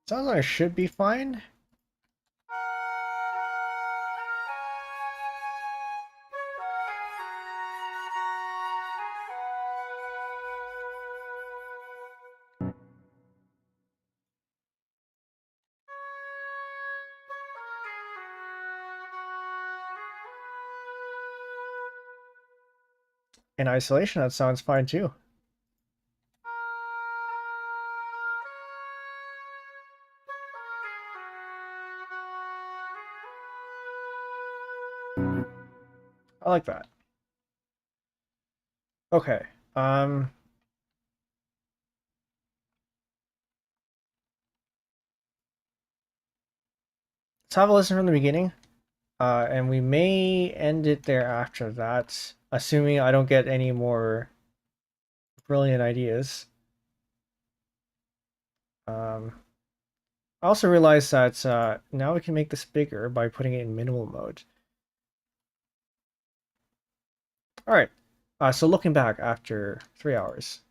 Sounds like it should be fine. In isolation, that sounds fine too. I like that. Okay. Let's have a listen from the beginning. And we may end it there after that, assuming I don't get any more brilliant ideas. I also realized that now we can make this bigger by putting it in minimal mode. All right. So looking back after 3 hours.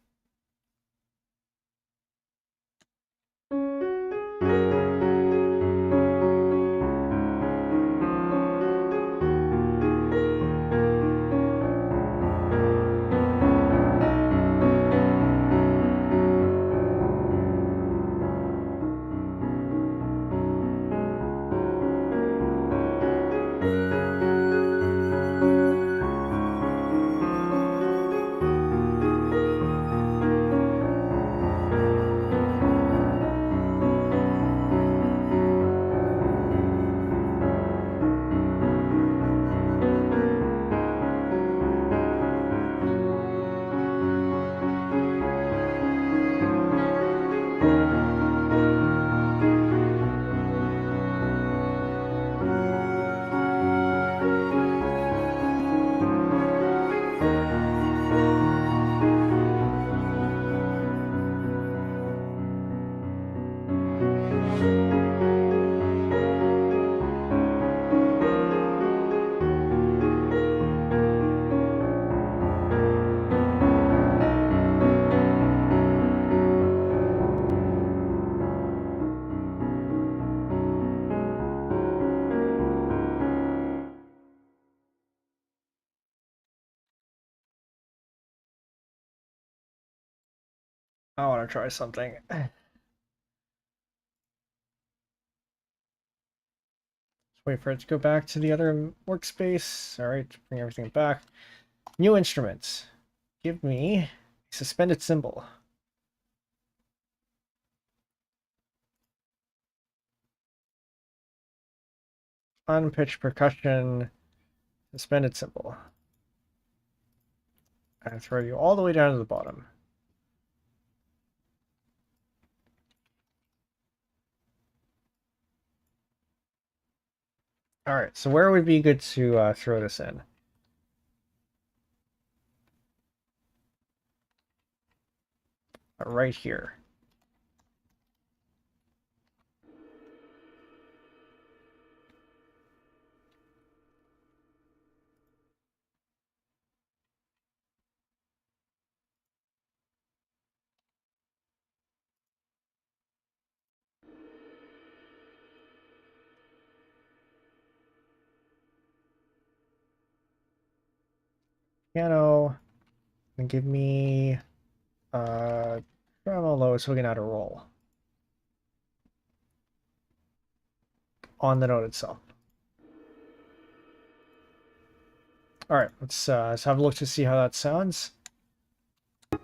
I want to try something. Let's wait for it to go back to the other workspace. All right, bring everything back. New instruments. Give me a suspended cymbal. Unpitched percussion, suspended cymbal. And throw you all the way down to the bottom. All right, so where would be good to throw this in? Right here. Piano, and give me tremolo so we can add a roll on the note itself. All right, let's have a look to see how that sounds. I'm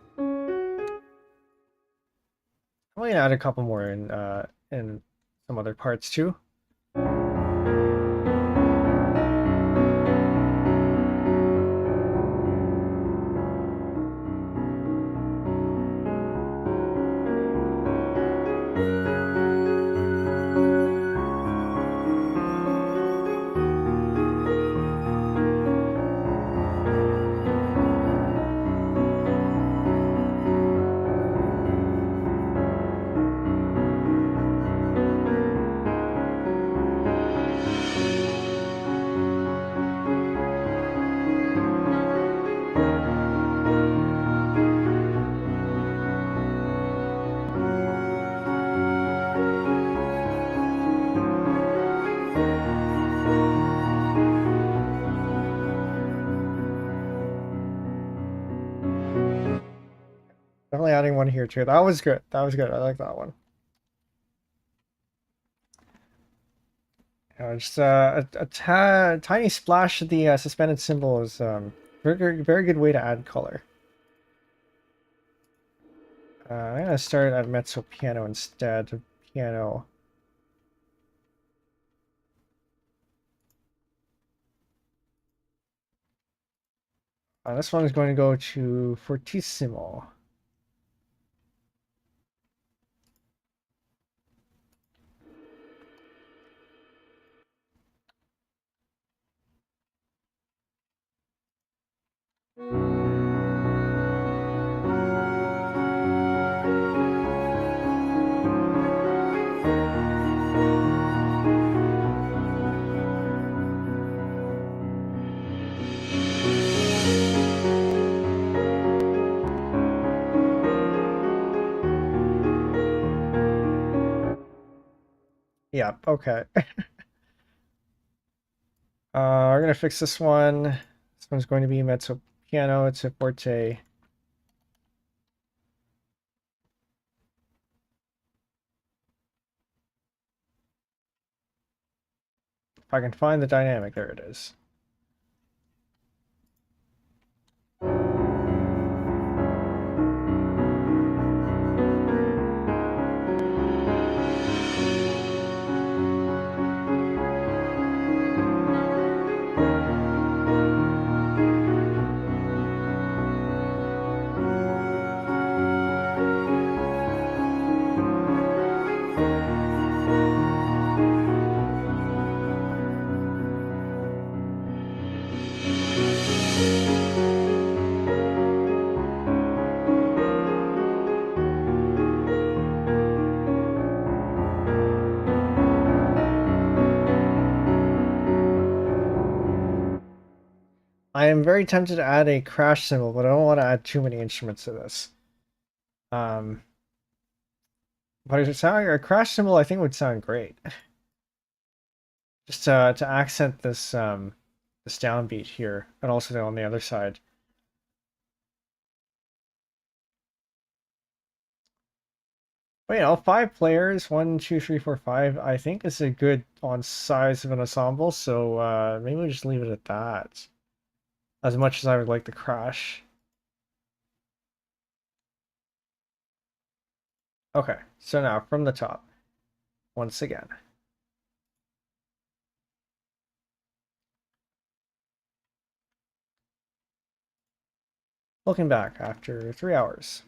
going to add a couple more in some other parts too. Definitely adding one here too. That was good. That was good. I like that one. Just a tiny splash of the suspended symbol is very good way to add color. I'm gonna start at mezzo piano instead of piano. This one is going to go to fortissimo. Yeah, okay. We're gonna fix this one. This one's going to be mezzo piano. It's a forte. If I can find the dynamic, there it is. I am very tempted to add a crash cymbal, but I don't want to add too many instruments to this. Um, but a crash cymbal I think would sound great. Just to accent this downbeat here, and also on the other side. But you know, 5 players, 1, 2, 3, 4, 5, I think is a good on size of an ensemble, so maybe we'll just leave it at that. As much as I would like the crash. Okay, so now from the top, once again. Looking back after 3 hours.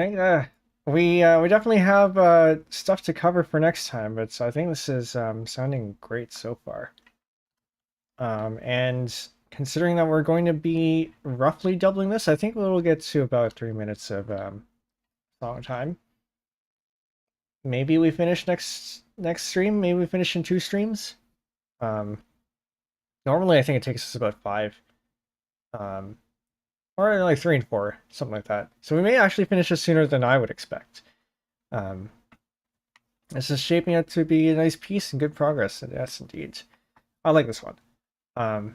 think we definitely have stuff to cover for next time, but I think this is sounding great so far. And considering that we're going to be roughly doubling this, I think we'll get to about 3 minutes of song time. Maybe we finish next stream. Maybe we finish in 2 streams. Normally I think it takes us about 5. Or like 3 and 4, something like that. So we may actually finish this sooner than I would expect. This is shaping up to be a nice piece and good progress. Yes, indeed. I like this one. And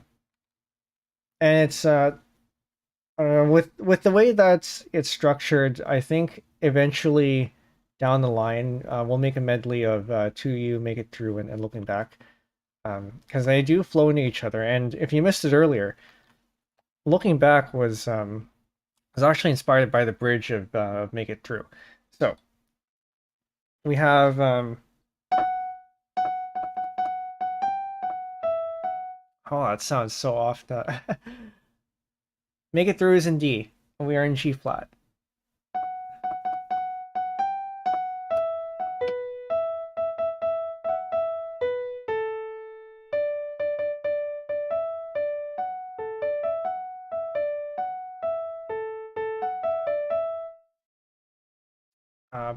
it's with the way that it's structured, I think eventually down the line we'll make a medley of To You, Make It Through, and Looking Back, because they do flow into each other. And if you missed it earlier, Looking Back was actually inspired by the bridge of Make It Through. So we have oh, that sounds so off. Make It Through is in D, and we are in G flat.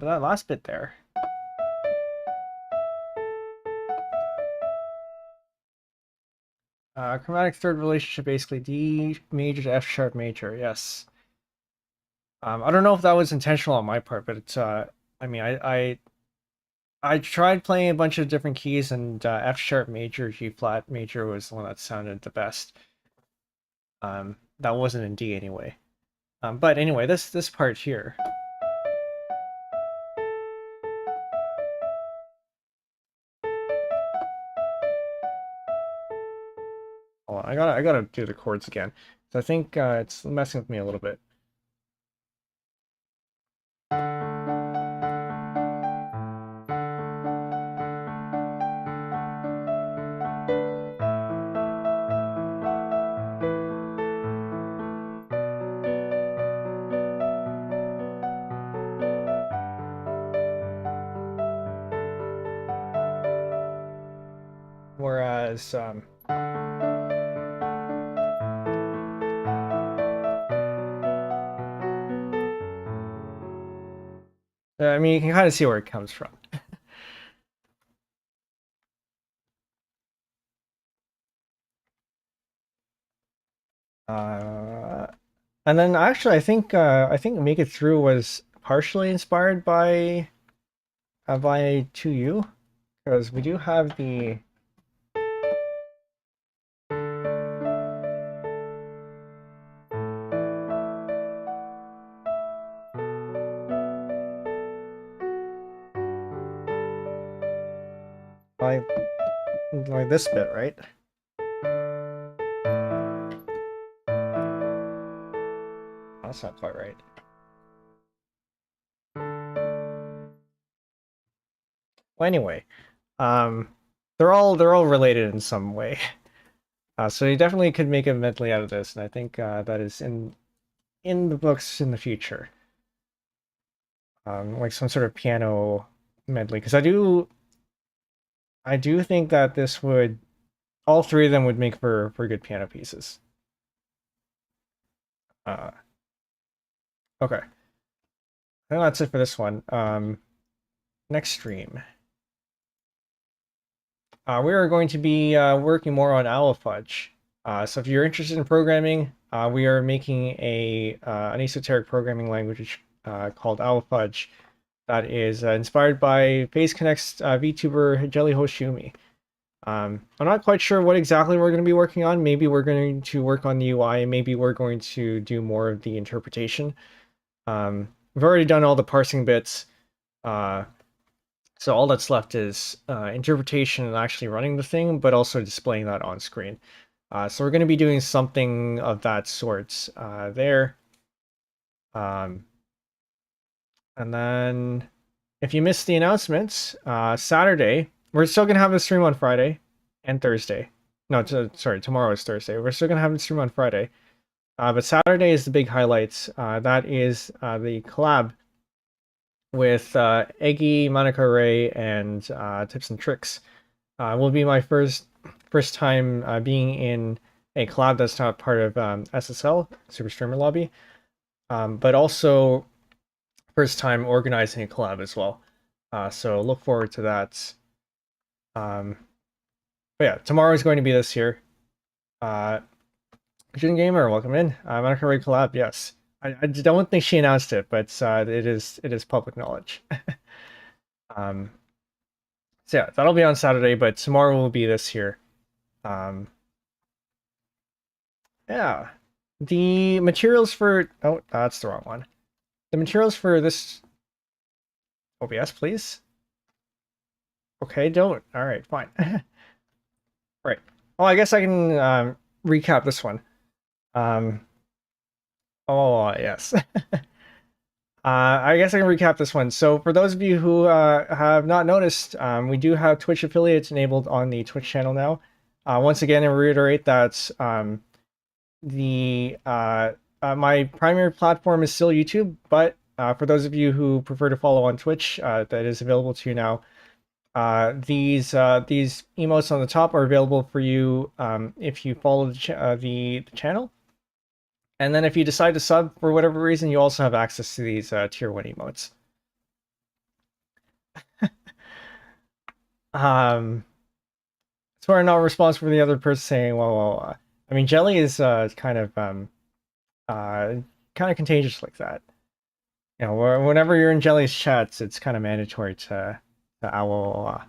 But that last bit there. Chromatic third relationship, basically D major to F sharp major. Yes. I don't know if that was intentional on my part, but it's I mean I tried playing a bunch of different keys, and F sharp major, G flat major was the one that sounded the best. That wasn't in D anyway. But anyway, this part here. Hold on, I gotta do the chords again. So I think it's messing with me a little bit. Whereas I mean, you can kind of see where it comes from. And then actually, I think Make It Through was partially inspired by To You, because we do have the like this bit, right? That's not quite right. Well, anyway, they're all related in some way. So you definitely could make a medley out of this, and I think that is in the books in the future. Like some sort of piano medley, because I do think that this would, all 3 of them would make for good piano pieces. Okay. I think that's it for this one. Next stream. We are going to be working more on Fudge. So if you're interested in programming, we are making an esoteric programming language called Fudge that is inspired by Phase Connect's VTuber Jellyhost Shumi. I'm not quite sure what exactly we're going to be working on. Maybe we're going to work on the UI, and maybe we're going to do more of the interpretation. We've already done all the parsing bits, so all that's left is interpretation and actually running the thing, but also displaying that on screen. So we're going to be doing something of that sort there. And then if you missed the announcements, Saturday, we're still going to have a stream on Friday and Thursday. No, sorry, tomorrow is Thursday. We're still going to have a stream on Friday. But Saturday is the big highlights. That is the collab with Eggy, Monica Ray, and Tips and Tricks. Will be my first time being in a collab that's not part of SSL, Super Streamer Lobby, but also first time organizing a collab as well. So look forward to that. But yeah, tomorrow is going to be this year. Jin Gamer, welcome in. Monica Ray collab, yes. I don't think she announced it, but it is public knowledge. So yeah, that'll be on Saturday, but tomorrow will be this here. Yeah, the materials for that's the wrong one. The materials for this OBS, please. Okay, don't. All right, fine. Right. Well, I guess I can recap this one. Oh yes. I guess I can recap this one. So for those of you who have not noticed, we do have Twitch affiliates enabled on the Twitch channel now. Once again, I reiterate that my primary platform is still YouTube, but for those of you who prefer to follow on Twitch, that is available to you now. These emotes on the top are available for you if you follow the channel. And then if you decide to sub for whatever reason, you also have access to these tier 1 emotes. So I'm not responsible for the other person saying, well, I mean, Jelly is kind of contagious like that. You know, whenever you're in Jelly's chats, it's kind of mandatory to owl.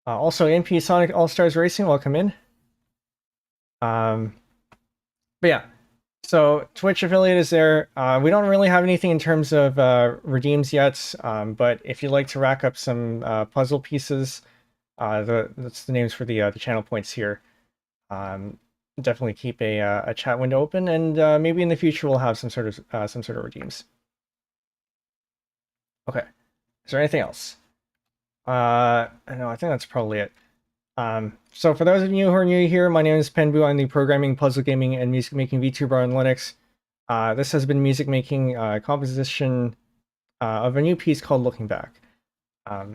Also, NP Sonic All Stars Racing, welcome in. But yeah, so Twitch affiliate is there. We don't really have anything in terms of redeems yet, but if you'd like to rack up some puzzle pieces, that's the names for the channel points here. Definitely keep a chat window open, and maybe in the future we'll have some sort of redeems. Okay, is there anything else? No, I think that's probably it. So for those of you who are new here, my name is Penbu. I'm the programming, puzzle gaming, and music making VTuber on Linux. This has been music making composition of a new piece called Looking Back. Yeah,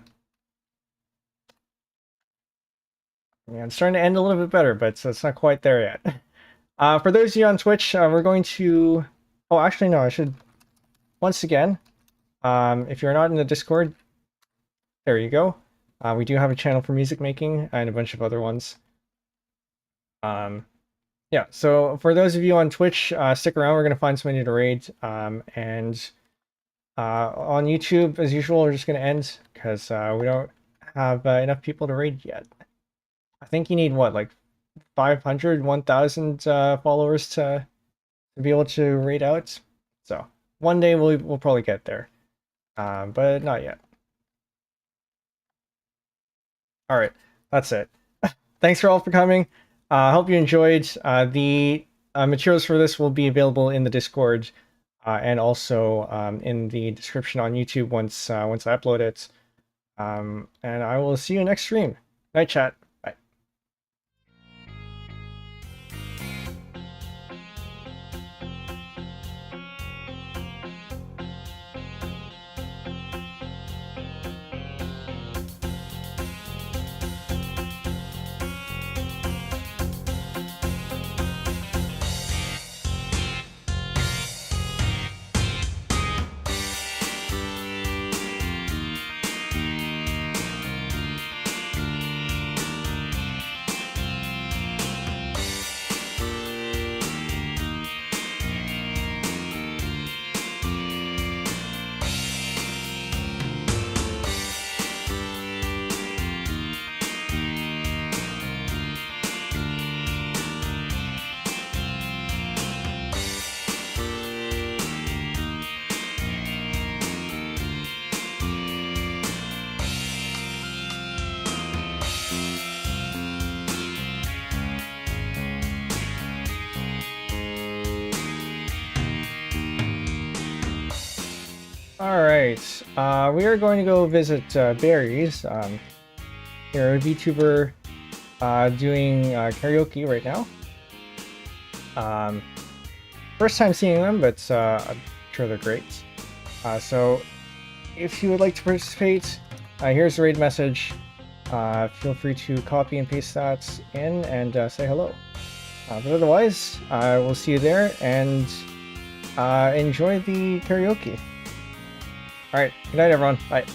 it's starting to end a little bit better, but it's not quite there yet. For those of you on Twitch, we're going to... Oh, actually, no, I should... Once again, if you're not in the Discord, there you go. We do have a channel for music making and a bunch of other ones. Yeah, so for those of you on Twitch, stick around. We're going to find somebody to raid. And on YouTube, as usual, we're just going to end because we don't have enough people to raid yet. I think you need, what, like 500, 1,000 followers to be able to raid out. So one day we'll probably get there, but not yet. All right, that's it. Thanks for all for coming. I hope you enjoyed. The materials for this will be available in the Discord and also in the description on YouTube once I upload it. And I will see you next stream. Night chat. Bye. Alright, we are going to go visit Barry's. You're a VTuber doing karaoke right now. First time seeing them, but I'm sure they're great. So if you would like to participate, here's the raid message. Feel free to copy and paste that in and say hello. But otherwise, we'll see you there, and enjoy the karaoke. Alright, good night everyone. Bye.